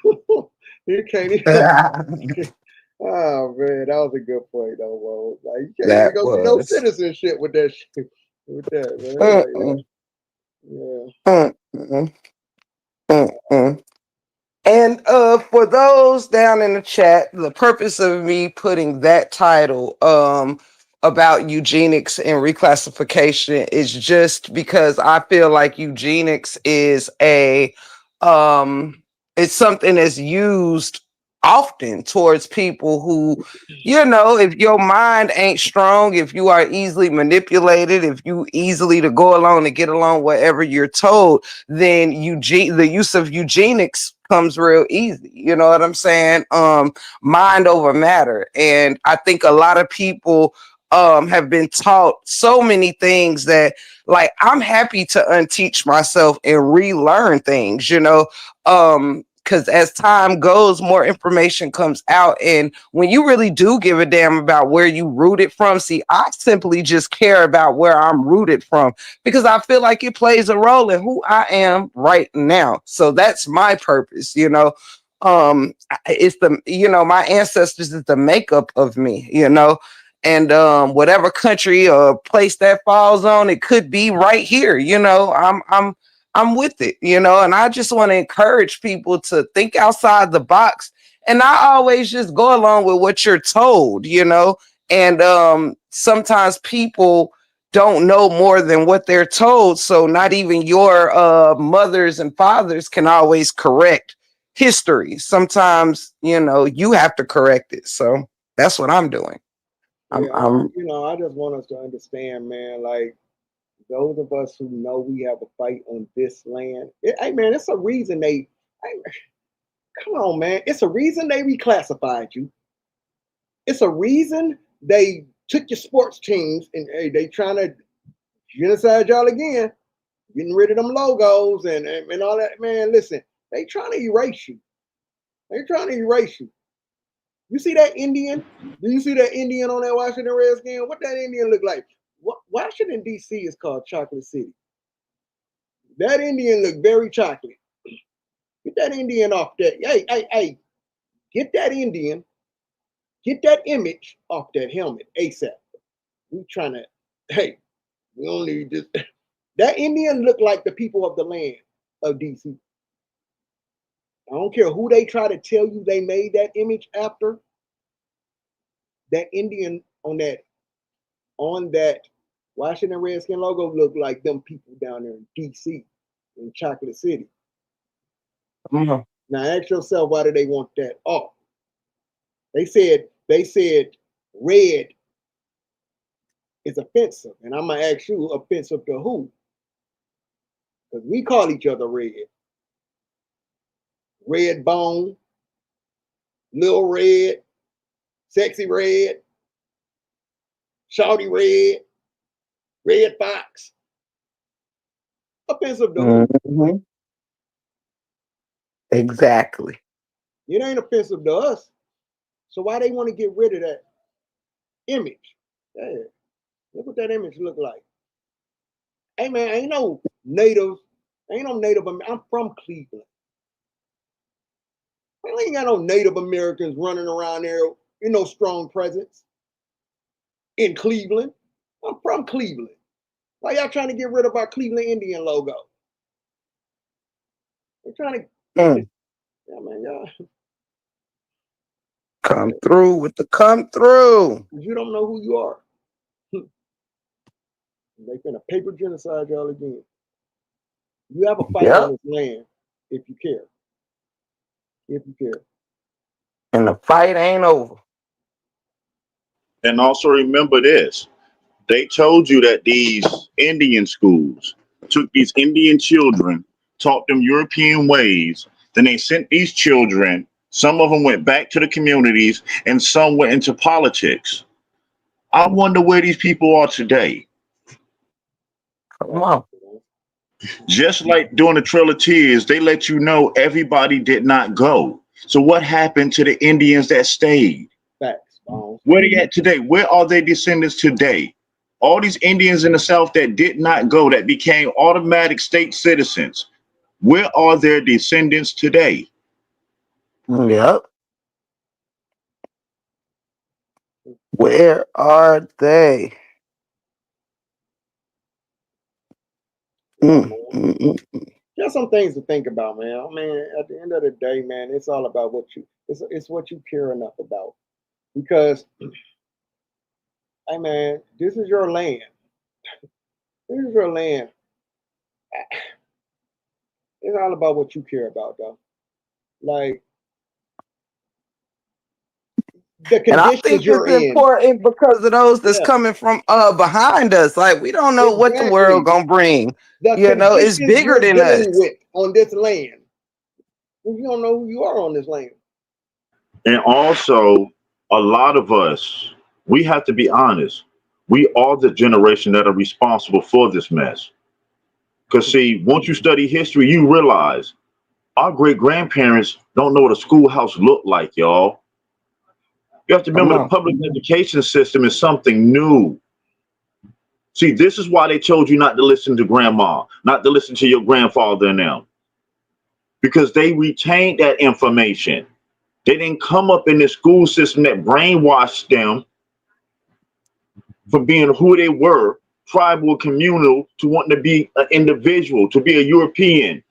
S3: You can't even. Oh man, that was a good point, though, bro. Like you can't even go get no citizenship with that shit. With that, man. Like,
S1: And for those down in the chat, the purpose of me putting that title about eugenics and reclassification is just because I feel like eugenics is it's something that's used often towards people who, you know, if your mind ain't strong, if you are easily manipulated, if you easily to go along and get along whatever you're told, then the use of eugenics comes real easy. You know what I'm saying? Mind over matter. And I think a lot of people have been taught so many things that, like, I'm happy to unteach myself and relearn things, you know, because as time goes, more information comes out. And when you really do give a damn about where you rooted from, see, I simply just care about where I'm rooted from because I feel like it plays a role in who I am right now. So that's my purpose, you know. It's the, you know, my ancestors is the makeup of me, you know. And whatever country or place that falls on, it could be right here, you know. I'm with it, you know, and I just want to encourage people to think outside the box and not always just go along with what you're told, you know. And sometimes people don't know more than what they're told, so not even your mothers and fathers can always correct history. Sometimes, you know, you have to correct it. So that's what I'm doing. I'm
S3: you know, I just want us to understand, man, like those of us who know we have a fight on this land, hey man, it's a reason come on, man. It's a reason they reclassified you. It's a reason they took your sports teams and hey, they trying to genocide y'all again, getting rid of them logos and all that. Man, listen, they trying to erase you. They trying to erase you. You see that Indian? Do you see that Indian on that Washington Redskin? What that Indian look like? Washington, D.C. is called Chocolate City. That Indian look very chocolate. Get that Indian off that. Hey, get that Indian, get that image off that helmet ASAP. We trying to, hey, we don't need this. That Indian look like the people of the land of D.C. I don't care who they try to tell you they made that image after. That Indian on that Washington Redskin logo look like them people down there in D.C. in Chocolate City. Now ask yourself, why do they want that off? They said red is offensive, and I'm gonna ask you, offensive to who? Because we call each other red. Red bone, little red, sexy red, shawty red, red fox. Offensive to who?
S1: Exactly.
S3: It ain't offensive to us. So why they want to get rid of that image? Yeah. Look what that image look like. Hey man, ain't no native. I'm from Cleveland. I ain't got no Native Americans running around there, you know, strong presence in Cleveland. I'm from Cleveland. Why y'all trying to get rid of our Cleveland Indian logo? They're trying to, yeah, man, y'all.
S1: Come through with the come through.
S3: You don't know who you are. They finna paper genocide y'all again. You have a fight on this land if you care. If you care.
S1: And the fight ain't over.
S2: And also remember this. They told you that these Indian schools took these Indian children, taught them European ways. Then they sent these children. Some of them went back to the communities and some went into politics. I wonder where these people are today.
S1: Come on.
S2: Just like during the Trail of Tears, they let you know everybody did not go. So what happened to the Indians that stayed?
S3: Facts.
S2: Where they at today? Where are their descendants today? All these Indians in the South that did not go, that became automatic state citizens, where are their descendants today?
S1: Yep. Where are they?
S3: Just some things to think about, man. I mean, at the end of the day, man, it's all about what you it's what you care enough about. Because hey man, this is your land. This is your land. It's all about what you care about, though. Like the
S1: And I
S3: conditions
S1: think
S3: you're
S1: it's
S3: in.
S1: important because of those that's
S3: Yeah,
S1: coming from behind us. Like we don't know what the world
S3: exactly.
S1: gonna bring.
S3: The
S1: You know, it's
S3: conditions
S1: bigger
S3: you're
S1: than us.
S3: dealing with on this land. You don't know who you are on this land.
S2: And also, a lot of us, we have to be honest. We are the generation that are responsible for this mess. Because, see, once you study history, you realize our great grandparents don't know what a schoolhouse looked like, y'all. You have to
S1: Come
S2: remember the
S1: on.
S2: public education system is something new. See, this is why they told you not to listen to grandma, not to listen to your grandfather and them, because they retained that information. They didn't come up in the school system that brainwashed them from being who they were, tribal, communal, to wanting to be an individual, to be a European,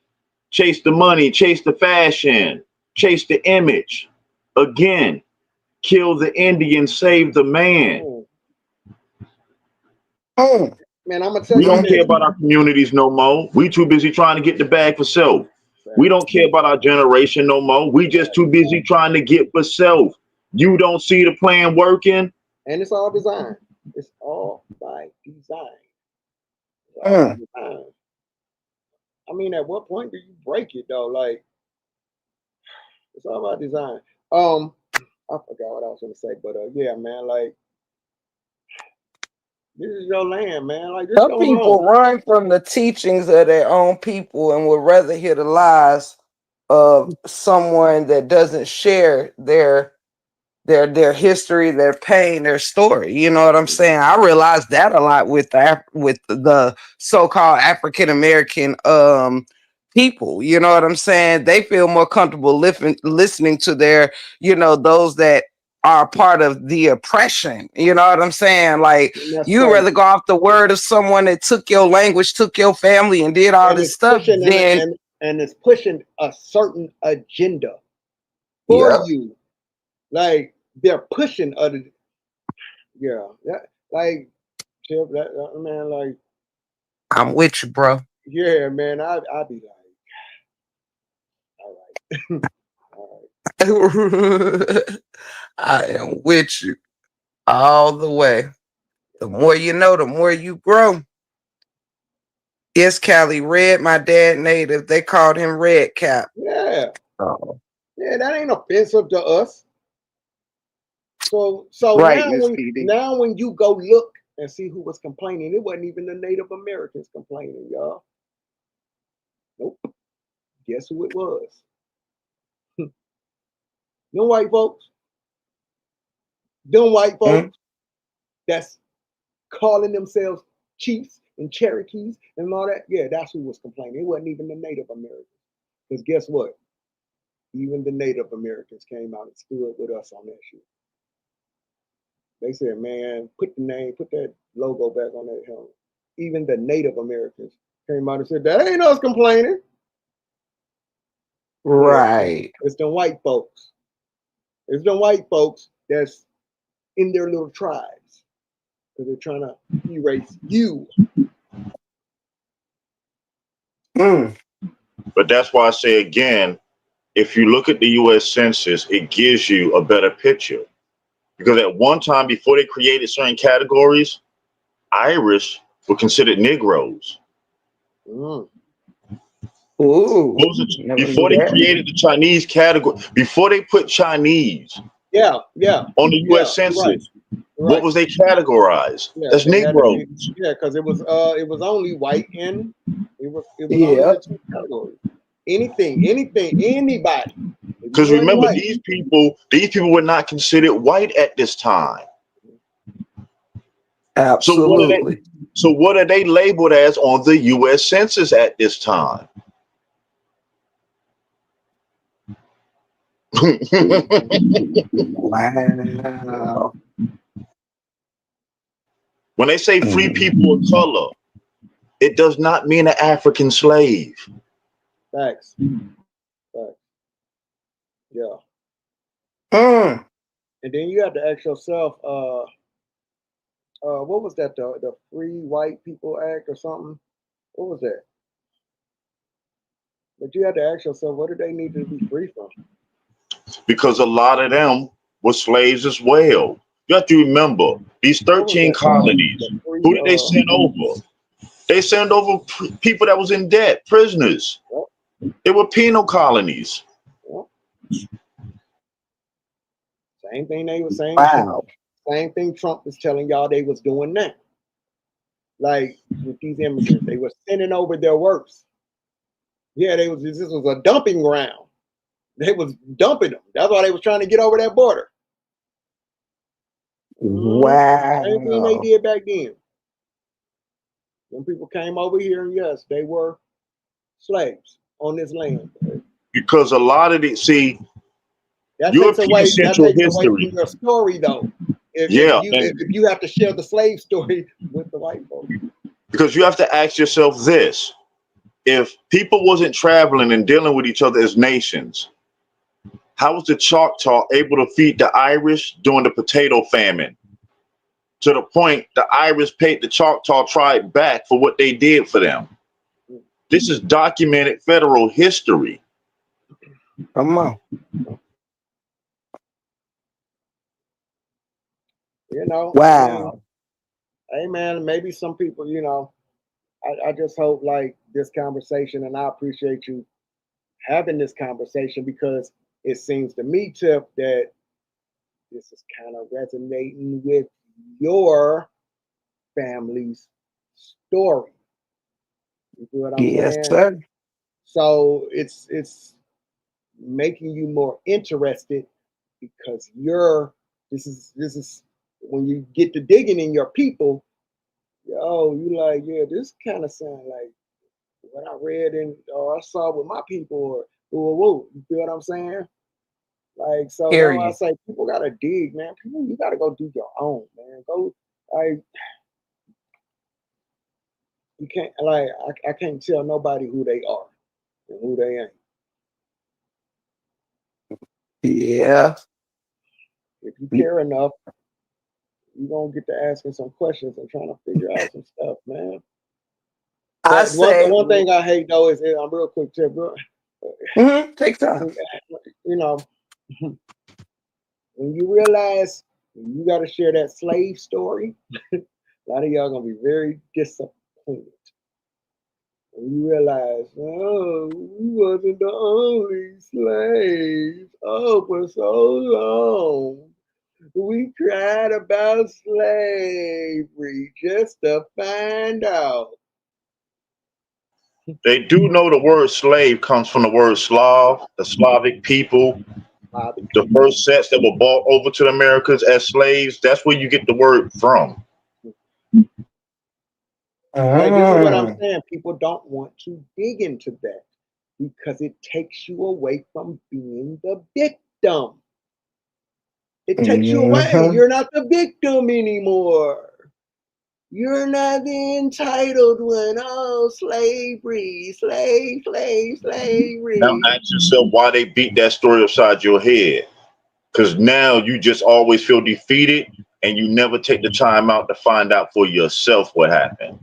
S2: chase the money, chase the fashion, chase the image. Again, kill the Indian, save the man.
S3: Man, I'm gonna tell
S2: We
S3: you
S2: don't care
S3: this.
S2: about our communities no more. We too busy trying to get the bag for self. We don't care about our generation no more. We just too busy trying to get for self. You don't see the plan working?
S3: And it's all designed. It's all by design. It's all by design. I mean, at what point do you break it though? Like, it's all about design. I forgot what I was gonna say, but yeah, man, like this is your land, man. Like this
S1: Some
S3: your
S1: people
S3: home.
S1: run from the teachings of their own people and would rather hear the lies of someone that doesn't share their history, their pain, their story. You know what I'm saying? I realized that a lot with the so-called African American people. You know what I'm saying? They feel more comfortable listening to their, those that are part of the oppression. You know what I'm saying? Like you rather go off the word of someone that took your language, took your family, and did all this stuff than
S3: and it's pushing a certain agenda for you. Like they're pushing other, like man, like
S1: I'm with you, bro.
S3: Yeah, man, I'd be like, all
S1: right. I am with you all the way. The more you know, the more you grow. Yes, Cali, Red, my dad native. They called him Red Cap.
S3: Yeah. Oh. Yeah, that ain't offensive to us. So right, now when you go look and see who was complaining, it wasn't even the Native Americans complaining, y'all. Nope. Guess who it was? Them white folks. That's calling themselves chiefs and Cherokees and all that. Yeah, that's who was complaining. It wasn't even the Native Americans. Because guess what? Even the Native Americans came out and stood with us on that shit. They said, man, put that logo back on that helmet. even the Native Americans came out and said, that ain't us complaining.
S1: Right.
S3: It's the white folks. It's the white folks that's in their little tribes. Because they're trying to erase you.
S2: But that's why I say again, if you look at the U.S. Census, it gives you a better picture. Because at one time, before they created certain categories, Irish were considered Negroes.
S1: Ooh.
S2: Before they created the Chinese category, before they put Chinese on the U.S. Census, what was they categorirized? As Negroes.
S3: Because it was only white and it was only the two categories. Anything, anybody.
S2: Because remember, these people were not considered white at this time.
S1: Absolutely.
S2: So what are they labeled as on the U.S. Census at this time?
S1: Wow.
S2: When they say free people of color, it does not mean an African slave.
S3: Facts. Yeah. And then you have to ask yourself, what was that? The Free White People Act or something? What was that? But you have to ask yourself, what do they need to be free from?
S2: Because a lot of them were slaves as well. You have to remember, these 13 colonies, who did they send over? They sent over people that was in debt, prisoners. They were penal colonies.
S3: Same thing they were saying.
S1: Wow.
S3: Same thing Trump was telling y'all they was doing now. Like with these immigrants, they were sending over their works. Yeah, this was a dumping ground. They was dumping them. That's why they was trying to get over that border.
S1: Wow.
S3: Same thing they did back then. When people came over here, and yes, they were slaves on this land.
S2: Because a lot of
S3: that
S2: European
S3: takes
S2: Central
S3: away
S2: history.
S3: from your story, though. If you have to share the slave story with the white folks.
S2: Because you have to ask yourself this: if people wasn't traveling and dealing with each other as nations, how was the Choctaw able to feed the Irish during the potato famine? To the point the Irish paid the Choctaw tribe back for what they did for them. This is documented federal history.
S1: Come on.
S3: You know.
S1: Wow.
S3: Hey man, maybe some people, you know, I just hope like this conversation, and I appreciate you having this conversation because it seems to me, Tip, that this is kind of resonating with your family's story. You see what I'm saying?
S1: Yes, sir.
S3: So it's making you more interested because this is when you get to digging in your people, you like, yeah, this kind of sound like what I read or I saw with my people, or whoa, you feel what I'm saying? Like, so now I say people gotta dig, man. People, you gotta go do your own, man. Go, like, you can't, like, I can't tell nobody who they are and who they ain't.
S1: Yeah.
S3: If you care enough, you're gonna get to asking some questions and trying to figure out some stuff, man. One thing I hate though is I'm real quick, Tip, bro.
S1: Take time.
S3: You know, when you realize you got to share that slave story, a lot of y'all gonna be very disappointed. When you realize, oh, we wasn't the only slaves. Oh, for so long. We cried about slavery just to find out.
S2: They do know the word slave comes from the word Slav, the Slavic people. The first sets that were brought over to the Americas as slaves, that's where you get the word from.
S3: Like, this is what I'm saying. People don't want to dig into that because it takes you away from being the victim. It takes you away. You're not the victim anymore. You're not the entitled one. Oh, slavery, slavery.
S2: Now ask yourself why they beat that story upside your head. Because now you just always feel defeated and you never take the time out to find out for yourself what happened.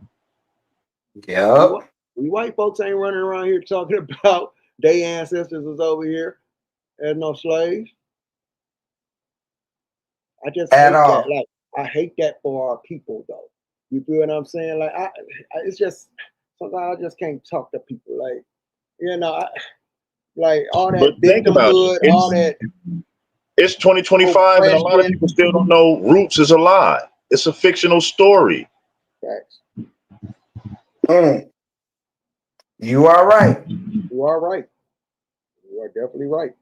S1: Yep.
S3: We white folks ain't running around here talking about their ancestors was over here as no slaves. I just
S1: At
S3: hate
S1: all.
S3: that. Like, I hate that for our people, though. You feel what I'm saying? Like, it's just sometimes I just can't talk to people. Like, you know, like all that
S2: But think about
S3: victimhood,
S2: it.
S3: all that
S2: It's 2025 and a lot of
S3: oppression.
S2: people still don't know Roots is a lie. It's a fictional story.
S3: Facts.
S1: You are right.
S3: You are right. You are definitely right.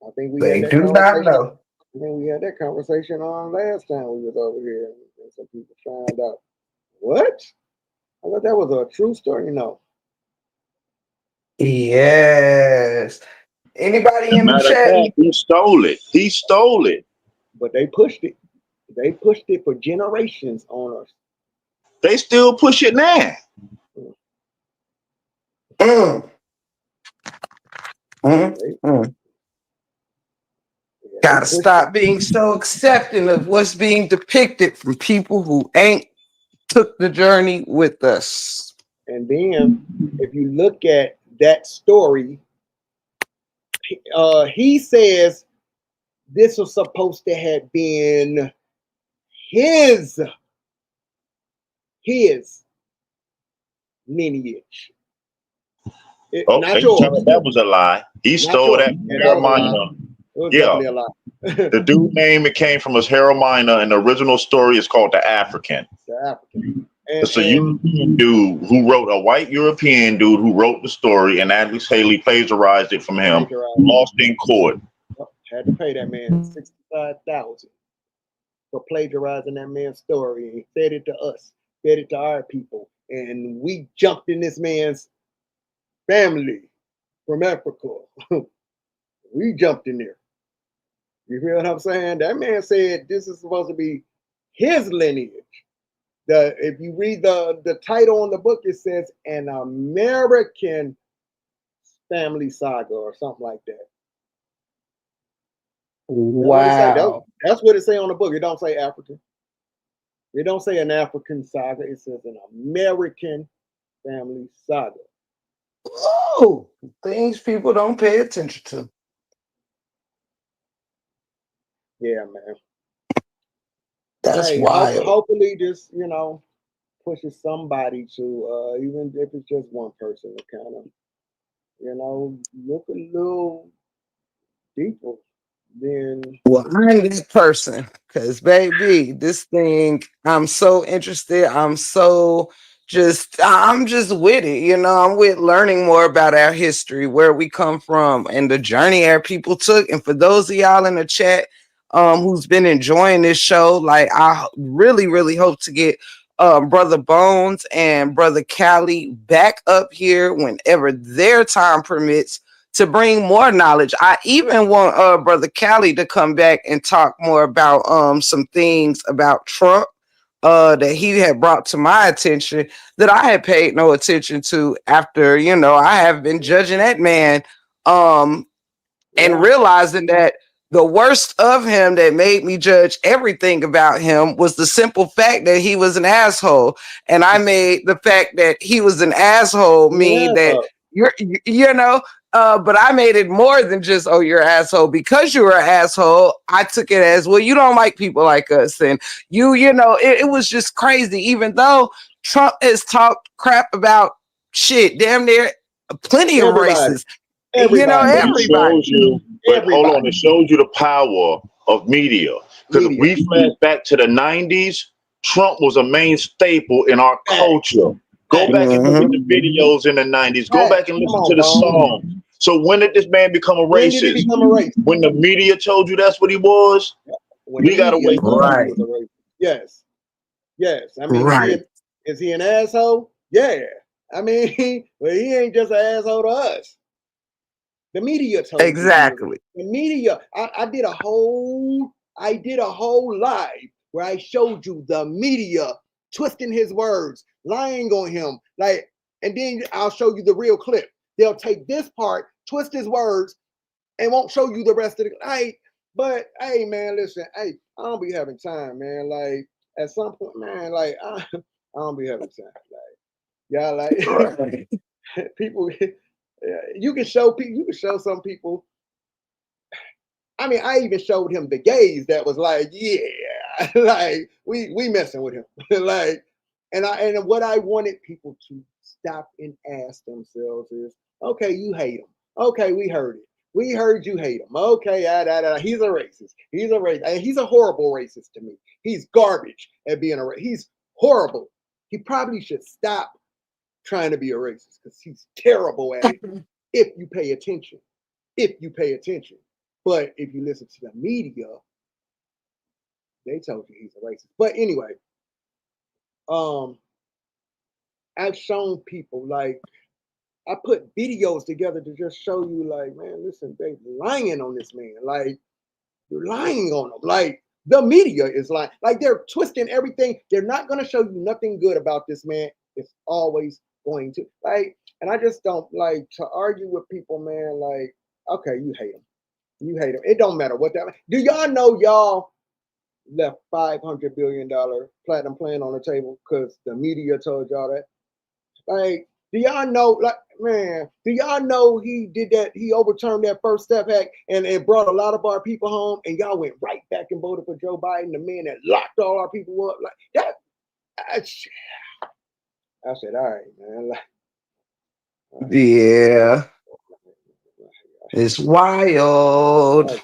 S3: I think we
S1: They
S3: had that
S1: do not
S3: conversation.
S1: know.
S3: I think we had that conversation on last time we was over here, and some people found out. What? I thought that was a true story. No.
S1: Yes. Anybody in the
S2: Matter of
S1: chat?
S2: fact, he stole it. He stole it.
S3: But they pushed it. They pushed it for generations on us.
S2: They still push it now.
S1: Gotta stop being so accepting of what's being depicted from people who ain't took the journey with us.
S3: And then, if you look at that story, he says this was supposed to have been his lineage.
S2: Okay, that was a lie. He stole that from Harold Miner. Yeah,
S3: a lie.
S2: the dude name it came from was Harold Miner, and the original story is called The African.
S3: The African.
S2: It's a European dude who wrote a white European dude who wrote the story, and Alex Haley plagiarized it from him. Lost in court.
S3: Had to pay that man $65,000 for plagiarizing that man's story. He fed it to us, fed it to our people, and we jumped in this man's family from Africa. We jumped in there. You feel what I'm saying? That man said this is supposed to be his lineage. If you read the title on the book, it says An American Family Saga or something like that.
S1: Wow.
S3: That's what it say on the book. It don't say African. It don't say an African saga. It says an American family saga.
S1: Oh, things people don't pay attention to.
S3: Yeah, man.
S1: That's wild.
S3: Hopefully this, pushes somebody to, even if it's just one person, to kind of, look a little deeper than.
S1: Well, I'm this person because, baby, this thing, I'm so interested. I'm just with it. I'm with learning more about our history, where we come from, and the journey our people took. And for those of y'all in the chat who's been enjoying this show, like, I really, really hope to get Brother Bones and Brother Cali back up here whenever their time permits to bring more knowledge. I even want Brother Cali to come back and talk more about some things about Trump that he had brought to my attention that I had paid no attention to after, I have been judging that man and realizing that the worst of him that made me judge everything about him was the simple fact that he was an asshole. And I made the fact that he was an asshole mean that but I made it more than just, oh, you're an asshole. Because you're an asshole, I took it as, well, you don't like people like us. And it was just crazy. Even though Trump has talked crap about shit, damn near plenty of races. Everybody.
S2: Hold on, it shows you the power of media. Because if we flash back to the 90s, Trump was a main staple in our culture. Go back and look at the videos in the 90s. Go back and listen to the songs. So when did this man become a racist? When the media told you that's what he was? We gotta wait.
S3: Right. Yes. I mean, is he an asshole? Yeah. I mean, well, he ain't just an asshole to us. The media told
S1: exactly.
S3: The media. I did a whole live where I showed you the media twisting his words, lying on him. Like, and then I'll show you the real clip. They'll take this part, twist his words, and won't show you the rest of the like. But hey, man, listen, hey, I don't be having time, man. Like at some point, man, like I don't be having time. Like y'all, like people. You can show people. You can show some people. I mean, I even showed him the gays that was like, yeah, like we messing with him, like, and what I wanted people to stop and ask themselves is, okay, you hate him. Okay, we heard it. We heard you hate him. Okay, he's a racist. He's a racist. And he's a horrible racist to me. He's garbage at being a racist. He's horrible. He probably should stop trying to be a racist because he's terrible at it. If you pay attention, But if you listen to the media, they told you he's a racist. But anyway, I've shown people, like, I put videos together to just show you, like, man, listen, they lying on this man. Like, you're lying on him. Like, the media is lying. Like, they're twisting everything. They're not going to show you nothing good about this man. It's always going to. Like, and I just don't like to argue with people, man. Like, okay, you hate him. You hate him. It don't matter what that. Do y'all know y'all left $500 billion platinum plan on the table because the media told y'all that? Like, do y'all know, like, man, do y'all know he did that? He overturned that First Step Act and it brought a lot of our people home, and y'all went right back and voted for Joe Biden, the man that locked all our people up. Like that. I said, all right, man. Like,
S1: yeah. It's wild.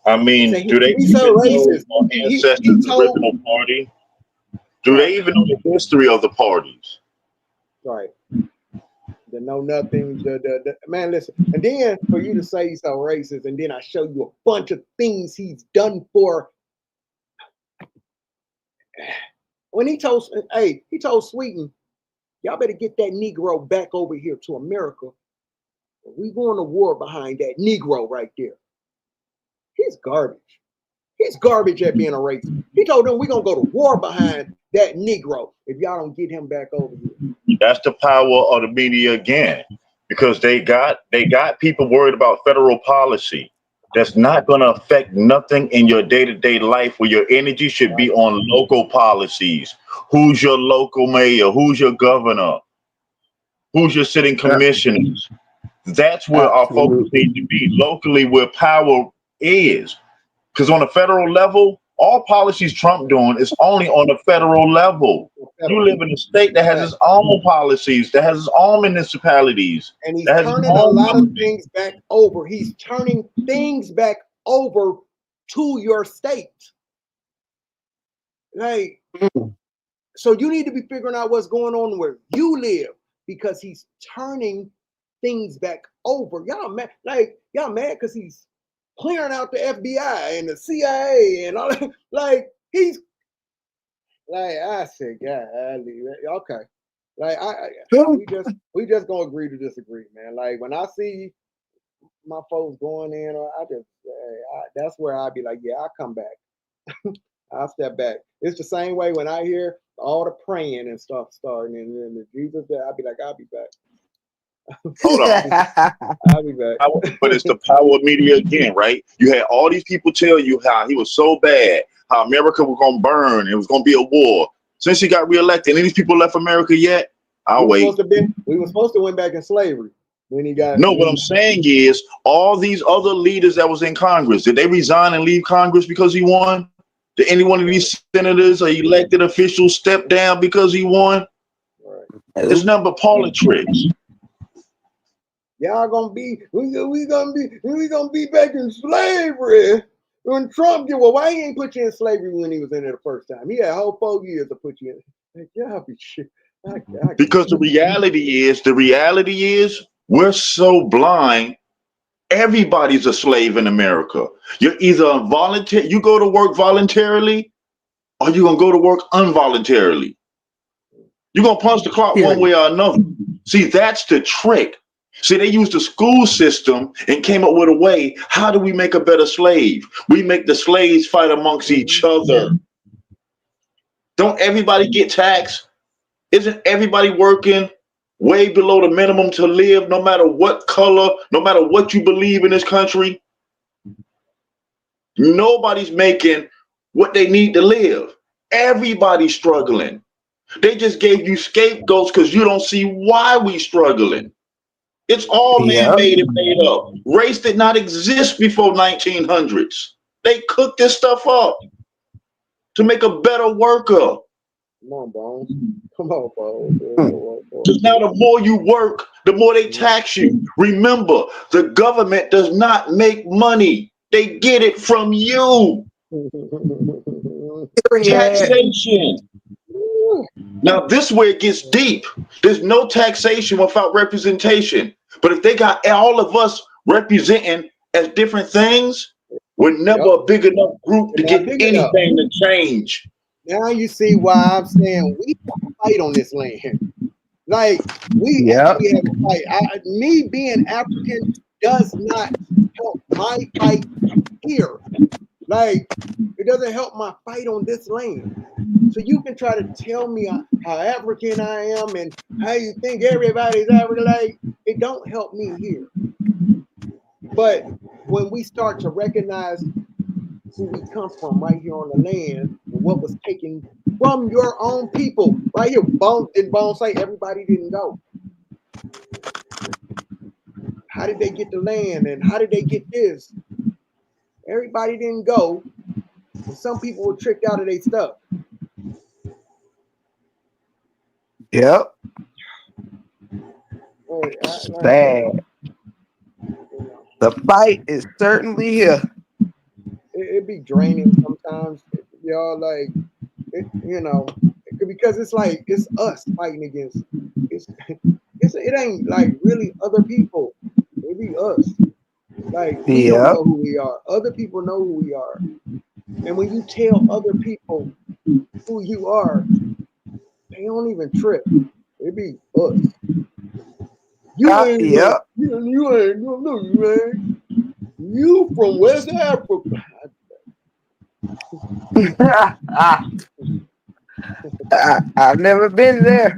S2: I mean, do they even know our ancestors' original party? Do they even know the history of the parties?
S3: Right. They know nothing. Man, listen. And then for you to say he's so racist, and then I show you a bunch of things he's done for. When he told Sweden, y'all better get that Negro back over here to America. We going to war behind that Negro right there. He's garbage. He's garbage at being a racist. He told them we're going to go to war behind that Negro if y'all don't get him back over here.
S2: That's the power of the media again, because they got people worried about federal policy that's not going to affect nothing in your day-to-day life, where your energy should be on local policies. Who's your local mayor? Who's your governor? Who's your sitting commissioners? That's where our focus needs to be, locally, where power is. Because on a federal level, all policies Trump doing is only on a federal level. You live in a state that has its own policies, that has its own municipalities.
S3: And he's turning a lot of things back over. He's turning things back over to your state. Like, so you need to be figuring out what's going on where you live, because he's turning things back over. Y'all mad? Like, y'all mad because he's clearing out the FBI and the CIA and all that. Like, he's like, I said, God, okay. Like, we just gonna agree to disagree, man. Like, when I see my folks going in, that's where I'd be like, yeah, I'll come back. I'll step back. It's the same way when I hear all the praying and stuff starting, and then the Jesus there, I'll be like, I'll be back.
S2: Hold on.
S3: I'll be back.
S2: But it's the power of media again, right? You had all these people tell you how he was so bad, how America was going to burn, it was going to be a war. Since he got reelected, any of these people left America yet? I'll wait.
S3: We were supposed to went back in slavery when he got.
S2: No, what I'm saying is, all these other leaders that was in Congress, did they resign and leave Congress because he won? Did any one of these senators or elected officials step down because he won?
S3: Right.
S2: It's nothing but politics.
S3: Y'all gonna be we gonna be back in slavery when Trump did. Well, why he ain't put you in slavery when he was in there the first time? He had a whole 4 years to put you in. Like, y'all be shit.
S2: Because the reality is we're so blind. Everybody's a slave in America. You're either you go to work voluntarily, or you're gonna go to work involuntarily. You're gonna punch the clock one way or another. See, that's the trick. See, they used the school system and came up with a way. How do we make a better slave? We make the slaves fight amongst each other. Don't everybody get taxed? Isn't everybody working way below the minimum to live, no matter what color, no matter what you believe in this country? Nobody's making what they need to live. Everybody's struggling. They just gave you scapegoats because you don't see why we struggling. It's all
S1: Yep.
S2: man-made and made up. Race did not exist before 1900s. They cooked this stuff up to make a better worker.
S3: Come on, Bones. Come on, Bones.
S2: Because now the more you work, the more they tax you. Remember, the government does not make money. They get it from you. Taxation. Now, this is where it gets deep. There's no taxation without representation. But if they got all of us representing as different things, we're never a big enough group to get anything to change.
S3: Now you see why I'm saying we fight on this land. Like we actually have to fight. Me being African does not help my fight here. Like it doesn't help my fight on this land. So you can try to tell me how African I am and how you think everybody's African. Like it don't help me here. But when we start to recognize who we come from right here on the land and what was taken from your own people, right here, didn't Bone say everybody didn't go? How did they get the land and how did they get this? Everybody didn't go, and some people were tricked out of their stuff.
S1: Yep. Bad. The fight is certainly here.
S3: It be draining sometimes, y'all. Like, because it's like it's us fighting against. It ain't like really other people. It be us. Like we don't know who we are. Other people know who we are. And when you tell other people who you are, they don't even trip. It be us. You ain't man. You from West Africa.
S1: I've never been there.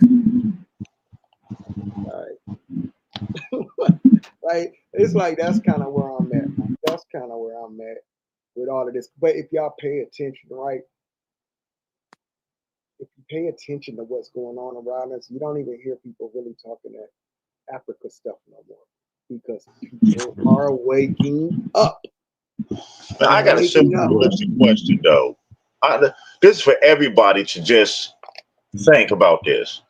S3: Like it's like that's kind of where I'm at. That's kind of where I'm at with all of this. But if y'all pay attention, right? If you pay attention to what's going on around us, you don't even hear people really talking that Africa stuff no more because people are waking up.
S2: Now, I got a simple question though. This is for everybody to just think about this.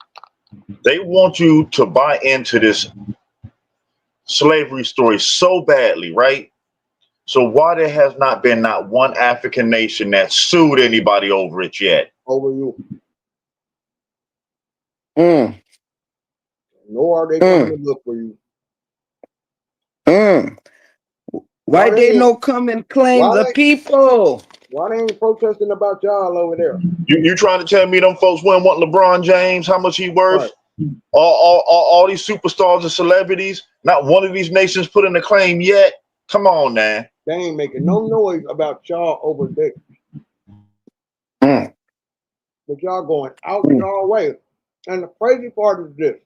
S2: They want you to buy into this slavery story so badly, right? So why there has not been not one African nation that sued anybody over it yet?
S3: Over you. Nor are they coming to look for you.
S1: Why they no come and claim the people?
S3: Why they ain't protesting about y'all over there?
S2: You trying to tell me them folks wouldn't want LeBron James, how much he worth? Right. All these superstars and celebrities, not one of these nations put in a claim yet. Come on, man.
S3: They ain't making no noise about y'all over there. But y'all going out y'all way. And the crazy part is this.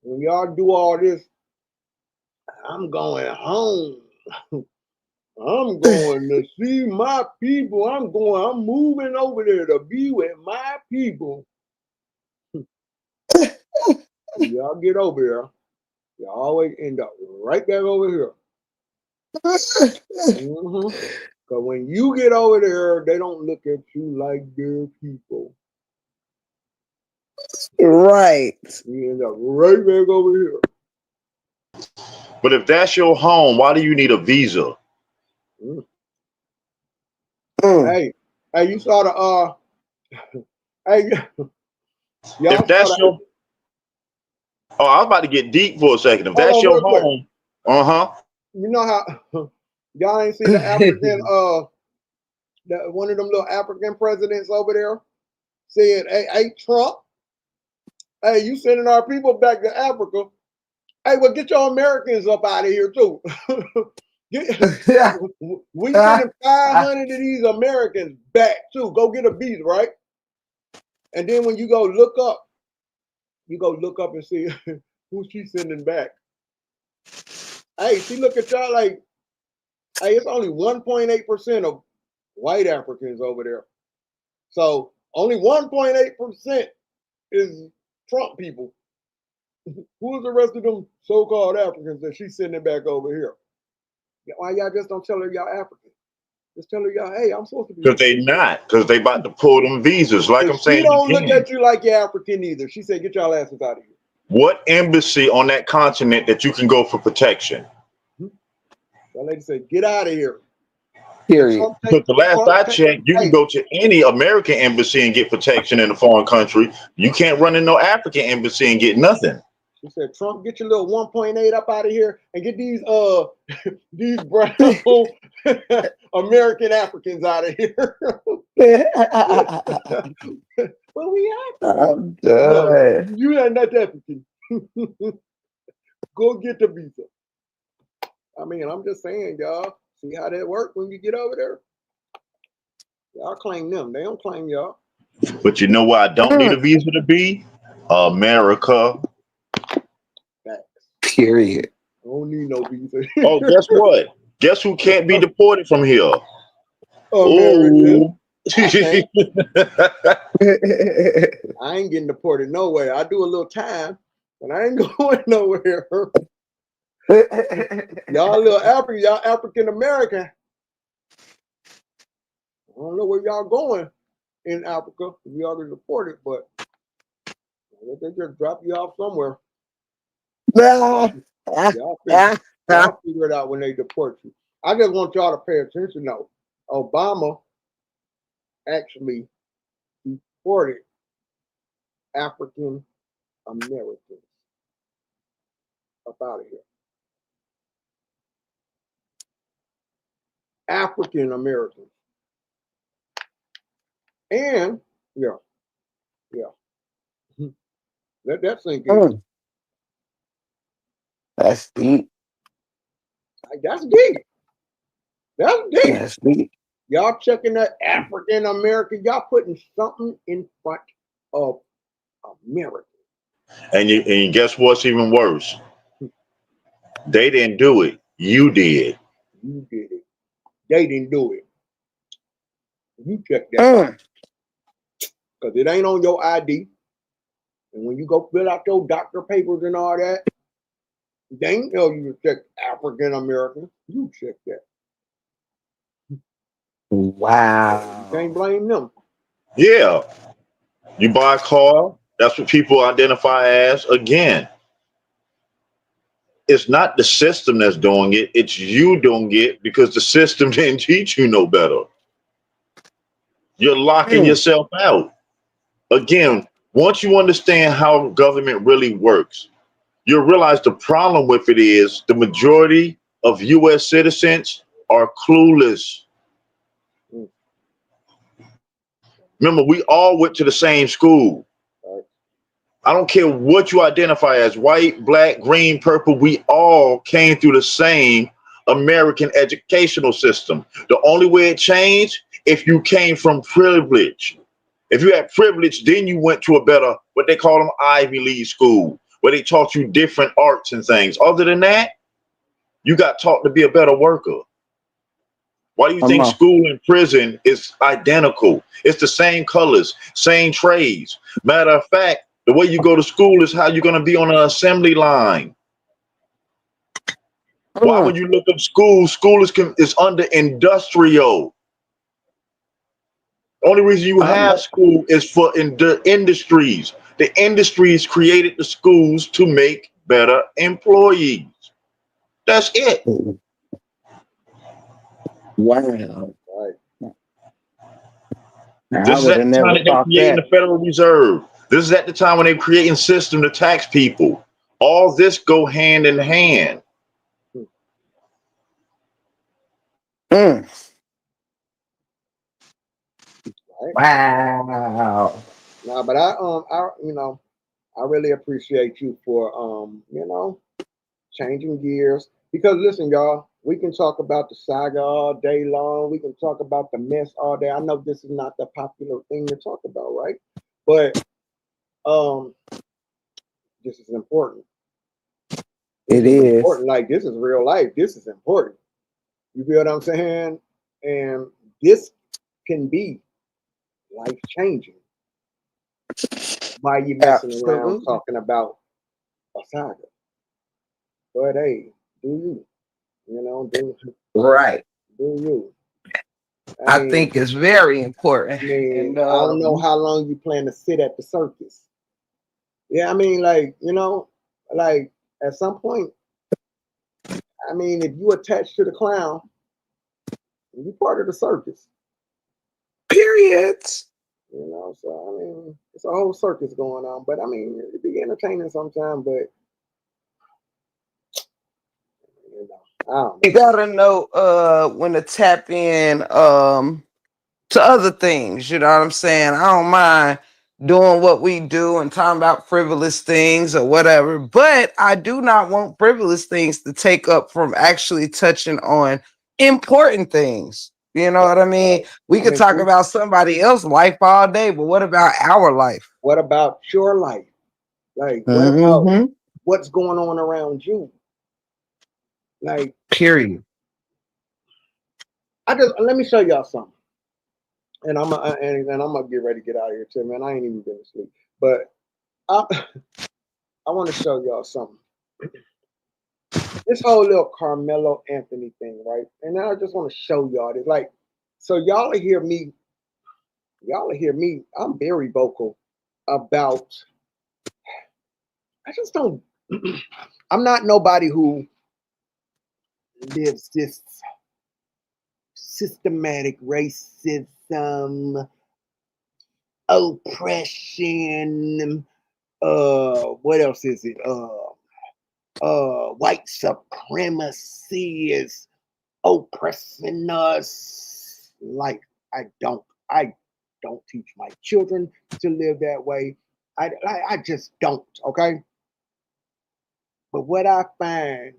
S3: When y'all do all this, I'm going home. I'm going to see my people. I'm moving over there to be with my people. Y'all get over here. Y'all always end up right back over here. Because when you get over there, they don't look at you like their people.
S1: Right.
S3: You end up right back over here.
S2: But if that's your home, why do you need a visa?
S3: Hey, you saw the hey,
S2: if that's your I was about to get deep for a second. If that's your home,
S3: you know how y'all ain't see the African one of them little African presidents over there said, hey Trump, hey, you sending our people back to Africa. Hey, well, get your Americans up out of here too. We sending 500 of these Americans back too. Go get a visa, right? And then when you go look up and see who she's sending back. Hey, she look at y'all like, hey, it's only 1.8% of white Africans over there. So only 1.8% is Trump people. Who's the rest of them so-called Africans that she's sending back over here? Why y'all just don't tell her y'all African? Just tell her y'all, hey, I'm supposed to be.
S2: Because they not, because they about to pull them visas. Like I'm saying,
S3: she don't
S2: again,
S3: look at you like you're African either. She said, get y'all asses out of here.
S2: what embassy on that continent that you can go for protection?
S3: That lady said, get out of here.
S1: Period.
S2: Because the last I checked, you can go to any American embassy and get protection in a foreign country. You can't run in no African embassy and get nothing.
S3: She said, Trump, get your little 1.8 up out of here and get these these brown American Africans out of here. Well, we
S1: I'm
S3: African. No,
S1: done.
S3: you are not African. Go get the visa. I mean, I'm just saying, y'all. See how that works when you get over there? Y'all claim them. They don't claim y'all.
S2: But you know where I don't need a visa to be? America.
S3: Facts.
S1: Period.
S3: I don't need no visa.
S2: Oh, guess what? Guess who can't be deported from here?
S3: American.
S2: Oh.
S3: I ain't getting deported nowhere. I do a little time, but I ain't going nowhere. Y'all little African, y'all African American. I don't know where y'all going in Africa if y'all get deported, but they just drop you off somewhere. Y'all figure it out when they deport you. I just want y'all to pay attention though. Obama actually deported African Americans up out of here. African Americans. And yeah. Let that sink in.
S1: That's deep.
S3: Like, that's deep. That's deep.
S1: That's deep.
S3: Y'all checking that African American. Y'all putting something in front of America.
S2: And guess what's even worse? They didn't do it. You did.
S3: You did it. They didn't do it. You check that because it ain't on your ID. And when you go fill out your doctor papers and all that, they ain't tell you to check African American. You check that.
S1: Wow.
S3: You can't blame them.
S2: Yeah. You buy a car, that's what people identify as. Again, it's not the system that's doing it, it's you doing it because the system didn't teach you no better. You're locking yourself out. Again, once you understand how government really works, you'll realize the problem with it is the majority of US citizens are clueless. Remember, we all went to the same school. I don't care what you identify as, white, black, green, purple, we all came through the same American educational system. The only way it changed, if you came from privilege. If you had privilege, then you went to a better, what they call them, Ivy League school, where they taught you different arts and things. Other than that, you got taught to be a better worker. Why do you think school and prison is identical? It's the same colors, same trades. Matter of fact, the way you go to school is how you're going to be on an assembly line. Why, when you look up school, school is under industrial. The only reason you have school is for the industries. The industries created the schools to make better employees. That's it.
S1: Wow.
S3: Right.
S1: I
S2: This is
S1: would
S2: at
S1: have
S2: the time
S1: never
S2: that they're
S1: thought
S2: creating
S1: that.
S2: the Federal Reserve. This is at the time when they're creating system to tax people. All this go hand in hand.
S3: Right.
S1: Wow.
S3: Nah, but I really appreciate you for changing gears. Because listen, y'all, we can talk about the saga all day long. We can talk about the mess all day. I know this is not the popular thing to talk about, right? But this is important.
S1: It is
S3: important. Like, this is real life. This is important. You feel what I'm saying? And this can be life changing. Why you messing around
S1: absolutely
S3: talking about a saga? But hey, do you? You know,
S1: right.
S3: do you?
S1: I
S3: mean,
S1: think it's very important.
S3: I mean,
S1: And
S3: I don't know how long you plan to sit at the circus. Yeah, I mean, like, you know, like at some point, I mean, if you attach to the clown, you're part of the circus.
S1: periods.
S3: You know, so I mean, it's a whole circus going on. But I mean, it be entertaining sometimes. But you know, I don't
S1: You
S3: know.
S1: gotta know when to tap in to other things, you know what I'm saying? I don't mind doing what we do and talking about frivolous things or whatever, but I do not want frivolous things to take up from actually touching on important things. You know what I mean? We
S3: I
S1: could
S3: mean,
S1: talk about somebody else's life all day, but what about our life?
S3: what about your life? Like, what about
S1: Mm-hmm.
S3: what's going on around you? Like,
S1: Period.
S3: let me show y'all something. And I'm gonna get ready to get out of here too, man. I ain't even been asleep, but I I want to show y'all something. This whole little Carmelo Anthony thing, right? And now I just want to show y'all this. Like, so y'all will hear me. Y'all will hear me. I'm very vocal about. I just don't. I'm not nobody who lives this systematic racism, oppression. What else is it? White supremacy is oppressing us. Like, I don't teach my children to live that way. I just don't. Okay. But what I find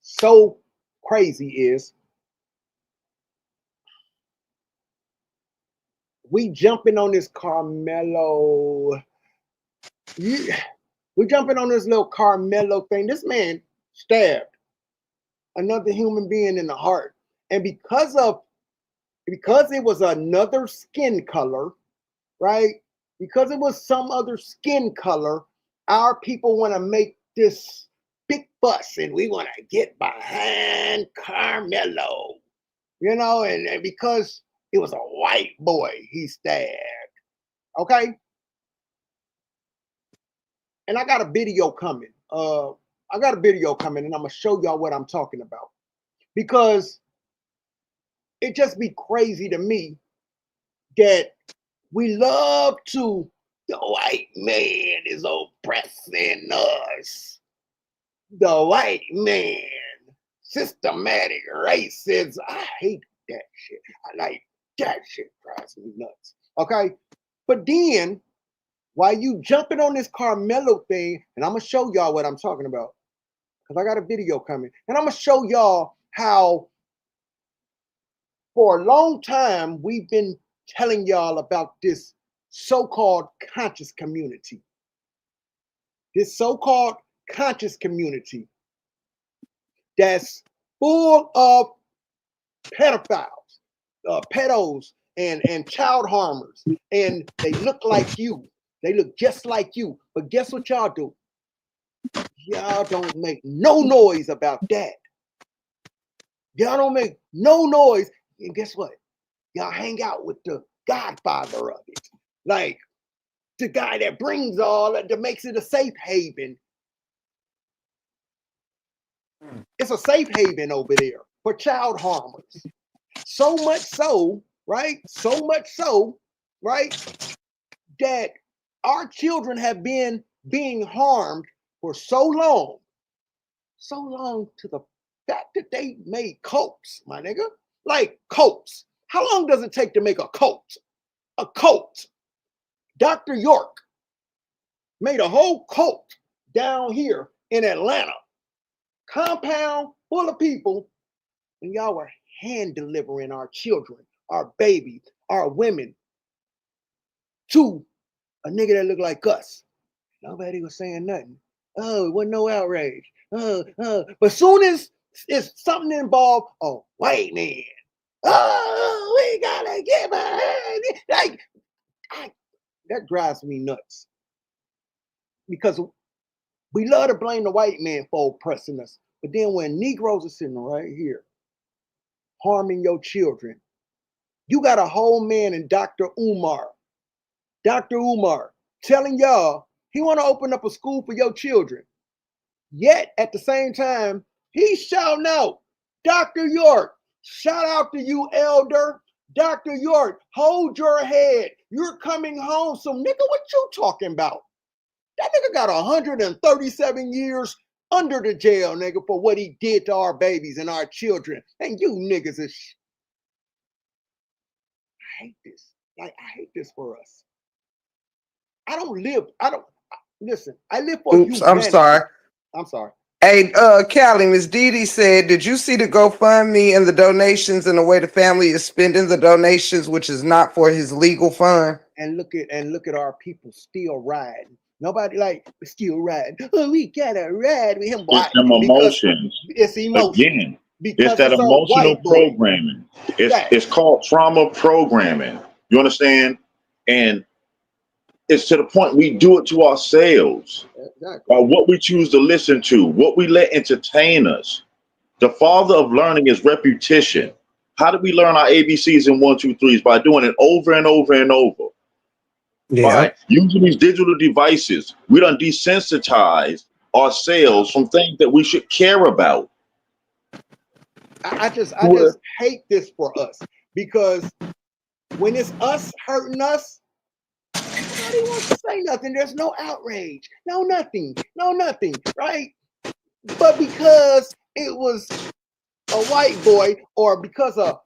S3: so crazy is we jumping on this Carmelo. We jumping on this little Carmelo thing. This man stabbed another human being in the heart, and because it was another skin color, right? Because it was some other skin color, our people want to make this big fuss, and we want to get behind Carmelo, you know, and because it was a white boy he stabbed, okay? And I got a video coming. And I'm gonna show y'all what I'm talking about because it just be crazy to me that we love to. The white man is oppressing us. The white man, systematic racism. I hate that shit. That shit drives me nuts. Okay, but then while you jumping on this Carmelo thing, and I'm gonna show y'all what I'm talking about because I got a video coming, and I'm gonna show y'all how for a long time we've been telling y'all about this so-called conscious community. This so-called conscious community that's full of pedophiles, pedos, and child harmers, and they look like you. They look just like you. But guess what y'all do? Y'all don't make no noise about that. Y'all don't make no noise. And guess what? Y'all hang out with the godfather of it. Like the guy that brings all that makes it a safe haven. It's a safe haven over there for child harmers. So much so, right? So much so, right? That our children have been being harmed for so long to the fact that they made coats, my nigga. Like coats. How long does it take to make a coat? A coat. Dr. York made a whole coat down here in Atlanta. Compound full of people, and y'all were hand delivering our children, our babies, our women to a nigga that look like us. Nobody was saying nothing. Oh, it wasn't no outrage. But soon as it's something involved, oh, white man. Oh, we gotta give her. Like, that drives me nuts. Because we love to blame the white man for oppressing us. But then when Negroes are sitting right here, harming your children, you got a whole man in Dr. Umar telling y'all he want to open up a school for your children. Yet at the same time, he's shouting out, Dr. York, shout out to you, elder. Dr. York, hold your head. You're coming home. So nigga, what you talking about? That nigga got 137 years under the jail, nigga, for what he did to our babies and our children. And you niggas is I hate this. Like, I hate this for us. Listen, I live for
S1: Oops,
S3: humanity.
S1: I'm sorry.
S3: I'm sorry.
S1: Hey, Callie, Miss Dee said, did you see the GoFundMe and the donations and the way the family is spending the donations, which is not for his legal fund?
S3: And look at our people still riding. Nobody like still riding. Oh, we gotta ride with him.
S2: It's them emotions.
S3: It's emotion.
S2: Again,
S3: because
S2: it's that emotional programming. It's called trauma programming. You understand? And it's to the point we do it to ourselves.
S3: Exactly.
S2: What we choose to listen to, what we let entertain us. The father of learning is repetition. How do we learn our ABCs and 1, 2, 3s? By doing it over and over and over.
S1: Yeah.
S2: By using these digital devices, we done desensitize ourselves from things that we should care about.
S3: I just hate this for us, because when it's us hurting us, nobody wants to say nothing. There's no outrage, no nothing, right? But because it was a white boy, or because a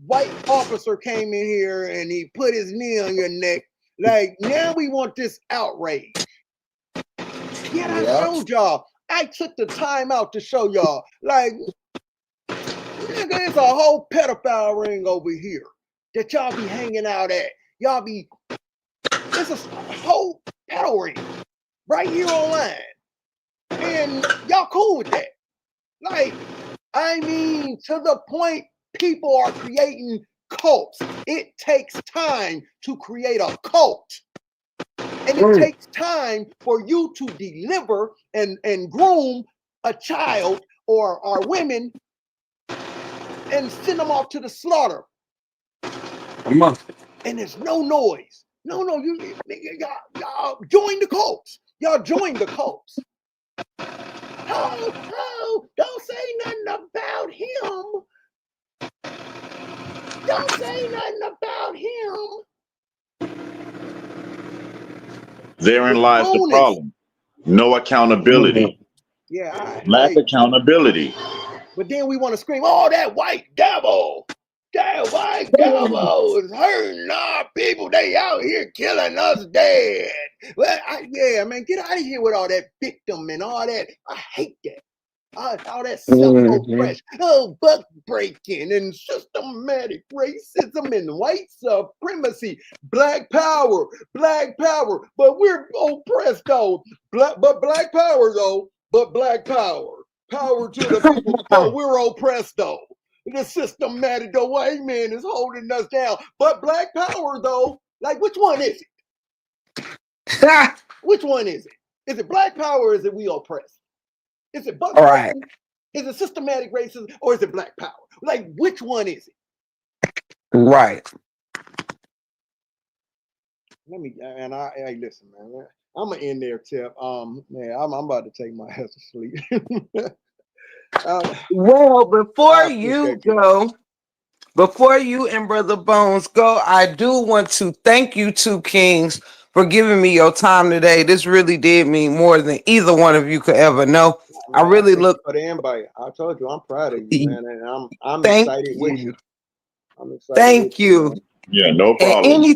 S3: white officer came in here and he put his knee on your neck, like, now we want this outrage. Yet I showed y'all. I took the time out to show y'all, like, nigga, there's a whole pedophile ring over here that y'all be hanging out at. It's a whole pedo ring right here online. And y'all cool with that. Like, I mean, to the point people are creating cults. It takes time to create a cult. And it takes time for you to deliver and groom a child or women and send them off to the slaughter. And there's no noise. No, y'all join the cults. Y'all join the cults. Oh, don't say nothing about him. Don't say nothing about him.
S2: Therein lies the problem. No accountability.
S3: Yeah.
S2: Lack accountability.
S3: But then we want to scream, oh, that white devil. That white devil is hurting our people. They out here killing us dead. Well, man, get out of here with all that victim and all that. I hate that. All that self-oppression, buck breaking and systematic racism and white supremacy, black power. But we're oppressed though. Black power though. But black power. Power to the people. But we're oppressed though. The systematic, the white man is holding us down. But black power though, like, which one is it? Which one is it? Is it black power or is it we oppressed? Is it buck breaking? Is it systematic racism, or is it black power? Like, which one is it?
S1: Right.
S3: Let me, and hey, listen, man. I'm gonna end there, Tip. Man, I'm about to take my ass to sleep.
S1: Well, before you go, before you and Brother Bones go, I do want to thank you two kings for giving me your time today. This really did mean more than either one of you could ever know. I really look
S3: for the invite. I told you, I'm proud of you, man, and I'm
S1: thank
S3: excited
S1: you.
S3: with you. I'm excited.
S1: Thank you.
S2: Yeah, no problem.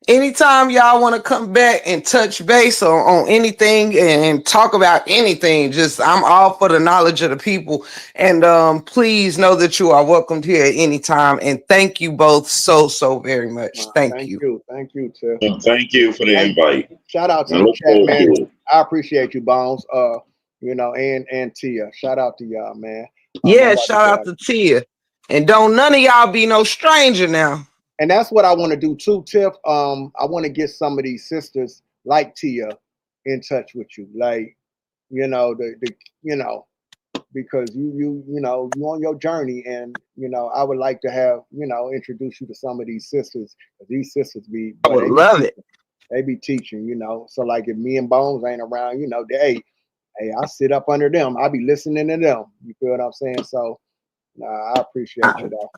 S1: anytime y'all want to come back and touch base on anything and talk about anything, just I'm all for the knowledge of the people. And please know that you are welcomed here at any time. And thank you both so very much. Thank you.
S3: Thank you, Tiff.
S2: And thank you for the invite.
S3: Shout out to
S2: I
S3: the
S2: look
S3: chat,
S2: forward
S3: man.
S2: to it.
S3: I appreciate you, Bones. And Tia. Shout out to y'all, man.
S1: Yeah, shout out to Tia. And don't none of y'all be no stranger now.
S3: And that's what I want to do too, Tiff. I want to get some of these sisters like Tia in touch with you, like because you on your journey, and I would like to have introduce you to some of these sisters. These sisters
S1: I would love it.
S3: They be teaching, so like if me and Bones ain't around, hey, I sit up under them. I be listening to them. You feel what I'm saying? So I appreciate you though.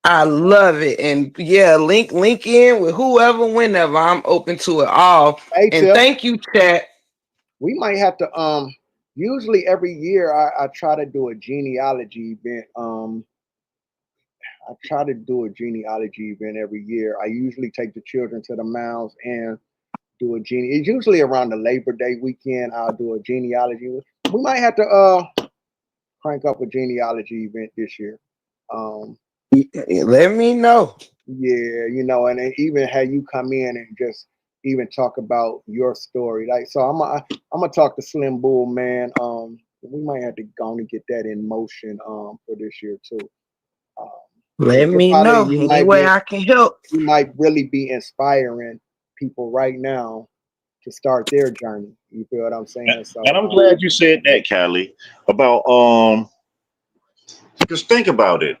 S1: I love it. And yeah, link in with whoever, whenever. I'm open to it all.
S3: Hey,
S1: and
S3: Tiff,
S1: thank you, chat.
S3: We might have to usually every year I try to do a genealogy event. I try to do a genealogy event every year. I usually take the children to the mounds and do a gene. It's usually around the Labor Day weekend. I'll do a genealogy. We might have to crank up a genealogy event this year.
S1: Let me know.
S3: Yeah, and then even have you come in and just even talk about your story. Like, so I'm gonna talk to Slim Bull, man. We might have to go and get that in motion for this year too.
S1: Let me know any way I can help.
S3: You might really be inspiring people right now to start their journey. You feel what I'm saying? So,
S2: and I'm glad you said that, Callie, about because think about it.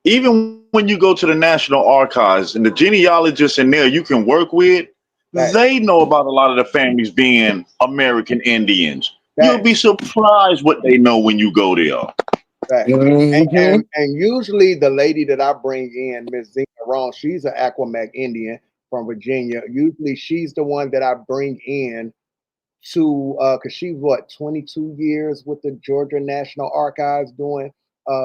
S2: Even when you go to the National Archives and the genealogists in there you can work with, they know about a lot of the families being American Indians. You'll be surprised what they know when you go there.
S3: And usually the lady that I bring in, Miss Zena Ron, she's an Aquamac Indian from Virginia. Usually she's the one that I bring in to because she's 22 years with the Georgia National Archives doing.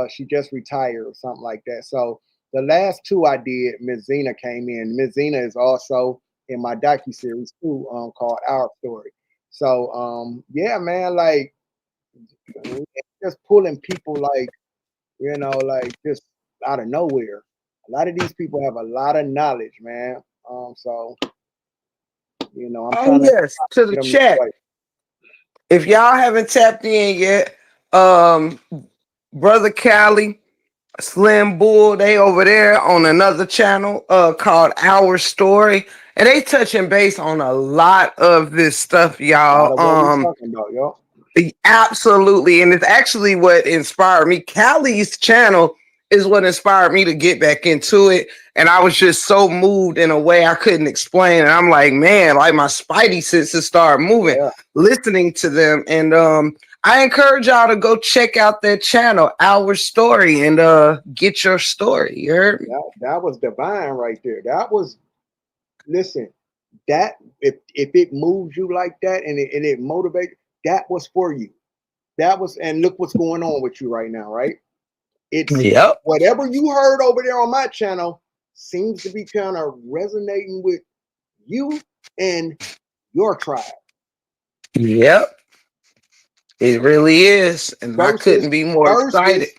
S3: She just retired or something like that. So the last two I did, Miss Zena came in. Miss Zena is also in my docuseries too, called Our Story. So yeah, man, like just pulling people like just out of nowhere. A lot of these people have a lot of knowledge, man. So I'm trying
S1: to the chat. If y'all haven't tapped in yet, Brother Cali, Slim Bull, they over there on another channel called Our Story, and they touching base on a lot of this stuff, y'all.
S3: Talking about, yo.
S1: Absolutely, and it's actually what inspired me. Cali's channel is what inspired me to get back into it, and I was just so moved in a way I couldn't explain. And I'm like, man, like my spidey senses start moving, listening to them. And I encourage y'all to go check out their channel, Our Story, and get your story. You heard me?
S3: That was divine right there. That was, listen, that if it moves you like that and it motivates, that was for you. That was, and look what's going on with you right now, right? It's whatever you heard over there on my channel seems to be kind of resonating with you and your tribe.
S1: Yep. It really is. And I couldn't be more excited.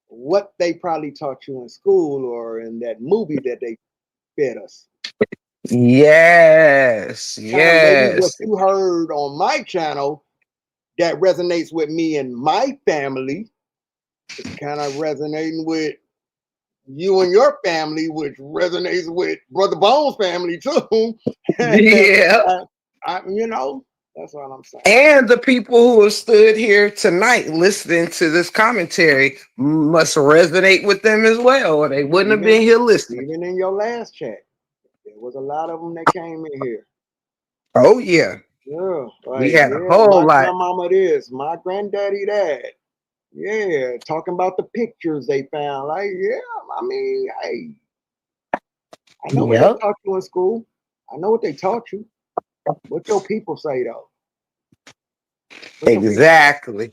S3: What they probably taught you in school or in that movie that they fed us.
S1: Yes.
S3: Maybe what you heard on my channel that resonates with me and my family is kind of resonating with you and your family, which resonates with Brother Bones' family too.
S1: Yeah.
S3: That's all I'm saying.
S1: And the people who have stood here tonight listening to this commentary must resonate with them as well, or they wouldn't have been here listening.
S3: Even in your last chat, there was a lot of them that came in here.
S1: Oh, yeah.
S3: Yeah. Like,
S1: we had a whole lot.
S3: My grandmama this, my granddaddy that. Yeah. Talking about the pictures they found. Like, yeah, I mean, hey, I know what they taught you in school. I know what they taught you. What your people say though?
S1: Exactly.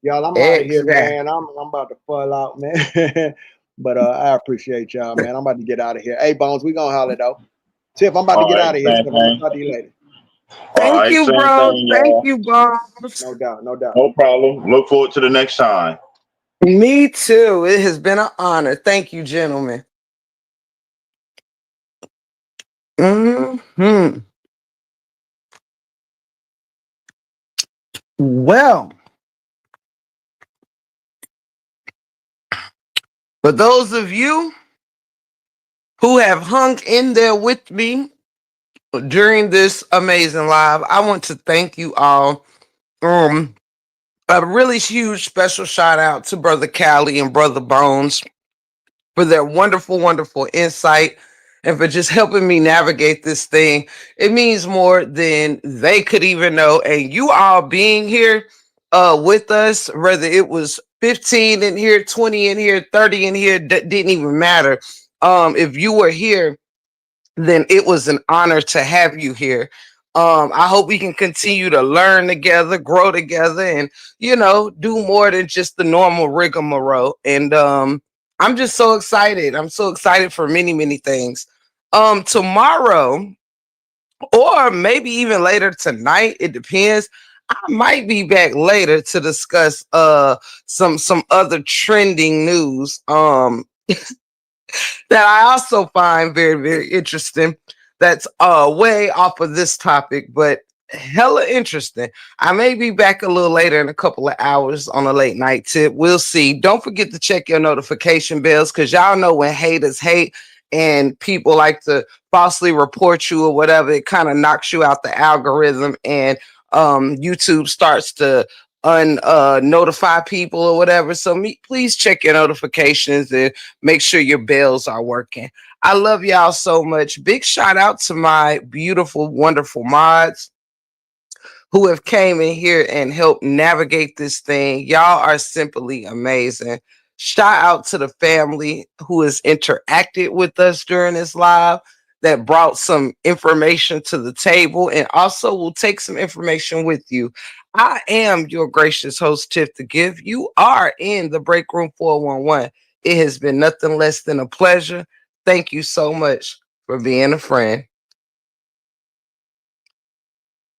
S3: Y'all, I'm out of here, man. I'm about to fall out, man. But I appreciate y'all, man. I'm about to get out of here. Hey, Bones, we gonna holler though. Tiff, I'm about to
S2: All
S3: get
S2: right,
S3: out of here,
S2: same
S3: Tiff. I'm gonna
S2: thing.
S3: talk to you later.
S2: All
S1: Thank
S2: right,
S1: you,
S2: same
S1: bro.
S2: thing,
S1: Thank
S2: y'all.
S1: you, Bombs.
S3: No doubt, no doubt.
S2: No problem. Look forward to the next time.
S1: Me too. It has been an honor. Thank you, gentlemen. Hmm. Well, for those of you who have hung in there with me during this amazing live, I want to thank you all. A really huge special shout out to Brother Callie and Brother Bones for their wonderful, wonderful insight and for just helping me navigate this thing. It means more than they could even know. And you all being here with us, whether it was 15 in here, 20 in here, 30 in here, didn't even matter. If you were here, then it was an honor to have you here. I hope we can continue to learn together, grow together, and do more than just the normal rigmarole. And I'm just so excited. I'm so excited for many, many things. Tomorrow, or maybe even later tonight, it depends. I might be back later to discuss some other trending news. That I also find very, very interesting. That's way off of this topic, but hella interesting. I may be back a little later in a couple of hours on a late night tip. We'll see. Don't forget to check your notification bells because y'all know when haters hate and people like to falsely report you or whatever, it kind of knocks you out the algorithm and YouTube starts to notify people or whatever. So please check your notifications and make sure your bells are working. I love y'all so much. Big shout out to my beautiful, wonderful mods who have came in here and helped navigate this thing. Y'all are simply amazing. Shout out to the family who has interacted with us during this live that brought some information to the table and also will take some information with you. I am your gracious host, Tiff the Gift. You are in the Break Room 411. It has been nothing less than a pleasure. Thank you so much for being a friend.